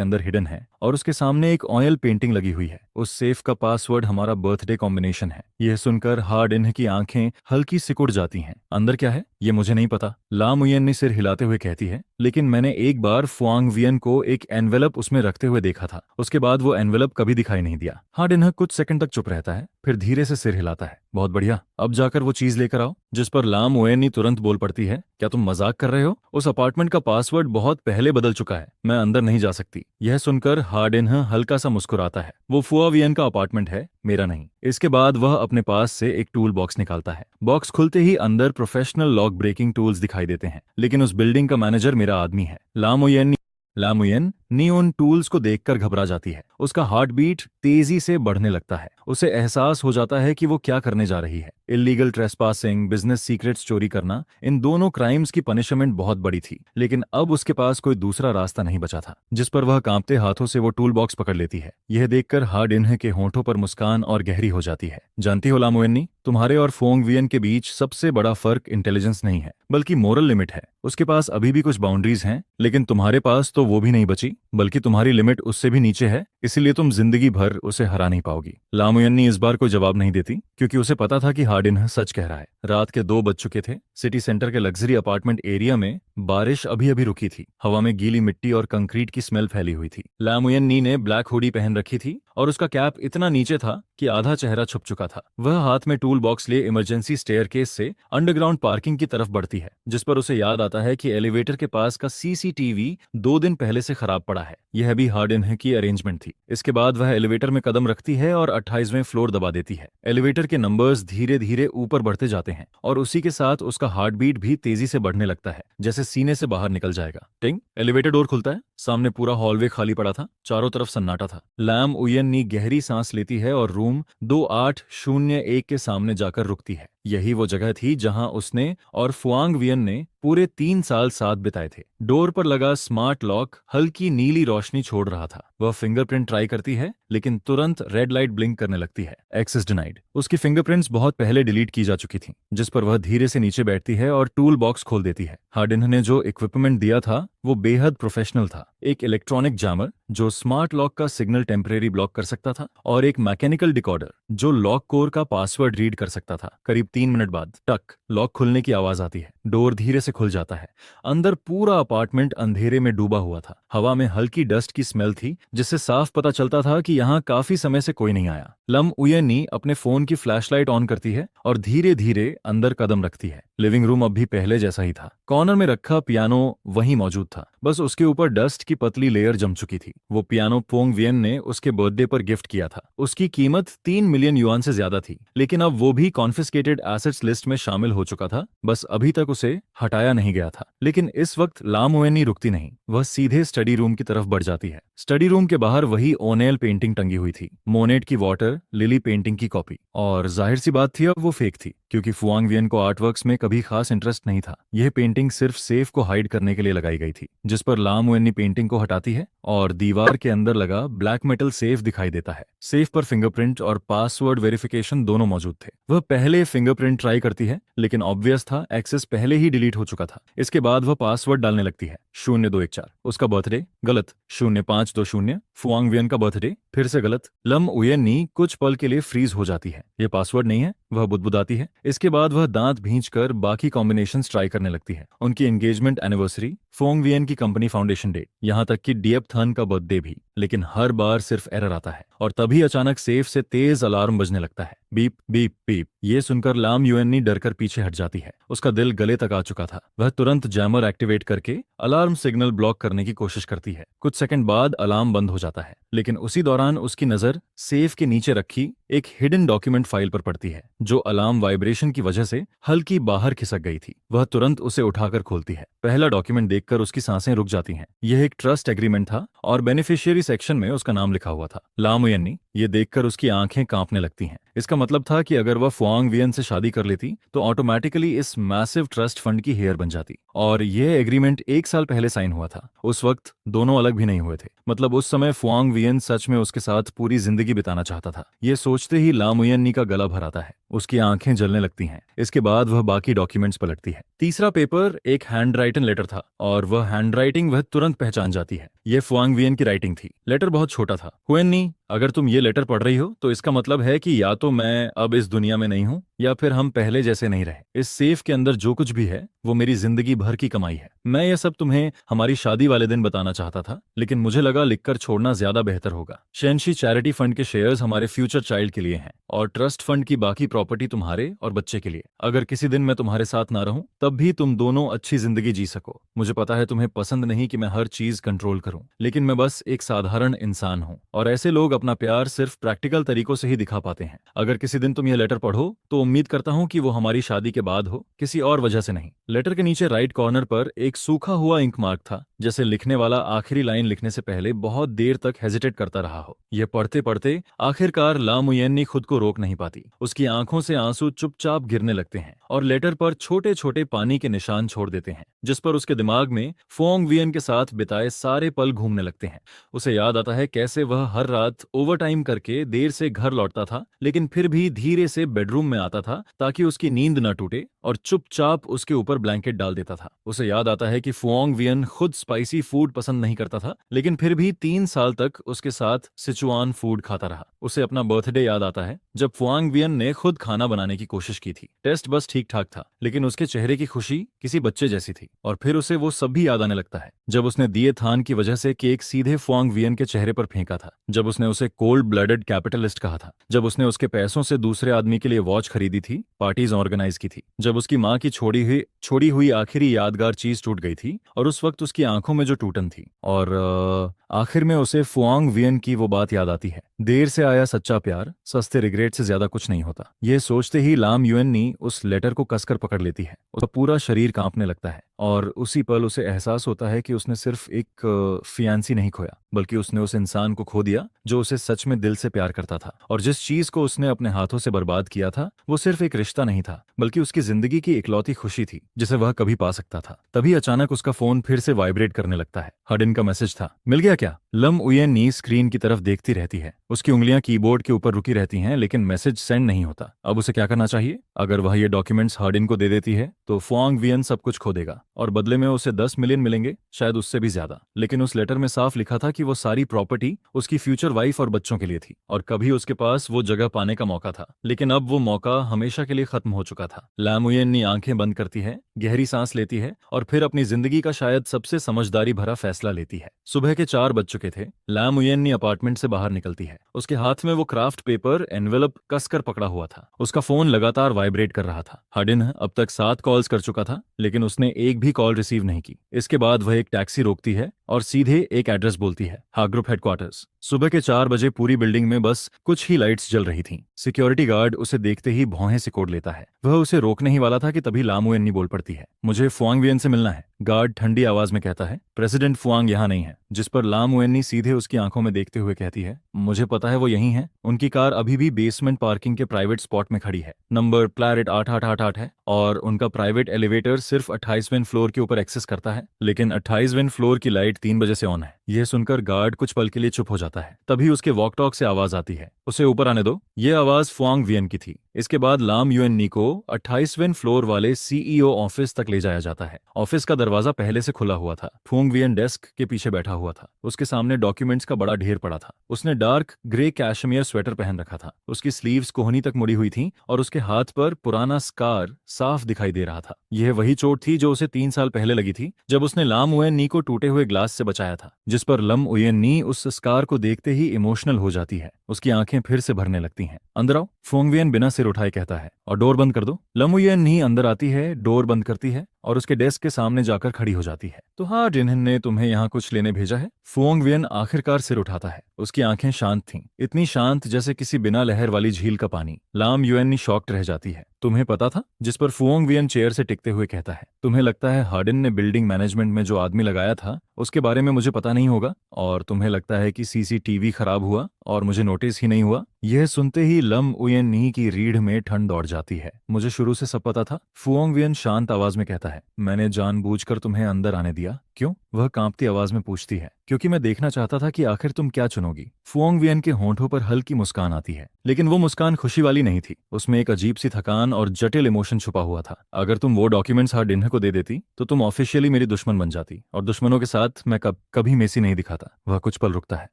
अंदर हिडन है और उसके सामने एक ऑयल पेंटिंग लगी हुई है। उस सेफ का पासवर्ड हमारा बर्थडे कॉम्बिनेशन है। यह सुनकर हार्डिन की आंखें हल्की सिकुड़ जाती हैं। अंदर क्या है ये मुझे नहीं पता, ला मुयेन सिर हिलाते हुए कहती है, लेकिन मैंने एक बार फुआंग वियन को एक एनवेलप उसमें रखते हुए देखा था। उसके बाद वो एनवेलप कभी दिखाई नहीं दिया। हार्डिन कुछ सेकंड तक चुप रहता है, फिर धीरे से सिर हिलाता है। बहुत बढ़िया, अब जाकर वो चीज लेकर आओ। जिस पर ला मुयेन तुरंत बोल पड़ती है, क्या तुम मजाक कर रहे हो? उस अपार्टमेंट का पासवर्ड बहुत पहले बदल चुका है, मैं अंदर नहीं जा सकती। यह सुनकर हार्डिन हल्का सा मुस्कुराता है। वो फुआ वियन का अपार्टमेंट है, मेरा नहीं। इसके बाद वह अपने पास से एक टूल बॉक्स निकालता है। बॉक्स खुलते ही अंदर प्रोफेशनल लॉक ब्रेकिंग टूल्स दिखाई देते हैं, लेकिन उस बिल्डिंग का मैनेजर मेरा आदमी है, ला मुयेन। नी उन टूल्स को देखकर घबरा जाती है। उसका हार्ट बीट तेजी से बढ़ने लगता है। उसे एहसास हो जाता है कि वो क्या करने जा रही है। इलीगल ट्रेसपासिंग, बिजनेस सीक्रेट्स चोरी करना, इन दोनों क्राइम्स की पनिशमेंट बहुत बड़ी थी, लेकिन अब उसके पास कोई दूसरा रास्ता नहीं बचा था, जिस पर वह कांपते हाथों से वो टूल बॉक्स पकड़ लेती है। यह देखकर हार्ड इन्ह के होंठों पर मुस्कान और गहरी हो जाती है। जानती हो लामुएन्नी, तुम्हारे और फोंग वियन के बीच सबसे बड़ा फर्क इंटेलिजेंस नहीं है, बल्कि मोरल लिमिट है। उसके पास अभी भी कुछ बाउंड्रीज हैं, लेकिन तुम्हारे पास तो वो भी नहीं बची, बल्कि तुम्हारी लिमिट उससे भी नीचे है, इसीलिए तुम जिंदगी भर उसे हरा नहीं पाओगी। लामुएन्नी इस बार कोई जवाब नहीं देती, क्योंकि उसे पता था कि हार्डिन सच कह रहा है। रात के 2 बज चुके थे। सिटी सेंटर के लग्जरी अपार्टमेंट एरिया में बारिश अभी अभी रुकी थी। हवा में गीली मिट्टी और कंक्रीट की स्मेल फैली हुई थी। लामुएन्नी ने ब्लैक हुडी पहन रखी थी और उसका कैप इतना नीचे था कि आधा चेहरा छुप चुका था। वह हाथ में टूल बॉक्स लिए इमरजेंसी स्टेयरकेस से अंडरग्राउंड पार्किंग की तरफ बढ़ती है, जिस पर उसे याद आता है कि एलिवेटर के पास का सीसीटीवी 2 दिन पहले से खराब पड़ा है। यह भी हार्डिन की अरेंजमेंट थी। इसके बाद वह एलिवेटर में कदम रखती है और 28वें फ्लोर दबा देती है। एलिवेटर के नंबर्स धीरे धीरे ऊपर बढ़ते जाते हैं और उसी के साथ उसका हार्ट बीट भी तेजी से बढ़ने लगता है, जैसे सीने से बाहर निकल जाएगा। टिंग, एलिवेटर डोर खुलता है। सामने पूरा हॉलवे खाली पड़ा था, चारों तरफ सन्नाटा था। लैम उयन नी गहरी सांस लेती है और रूम 2801 के सामने जाकर रुकती है। यही वो जगह थी जहां उसने और फुआंग वियन ने पूरे 3 साल साथ बिताए थे। डोर पर लगा स्मार्ट लॉक हल्की नीली रोशनी छोड़ रहा था। वह फिंगरप्रिंट ट्राई करती है, लेकिन तुरंत रेड लाइट ब्लिंक करने लगती है। Access denied. उसकी फिंगरप्रिंट्स बहुत पहले डिलीट की जा चुकी थीं, जिस पर वह धीरे से नीचे बैठती है और टूल बॉक्स खोल देती है। हार्डिन ने जो इक्विपमेंट दिया था वो बेहद प्रोफेशनल था। एक इलेक्ट्रॉनिक जैमर जो स्मार्ट लॉक का सिग्नल टेम्परेरी ब्लॉक कर सकता था, और एक मैकेनिकल डिकोडर जो लॉक कोर का पासवर्ड रीड कर सकता था। करीब 3 मिनट बाद टक, लॉक खुलने की आवाज आती है। डोर धीरे से खुल जाता है। अंदर पूरा अपार्टमेंट अंधेरे में डूबा हुआ था। हवा में हल्की डस्ट की स्मेल थी, जिससे साफ पता चलता था कि यहाँ काफी समय से कोई नहीं आया। लम उयनी अपने फोन की फ्लैशलाइट ऑन करती है और धीरे धीरे अंदर कदम रखती है। लिविंग रूम अब भी पहले जैसा ही था। कॉर्नर में रखा पियानो वहीं मौजूद था, बस उसके ऊपर डस्ट की पतली लेयर जम चुकी थी। वो पियानो फोंग वियन ने उसके बर्थडे पर गिफ्ट किया था। उसकी कीमत 3 मिलियन युआन से ज्यादा थी, लेकिन अब वो भी कॉन्फिस्केटेड एसेट्स लिस्ट में शामिल हो चुका था। बस अभी तक उसे हटाया नहीं गया था। लेकिन इस वक्त लामुएनी रुकती नहीं। वह सीधे स्टडी रूम की तरफ बढ़ जाती है। स्टडी रूम के बाहर वही ओनेल पेंटिंग टंगी हुई थी, मोनेट की वाटर लिली पेंटिंग की कॉपी। और जाहिर सी बात थी, अब वो फेक थी, क्योंकि फुआंग वियन को आर्टवर्क्स में कभी खास इंटरेस्ट नहीं था। यह पेंटिंग सिर्फ सेफ को हाइड करने के लिए लगाई गई थी, जिस पर लामुएनी पेंटिंग को हटाती है और दीवार के अंदर लगा ब्लैक मेटल सेफ दिखाई देता है। सेफ पर फिंगरप्रिंट और पासवर्ड वेरिफिकेशन दोनों मौजूद थे। वह पहले फिंगरप्रिंट ट्राई करती है, लेकिन ऑब्वियस था एक्सेस पहले ही डिलीट हो चुका था। इसके बाद वह पासवर्ड डालने लगती है, 0214। उसका बर्थडे गलत, 0520। फुआंग वियन का बर्थडे फिर से गलत। लम उयनी कुछ पल के लिए फ्रीज हो जाती है। यह पासवर्ड नहीं है, वह बुदबुदाती है। इसके बाद वह दांत भींचकर बाकी कॉम्बिनेशंस ट्राई करने लगती है। उनकी एंगेजमेंट एनिवर्सरी, फोंग वियन की कंपनी फाउंडेशन डेट, यहाँ तक कि डिएप थन का बर्थडे भी। लेकिन हर बार सिर्फ एरर आता है और तभी अचानक सेफ से तेज अलार्म बजने लगता है। Beep beep beep. ये सुनकर लाम युएनी डरकर पीछे हट जाती है। उसका दिल गले तक आ चुका था। वह तुरंत जैमर एक्टिवेट करके अलार्म सिग्नल ब्लॉक करने की कोशिश करती है। कुछ सेकंड बाद अलार्म बंद हो जाता है, लेकिन उसी दौरान उसकी नजर सेफ के नीचे रखी एक हिडन डॉक्यूमेंट फाइल पर पड़ती है, जो अलार्म वाइब्रेशन की वजह से हल्की बाहर खिसक गई थी। वह तुरंत उसे उठाकर खोलती है। पहला डॉक्यूमेंट देखकर उसकी सांसें रुक जाती हैं। यह एक ट्रस्ट एग्रीमेंट था और बेनिफिशियरी सेक्शन में उसका नाम लिखा हुआ था, लाम युएनी। ये देखकर उसकी आंखें कांपने लगती हैं। इसका मतलब था कि अगर वह फुआंग वियन से शादी कर लेती तो ऑटोमेटिकली इस मैसिव ट्रस्ट फंड की हेयर बन जाती। और यह एग्रीमेंट 1 साल पहले साइन हुआ था। उस वक्त दोनों अलग भी नहीं हुए थे। मतलब उस समय फुआंग वियन सच में उसके साथ पूरी जिंदगी बिताना चाहता था। ये सोचते ही लाम युएनी का गला भर आता है। उसकी आंखें जलने लगती हैं। इसके बाद वह बाकी डॉक्यूमेंट्स पलटती है। तीसरा पेपर एक हैंड राइटन लेटर था और वह हैंड राइटिंग वह तुरंत पहचान जाती है। यह फुआंग वियन की राइटिंग थी। लेटर बहुत छोटा था। हुएनी, अगर तुम ये लेटर पढ़ रही हो तो इसका मतलब है कि या तो मैं अब इस दुनिया में नहीं हूं, या फिर हम पहले जैसे नहीं रहे। इस सेफ के अंदर जो कुछ भी है वो मेरी जिंदगी भर की कमाई है। मैं ये सब तुम्हें हमारी शादी वाले दिन बताना चाहता था, लेकिन मुझे लगा लिखकर छोड़ना ज्यादा बेहतर होगा। शेनशी चैरिटी फंड के शेयर्स हमारे फ्यूचर चाइल्ड के लिए हैं और ट्रस्ट फंड की बाकी प्रॉपर्टी तुम्हारे और बच्चे के लिए। अगर किसी दिन मैं तुम्हारे साथ ना रहूं, तब भी तुम दोनों अच्छी जिंदगी जी सको। मुझे पता है तुम्हें पसंद नहीं कि मैं हर चीज कंट्रोल करूं, लेकिन मैं बस एक साधारण इंसान हूं और ऐसे लोग अपना प्यार सिर्फ प्रैक्टिकल तरीकों से ही दिखा पाते हैं। अगर किसी दिन तुम ये लेटर पढ़ो तो उम्मीद करता हूँ कि वो हमारी शादी के बाद हो, किसी और वजह से नहीं। लेटर के नीचे राइट कॉर्नर पर एक सूखा हुआ इंक मार्क था, जैसे लिखने वाला आखिरी लाइन लिखने से पहले बहुत देर तक हेजिटेट करता रहा हो। यह पढ़ते पढ़ते आखिरकार लामुयेन्नी खुद को रोक नहीं पाती। उसकी आंखों से आंसू चुपचाप गिरने लगते हैं और लेटर पर छोटे छोटे पानी के निशान छोड़ देते हैं, जिस पर उसके दिमाग में फोंग वियन के साथ बिताए सारे पल घूमने लगते हैं। उसे याद आता है कैसे वह हर रात ओवरटाइम करके देर से घर लौटता था, लेकिन फिर भी धीरे से बेडरूम में आता था ताकि उसकी नींद न टूटे, और चुपचाप उसके ऊपर ब्लैंकेट डाल देता था। उसे याद आता है कि फुआंग वियन खुद स्पाइसी फूड पसंद नहीं करता था, लेकिन फिर भी 3 साल तक उसके साथ सिचुआन फूड खाता रहा। उसे अपना बर्थडे याद आता है जब फुआंग वियन ने खुद खाना बनाने की कोशिश की थी। टेस्ट बस ठीक ठाक था, लेकिन उसके चेहरे की खुशी किसी बच्चे जैसी थी। और फिर उसे वो सब भी याद आने लगता है जब उसने दिए थान की वजह से केक सीधे फुआंग वियन के चेहरे पर फेंका था, जब उसने उसे कोल्ड ब्लडेड कैपिटलिस्ट कहा था, जब उसने उसके पैसों से दूसरे आदमी के लिए वॉच खरीदी थी, पार्टीज ऑर्गेनाइज की थी, जब उसकी माँ की छोड़ी हुई आखिरी यादगार चीज टूट गई थी और उस वक्त उसकी आंखों में जो टूटन थी। और आखिर में उसे फुआंग वियन की वो बात याद आती है, देर से आया सच्चा प्यार सस्ते रिग्रेट से ज्यादा कुछ नहीं होता। ये सोचते ही लाम युएन्नी उस लेटर को कसकर पकड़ लेती है। उसका पूरा शरीर कांपने लगता है और उसी पल उसे एहसास होता है कि उसने सिर्फ एक फियांसी नहीं खोया, बल्कि उसने उस इंसान को खो दिया जो उसे सच में दिल से प्यार करता था। और जिस चीज को उसने अपने हाथों से बर्बाद किया था वो सिर्फ एक रिश्ता नहीं था, बल्कि उसकी जिंदगी की इकलौती खुशी थी जिसे वह कभी पा सकता था। तभी अचानक उसका फोन फिर से वाइब्रेट करने लगता है। हडिन का मैसेज था। मिल गया क्या? लम उयेन्नी स्क्रीन की तरफ देखती रहती है। उसकी उंगलियां कीबोर्ड के ऊपर रुकी रहती हैं, लेकिन मैसेज सेंड नहीं होता। अब उसे क्या करना चाहिए? अगर वह ये डॉक्यूमेंट्स हडिन को दे देती है तो फुआंग वियन सब कुछ खो देगा और बदले में उसे 10 मिलियन मिलेंगे, शायद उससे भी ज्यादा। लेकिन उस लेटर में साफ लिखा था कि वो सारी प्रॉपर्टी उसकी फ्यूचर वाइफ और बच्चों के लिए थी और कभी उसके पास वो जगह पाने का मौका था, लेकिन अब वो मौका हमेशा के लिए खत्म हो चुका था। लामुयेन्नी आंखें बंद करती है, गहरी सांस लेती है और फिर अपनी जिंदगी का शायद सबसे समझदारी भरा फैसला लेती है। सुबह के 4 बज चुके थे। लामुयेन्नी अपार्टमेंट से बाहर निकलती है। उसके हाथ में वो क्राफ्ट पेपर एनवेलप कसकर पकड़ा हुआ था। उसका फोन लगातार वाइब्रेट कर रहा था। हडिन अब तक 7 कॉल्स कर चुका था, लेकिन उसने एक भी कॉल रिसीव नहीं की। इसके बाद वह एक टैक्सी रोकती है और सीधे एक एड्रेस बोलती है, हाग्रुप हेडक्वार्टर्स। सुबह के 4 बजे पूरी बिल्डिंग में बस कुछ ही लाइट्स जल रही थीं। सिक्योरिटी गार्ड उसे देखते ही भौहें सिकोड़ लेता है। वह उसे रोकने ही वाला था कि तभी लामुयेन्नी बोल पड़ती है, मुझे फुआंग वियन से मिलना है। गार्ड ठंडी आवाज में कहता है, प्रेसिडेंट फुआंग यहाँ नहीं है। जिस पर लामुयेन्नी सीधे उसकी आंखों में देखते हुए कहती है, मुझे पता है वो यहीं है। उनकी कार अभी भी बेसमेंट पार्किंग के प्राइवेट स्पॉट में खड़ी है। नंबर प्लेट 8888 है और उनका प्राइवेट एलिवेटर सिर्फ 28वें फ्लोर के ऊपर एक्सेस करता है, लेकिन 28वें फ्लोर की लाइट 3 बजे से ऑन है। यह सुनकर गार्ड कुछ पल के लिए चुप हो जाता है। तभी उसके वॉक टॉक से आवाज आती है, उसे ऊपर आने दो। यह आवाज फुआंग वियन की थी। इसके बाद लाम युएन्नी को 28वें फ्लोर वाले सीईओ ऑफिस तक ले जाया जाता है। ऑफिस का दरवाजा पहले से खुला हुआ था। फुआंग वियन डेस्क के पीछे बैठा हुआ था। उसके सामने डॉक्यूमेंट्स का बड़ा ढेर पड़ा था। उसने डार्क ग्रे कैशमियर स्वेटर पहन रखा था। उसकी स्लीव्स कोहनी तक मुड़ी हुई थी और उसके हाथ पर पुराना स्कार साफ दिखाई दे रहा था। यह वही चोट थी जो उसे 3 साल पहले लगी थी जब उसने लाम उयेन्नी को टूटे हुए ग्लास से बचाया था, जिस पर लम उयेन्नी उस स्कार को देखते ही इमोशनल हो जाती है। उसकी आंखें फिर से भरने लगती हैं। अंदर आओ, फुआंग वियन बिना सिर उठाए कहता है, और डोर बंद कर दो। लम उयेन्नी अंदर आती है, डोर बंद करती है और उसके डेस्क के सामने जाकर खड़ी हो जाती है। तो हाँ, जिन्होंने तुम्हें यहाँ कुछ लेने भेजा है। फुआंग वियन आखिरकार सिर उठाता है। उसकी आंखें शांत थीं, इतनी शांत जैसे किसी बिना लहर वाली झील का पानी। लाम युएन्नी शॉक्ड रह जाती है। तुम्हें पता था? जिस पर फुआंग वियन चेयर से टिकते हुए कहता है, तुम्हें लगता है हार्डन ने बिल्डिंग मैनेजमेंट में जो आदमी लगाया था उसके बारे में मुझे पता नहीं होगा, और तुम्हें लगता है कि सीसीटीवी खराब हुआ और मुझे नोटिस ही नहीं हुआ। यह सुनते ही लम उयेन्नी की रीढ़ में ठंड दौड़ जाती है। मुझे शुरू से सब पता था, फुआंग वियन शांत आवाज में कहता है। मैंने जानबूझकर तुम्हें अंदर आने दिया। क्यों? वह कांपती आवाज में पूछती है। क्योंकि मैं देखना चाहता था कि आखिर तुम क्या चुनोगी। फुआंग वियन के होंठों पर हल्की मुस्कान आती है, लेकिन वो मुस्कान खुशी वाली नहीं थी। उसमें एक अजीब सी थकान और जटिल इमोशन छुपा हुआ था। अगर तुम वो डॉक्यूमेंट्स हार्ड डिनर को दे देती तो तुम ऑफिशियली मेरी दुश्मन बन जाती, और दुश्मनों के साथ मैं कभी मेसी नहीं दिखाता। वह कुछ पल रुकता है।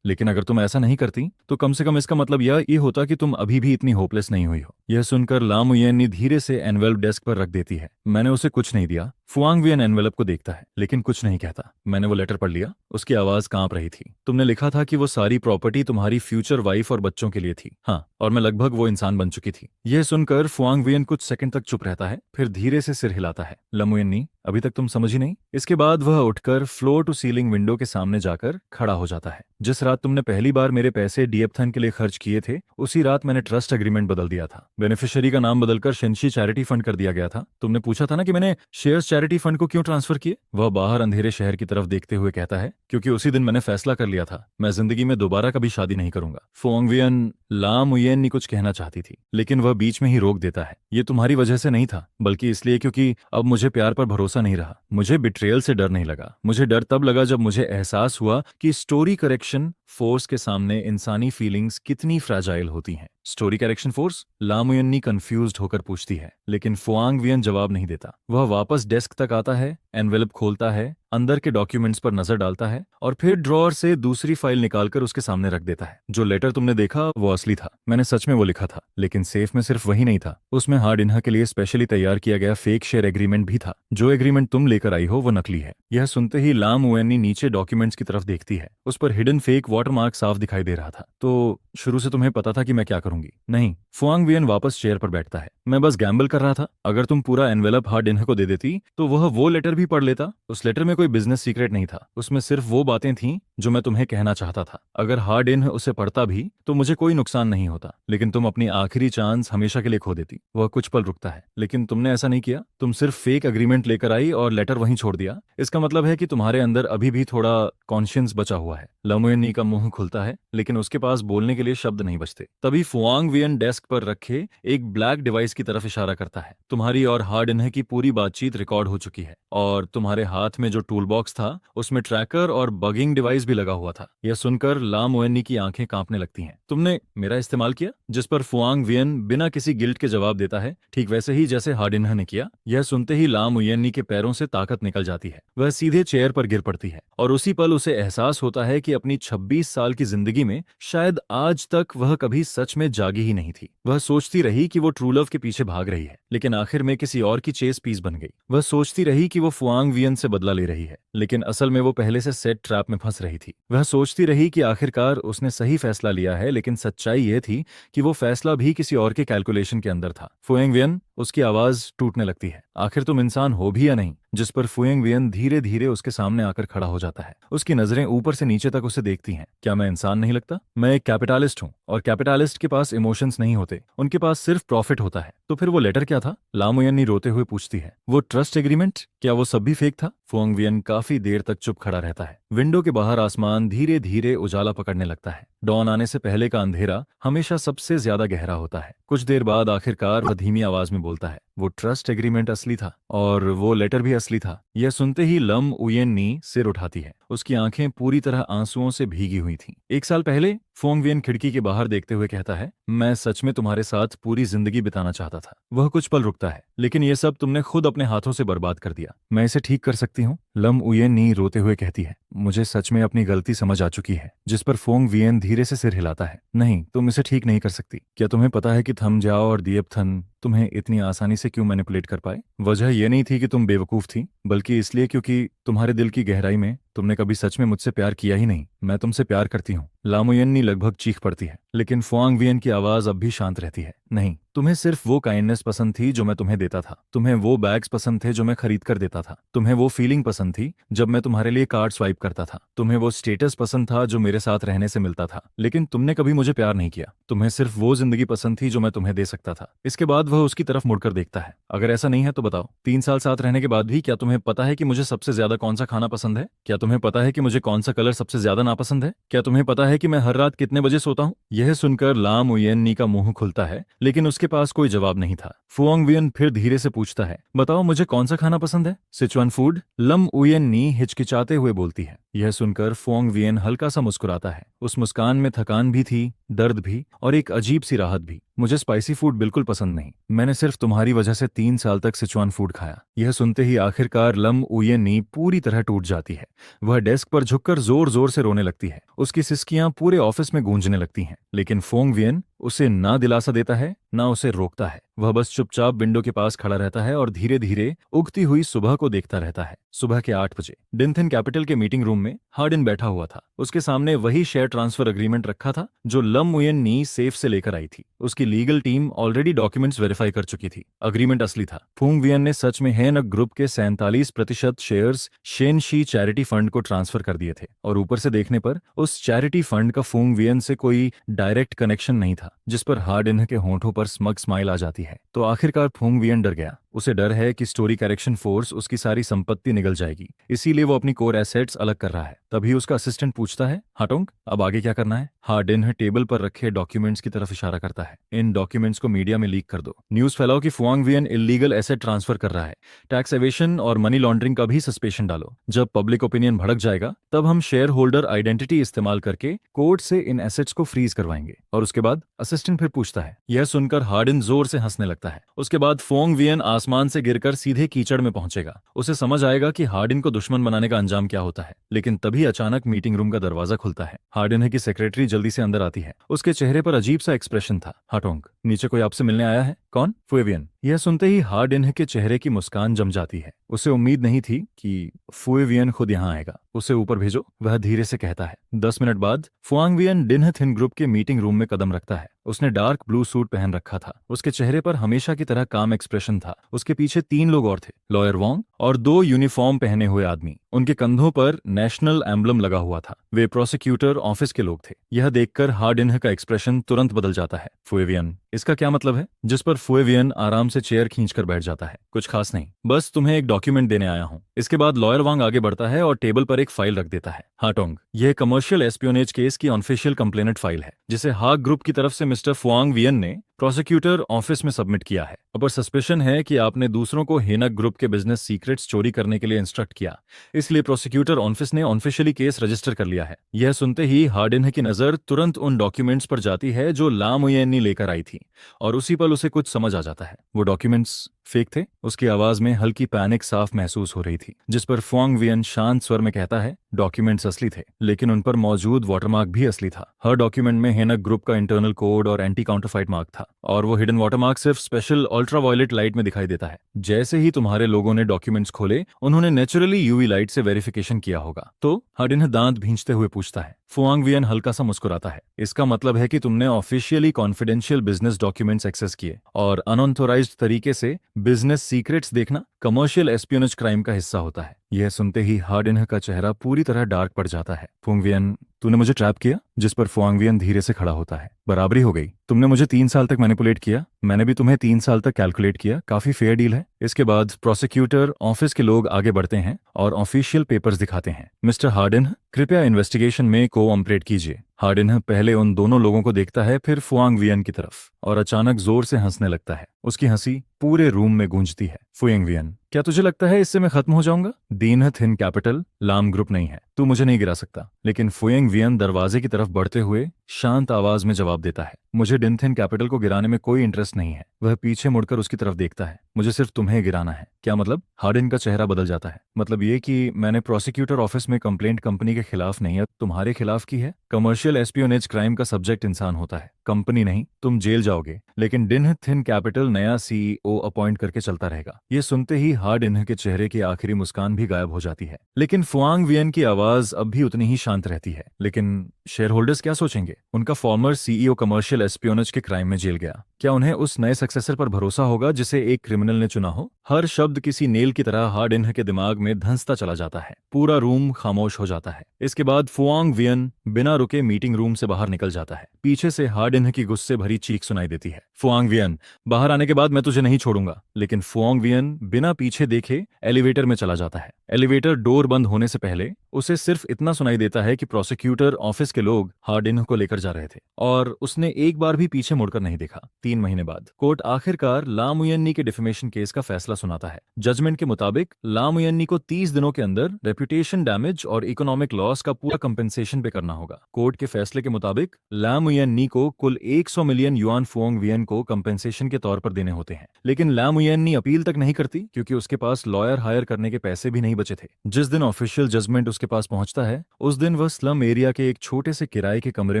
लेकिन अगर तुम ऐसा नहीं करती तो कम से कम इसका मतलब यह होता कि तुम अभी भी इतनी होपलेस नहीं हुई हो। यह सुनकर लाम उयेन्नी धीरे से एनवेल्प डेस्क पर रख देती है। मैंने उसे कुछ नहीं दिया, फुआंग वियन एनवेलप को देखता है लेकिन कुछ नहीं कहता। मैंने वो लेटर पढ़ लिया, उसकी आवाज कांप रही थी। तुमने लिखा था कि वो सारी प्रॉपर्टी तुम्हारी फ्यूचर वाइफ और बच्चों के लिए थी। हाँ, और मैं लगभग वो इंसान बन चुकी थी। यह सुनकर फुआंग वियन कुछ सेकंड तक चुप रहता है, फिर धीरे से सिर हिलाता है। लमुयन्नी, अभी तक तुम समझी नहीं? इसके बाद वह उठकर फ्लोर टू सीलिंग विंडो के सामने जाकर खड़ा हो जाता है। जिस रात तुमने पहली बार मेरे पैसे डीएपथन के लिए खर्च किए थे, उसी रात मैंने ट्रस्ट एग्रीमेंट बदल दिया था। बेनिफिशियरी का नाम बदलकर शेंशी चैरिटी फंड कर दिया गया था। तुमने पूछा था ना कि मैंने शेयर्स चैरिटी फंड को क्यों ट्रांसफर किए? वह बाहर अंधेरे शहर की तरफ देखते हुए कहता है, क्योंकि उसी दिन मैंने फैसला कर लिया था, मैं जिंदगी में दोबारा कभी शादी नहीं करूंगा। फुआंग वियन ला मुयेन कुछ कहना चाहती थी, लेकिन वह बीच में ही रोक देता है। ये तुम्हारी वजह से नहीं था, बल्कि इसलिए क्योंकि अब मुझे प्यार पर भरोसा नहीं रहा। मुझे बिट्रेयल से डर नहीं लगा। मुझे डर तब लगा जब मुझे एहसास हुआ कि स्टोरी करेक्शन फोर्स के सामने इंसानी फीलिंग्स कितनी फ्रैजाइल होती हैं। Story correction force? Lamuyanni confused होकर पूछती है, लेकिन फुआंग वियन जवाब नहीं देता। वह वापस डेस्क तक आता है, एनवेलप खोलता है, अंदर के डॉक्यूमेंट्स पर नजर डालता है और फिर ड्रॉअर से दूसरी फाइल निकालकर उसके सामने रख देता है। जो लेटर तुमने देखा वो असली था, मैंने सच में वो लिखा था, लेकिन सेफ में सिर्फ वही नहीं था, उसमें हार्ड इन्हा के लिए स्पेशली तैयार किया गया फेक शेयर एग्रीमेंट भी था। जो एग्रीमेंट तुम लेकर आई हो वो नकली है। यह सुनते ही लामुयन्नी नीचे डॉक्यूमेंट्स की तरफ देखती है। उस पर हिडन फेक वाटरमार्क साफ दिखाई दे रहा था। तो शुरू से तुम्हें पता था कि मैं क्या करूंगी? नहीं। फुआंग वियन वापस चेयर पर बैठता है। मैं बस गैम्बल कर रहा था। अगर तुम पूरा एनवेलप हार्ड इन्हा को दे देती तो वह वो लेटर भी पढ़ लेता। उस लेटर में कोई बिजनेस सीक्रेट नहीं था, उसमें सिर्फ वो बातें थीं जो मैं तुम्हें कहना चाहता था। अगर हार्ड इन्ह उसे पढ़ता भी तो मुझे कोई नुकसान नहीं होता, लेकिन तुम अपनी आखिरी चांस हमेशा के लिए खो देती। वह कुछ पल रुकता है, लेकिन तुमने ऐसा नहीं किया। तुम सिर्फ फेक एग्रीमेंट लेकर आई और लेटर वहीं छोड़ दिया। इसका मतलब है कि तुम्हारे अंदर अभी भी थोड़ा कॉन्शियंस बचा हुआ है। लमुयन्नी का मुंह खुलता है, लेकिन उसके पास बोलने के लिए शब्द नहीं बचते। तभी फुआंग वियन डेस्क पर रखे एक ब्लैक डिवाइस की तरफ इशारा करता है। तुम्हारी और हार्ड इन्ह की पूरी बातचीत रिकॉर्ड हो चुकी है, और तुम्हारे हाथ में जो टूल बॉक्स था उसमें ट्रैकर और बगिंग डिवाइस भी लगा हुआ था। यह सुनकर लामुयन्नी की आंखें कांपने लगती हैं। तुमने मेरा इस्तेमाल किया? जिस पर फुआंग वियन बिना किसी गिल्ट के जवाब देता है, ठीक वैसे ही जैसे हार्ड इन्ह ने किया। यह सुनते ही लामुयन्नी के पैरों से ताकत निकल जाती है। वह सीधे चेयर पर गिर पड़ती है, और उसी पल उसे एहसास होता है कि अपनी 26 साल की जिंदगी में शायद आज तक वह कभी सच में जागी ही नहीं थी। वह सोचती रही कि वो ट्रू लव के पीछे भाग रही है, लेकिन आखिर में किसी और की चेस पीस बन गई। वह सोचती रही कि वो फुआंग वियन से बदला ले रही है, लेकिन असल में वो पहले से सेट ट्रैप में फंस रही थी। वह सोचती रही कि आखिरकार उसने सही फैसला लिया है, लेकिन सच्चाई ये थी कि वो फैसला भी किसी और के कैलकुलेशन के अंदर था। फुआंग वियन, उसकी आवाज टूटने लगती है, आखिर तुम इंसान हो भी या नहीं? जिस पर फुआंग वियन धीरे धीरे उसके सामने आकर खड़ा हो जाता है। उसकी नजरें ऊपर से नीचे तक उसे देखती हैं। क्या मैं इंसान नहीं लगता? मैं एक कैपिटलिस्ट हूँ, और कैपिटलिस्ट के पास इमोशंस नहीं होते, उनके पास सिर्फ प्रॉफिट होता है। तो फिर वो लेटर क्या था? लामुयन्नी रोते हुए पूछती है। वो ट्रस्ट एग्रीमेंट, क्या वो सब भी फेक था? फुआंग वियन काफी देर तक चुप खड़ा रहता है। विंडो के बाहर आसमान धीरे धीरे उजाला पकड़ने लगता है। डॉन आने से पहले का अंधेरा हमेशा सबसे ज्यादा गहरा होता है। कुछ देर बाद आखिरकार वह धीमी आवाज में बोलता है, वो ट्रस्ट एग्रीमेंट असली था, और वो लेटर भी असली था। यह सुनते ही लम उयेन्नी सिर उठाती है। उसकी आंखें पूरी तरह आंसुओं से भीगी हुई थीं। 1 साल पहले फुआंग वियन खिड़की के बाहर देखते हुए कहता है, मैं सच में तुम्हारे साथ पूरी जिंदगी बिताना चाहता था। वह कुछ पल रुकता है, लेकिन यह सब तुमने खुद अपने हाथों से बर्बाद कर दिया। मैं इसे ठीक कर सकती हूँ? लम उयेन्नी रोते हुए कहती है, मुझे सच में अपनी गलती समझ आ चुकी है। जिस पर फुआंग वियन धीरे से सिर हिलाता है। नहीं, तुम इसे ठीक नहीं कर सकती। क्या तुम्हें पता है कि थम जाओ और दिएपथन तुम्हें इतनी आसानी से क्यों मैनिपुलेट कर पाए? वजह यह नहीं थी कि तुम बेवकूफ थी, बल्कि इसलिए क्योंकि तुम्हारे दिल की गहराई में तुमने कभी सच में मुझसे प्यार किया ही नहीं। मैं तुमसे प्यार करती हूँ। लामुयन्नी लगभग चीख पड़ती है, लेकिन फुआंग वियन की आवाज अब भी शांत रहती है। नहीं, तुम्हें सिर्फ वो काइंडनेस पसंद थी जो मैं तुम्हें देता था। तुम्हें वो बैग्स पसंद थे जो मैं खरीद कर देता था। तुम्हें वो फीलिंग पसंद थी जब मैं तुम्हारे लिए कार्ड स्वाइप करता था। तुम्हें वो स्टेटस पसंद था जो मेरे साथ रहने से मिलता था, लेकिन तुमने कभी मुझे प्यार नहीं किया। तुम्हें सिर्फ वो जिंदगी पसंद थी जो मैं तुम्हें दे सकता था। इसके बाद वह उसकी तरफ मुड़कर देखता है। अगर ऐसा नहीं है तो बताओ, 3 साल साथ रहने के बाद भी क्या तुम्हें पता है कि मुझे सबसे ज्यादा कौन सा खाना पसंद है? क्या तुम्हें पता है कि मुझे कौन सा कलर सबसे ज्यादा नापसंद है? क्या तुम्हें पता है कि मैं हर रात कितने बजे सोता हूँ? यह सुनकर लाम उयेन्नी का मुंह खुलता है, लेकिन उसके पास कोई जवाब नहीं था। फुआंग वियन फिर धीरे से पूछता है, बताओ मुझे कौन सा खाना पसंद है? Sichuan food? लम उयेन्नी हिचकिचाते हुए बोलती है। यह सुनकर फुआंग वियन हल्का सा मुस्कुराता है। उस मुस्कान में थकान भी थी, दर्द भी, और एक अजीब सी राहत भी। मुझे स्पाइसी फूड बिल्कुल पसंद नहीं। मैंने सिर्फ तुम्हारी वजह से 3 साल तक सिचुआन फूड खाया। यह सुनते ही आखिरकार लम उयेन्नी पूरी तरह टूट जाती है। वह डेस्क पर झुककर जोर जोर से रोने लगती है। उसकी सिसकियां पूरे ऑफिस में गूंजने लगती हैं। लेकिन फुआंग वियन उसे ना दिलासा देता है ना उसे रोकता है। वह बस चुपचाप विंडो के पास खड़ा रहता है और धीरे धीरे उगती हुई सुबह को देखता रहता है। सुबह के 8 बजे डिंथिन कैपिटल के मीटिंग रूम में हार्डिन बैठा हुआ था। उसके सामने वही शेयर ट्रांसफर एग्रीमेंट रखा था जो लम मुयन नी सेफ से लेकर आई थी। उसकी legal team already documents verify कर चुकी थी। एग्रीमेंट असली था। फूंग वियन ने सच में हेनक ग्रुप के 47% शेयर्स शेनशी चैरिटी फंड को ट्रांसफर कर दिए थे और ऊपर से देखने पर उस चैरिटी फंड का फूंग वियन से कोई डायरेक्ट कनेक्शन नहीं था, जिस पर हार्डिन के होंठों पर स्मग स्माइल आ जाती है। तो आखिरकार फूंग वियन डर गया। उसे डर है कि स्टोरी करेक्शन फोर्स उसकी सारी संपत्ति निगल जाएगी, इसीलिए वो अपनी कोर एसेट्स अलग कर रहा है। तभी उसका असिस्टेंट पूछता है, हाटोंग अब आगे क्या करना है? हार्डिन टेबल पर रखे डॉक्यूमेंट्स की तरफ इशारा करता है। इन डॉक्यूमेंट्स को मीडिया में लीक कर दो। न्यूज फैलाओ कि फुआंग वियन इलीगल एसेट ट्रांसफर कर रहा है। टैक्स एवेशन और मनी लॉन्ड्रिंग का भी सस्पेशन डालो। जब पब्लिक ओपिनियन भड़क जाएगा तब हम शेयर होल्डर आइडेंटिटी इस्तेमाल करके कोर्ट से इन एसेट्स को फ्रीज करवाएंगे। और उसके बाद असिस्टेंट फिर पूछता है। यह सुनकर हार्डिन जोर से हंसने लगता है। उसके बाद फुआंग वियन आसमान से गिरकर सीधे कीचड़ में पहुंचेगा। उसे समझ आएगा कि हार्डिन को दुश्मन बनाने का अंजाम क्या होता है। लेकिन तभी अचानक मीटिंग रूम का दरवाजा खुलता है। हार्डिन की सेक्रेटरी जल्दी से अंदर आती है। उसके चेहरे पर अजीब सा एक्सप्रेशन था। हाटोंग, नीचे कोई आपसे मिलने आया है? कौन? फुएवियन। यह सुनते ही हार्डिन के चेहरे की मुस्कान जम जाती है। उसे उम्मीद नहीं थी कि फुएवियन खुद यहाँ आएगा। उसे ऊपर भेजो, वह धीरे से कहता है। 10 मिनट बाद फुआंग वियन डिन्ह थिन ग्रुप के मीटिंग रूम में कदम रखता है। उसने डार्क ब्लू सूट पहन रखा था। उसके चेहरे पर हमेशा की तरह काम एक्सप्रेशन था। उसके पीछे 3 लोग और थे, लॉयर वोंग और 2 यूनिफॉर्म पहने हुए आदमी। उनके कंधों पर नेशनल एम्बलम लगा हुआ था। वे प्रोसिक्यूटर ऑफिस के लोग थे। यह देखकर हार्डिन का एक्सप्रेशन तुरंत बदल जाता है। फुएवियन, इसका क्या मतलब है? जिस पर फुएवियन आराम से चेयर खींचकर बैठ जाता है। कुछ खास नहीं, बस तुम्हें एक डॉक्यूमेंट देने आया हूं। इसके बाद लॉयर वांग आगे बढ़ता है और टेबल पर एक फाइल रख देता है। हाटोंग, यह कमर्शियल एस्पियोनेज केस की ऑफिशियल कंप्लेनेंट फाइल है जिसे हाग ग्रुप की तरफ से मिस्टर फुआंग वियन ने प्रोसिक्यूटर ऑफिस में सबमिट किया है। अब सस्पेशन है कि आपने दूसरों को हेनक ग्रुप के बिजनेस सीक्रेट्स चोरी करने के लिए इंस्ट्रक्ट किया, इसलिए प्रोसिक्यूटर ऑफिस ने ऑफिशियली केस रजिस्टर कर लिया है। यह सुनते ही हार्डिन की नजर तुरंत उन डॉक्यूमेंट्स पर जाती है जो ला मुयेनी लेकर आई थी और उसी पल उसे कुछ समझ आ जाता है। वो डॉक्यूमेंट्स फेक थे। उसकी आवाज में हल्की पैनिक साफ महसूस हो रही थी, जिस पर फुआंग वियन शांत स्वर में कहता है, डॉक्यूमेंट्स असली थे, लेकिन उन पर मौजूद वाटरमार्क भी असली था। हर डॉक्यूमेंट में हेनक ग्रुप का इंटरनल कोड और एंटी काउंटरफाइट मार्क था और वो हिडन वाटरमार्क सिर्फ स्पेशल अल्ट्रावायलेट लाइट में दिखाई देता है। जैसे ही तुम्हारे लोगों ने डॉक्यूमेंट्स खोले, उन्होंने नेचुरली यूवी लाइट से वेरिफिकेशन किया होगा। तो हार्डिन दांत भींचते हुए पूछता है। फुआंग वियन हल्का सा मुस्कुराता है। इसका मतलब है कि तुमने officially confidential business documents access किए और अनऑथोराइज्ड तरीके से बिजनेस सीक्रेट्स देखना कमर्शियल एस्पियोनेज क्राइम का हिस्सा होता है। यह सुनते ही हार्डिन का चेहरा पूरी तरह डार्क पड़ जाता है। फुआंग वियन, तूने मुझे ट्रैप किया? जिस पर फुआंग वियन धीरे से खड़ा होता है। बराबरी हो गई। तुमने मुझे 3 साल तक मैनिपुलेट किया, मैंने भी तुम्हें 3 साल तक कैलकुलेट किया। काफी फेयर डील है। इसके बाद प्रोसिक्यूटर ऑफिस के लोग आगे बढ़ते हैं और ऑफिशियल पेपर्स दिखाते हैं। मिस्टर हार्डिन, कृपया इन्वेस्टिगेशन में कोऑपरेट कीजिए। हार्डिन पहले उन दोनों लोगों को देखता है, फिर फुआंग वियन की तरफ, और अचानक जोर से हंसने लगता है। उसकी हंसी पूरे रूम में गूंजती है। फुआंग वियन, क्या तुझे लगता है इससे मैं खत्म हो जाऊंगा? दीन थिन कैपिटल लाम ग्रुप नहीं है, तू मुझे नहीं गिरा सकता। लेकिन फुआंग वियन दरवाजे की तरफ बढ़ते हुए शांत आवाज में जवाब देता है, मुझे डिनथिन कैपिटल को गिराने में कोई इंटरेस्ट नहीं है। वह पीछे मुड़कर उसकी तरफ देखता है। मुझे सिर्फ तुम्हें गिराना है। क्या मतलब? हार्डिन का चेहरा बदल जाता है। मतलब ये कि मैंने प्रोसिक्यूटर ऑफिस में कंप्लेंट कंपनी के खिलाफ नहीं है, तुम्हारे खिलाफ की है। कमर्शियल एस्पियोनेज क्राइम का सब्जेक्ट इंसान होता है, कंपनी नहीं। तुम जेल जाओगे, लेकिन डिनथिन कैपिटल नया सीईओ अपॉइंट करके चलता रहेगा। ये सुनते ही हार्डिन के चेहरे की आखिरी मुस्कान भी गायब हो जाती है। लेकिन फुआंग वियन की आवाज अब भी उतनी ही शांत रहती है। लेकिन शेयर होल्डर्स क्या सोचेंगे? उनका फॉर्मर सीईओ कमर्शियल एस्पियोनेज के क्राइम में जेल गया। क्या उन्हें उस नए सक्सेसर पर भरोसा होगा जिसे एक क्रिमिनल ने चुना हो? हर शब्द किसी नेल की तरह हार्डिन के दिमाग में धंसता चला जाता है। पूरा रूम खामोश हो जाता है। इसके बाद फुआंग वियन बिना रुके मीटिंग रूम से बाहर निकल जाता है। पीछे से हार्डिन की गुस्से भरी चीख सुनाई देती है। फुआंग वियन, बाहर आने के बाद मैं तुझे नहीं छोड़ूंगा। लेकिन फुआंग वियन बिना पीछे देखे एलिवेटर में चला जाता है। एलिवेटर डोर बंद होने से पहले उसे सिर्फ इतना सुनाई देता है कि प्रोसिक्यूटर ऑफिस के लोग हार्डिन को लेकर जा रहे थे और उसने एक बार भी पीछे मुड़कर नहीं देखा। 3 महीने बाद कोर्ट आखिरकार लामुयन्नी के डिफेमेशन केस का फैसला सुनाता है। जजमेंट के मुताबिक लामुयन्नी को 30 दिनों के अंदर रेपुटेशन डैमेज और इकोनॉमिक लॉस का पूरा कंपेंसेशन पे करना होगा। कोर्ट के फैसले के मुताबिक लामुयन्नी को कुल 100 मिलियन युआन फुओंग वियन को कंपेंसेशन के तौर पर देने होते हैं, लेकिन लामुयन्नी अपील तक नहीं करती क्योंकि उसके पास लॉयर हायर करने के पैसे भी नहीं बचे थे। जिस दिन ऑफिशियल जजमेंट उसके पास पहुंचता है उस दिन वह स्लम एरिया के एक छोटे से किराए के कमरे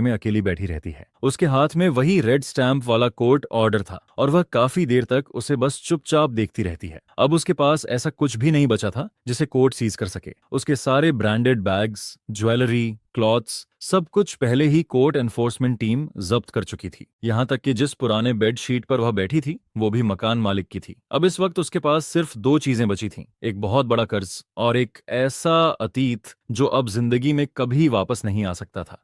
में अकेली बैठी रहती है। उसके हाथ में वही रेड स्टैंप वाला कोर्ट ऑर्डर था और वह काफी देर तक उसे बस चुपचाप देखती रहती है। अब उसके पास ऐसा कुछ भी नहीं बचा था जिसे कोर्ट सीज कर सके। उसके सारे ब्रांडेड बैग्स, ज्वेलरी, क्लॉथ्स, सब कुछ पहले ही कोर्ट एनफोर्समेंट टीम जब्त कर चुकी थी। यहाँ तक कि जिस पुराने बेड शीट पर वह बैठी थी वो भी मकान मालिक की थी। अब इस वक्त उसके पास सिर्फ 2 चीजें बची थीं, एक बहुत बड़ा कर्ज और एक ऐसा अतीत जो अब जिंदगी में कभी वापस नहीं आ सकता था।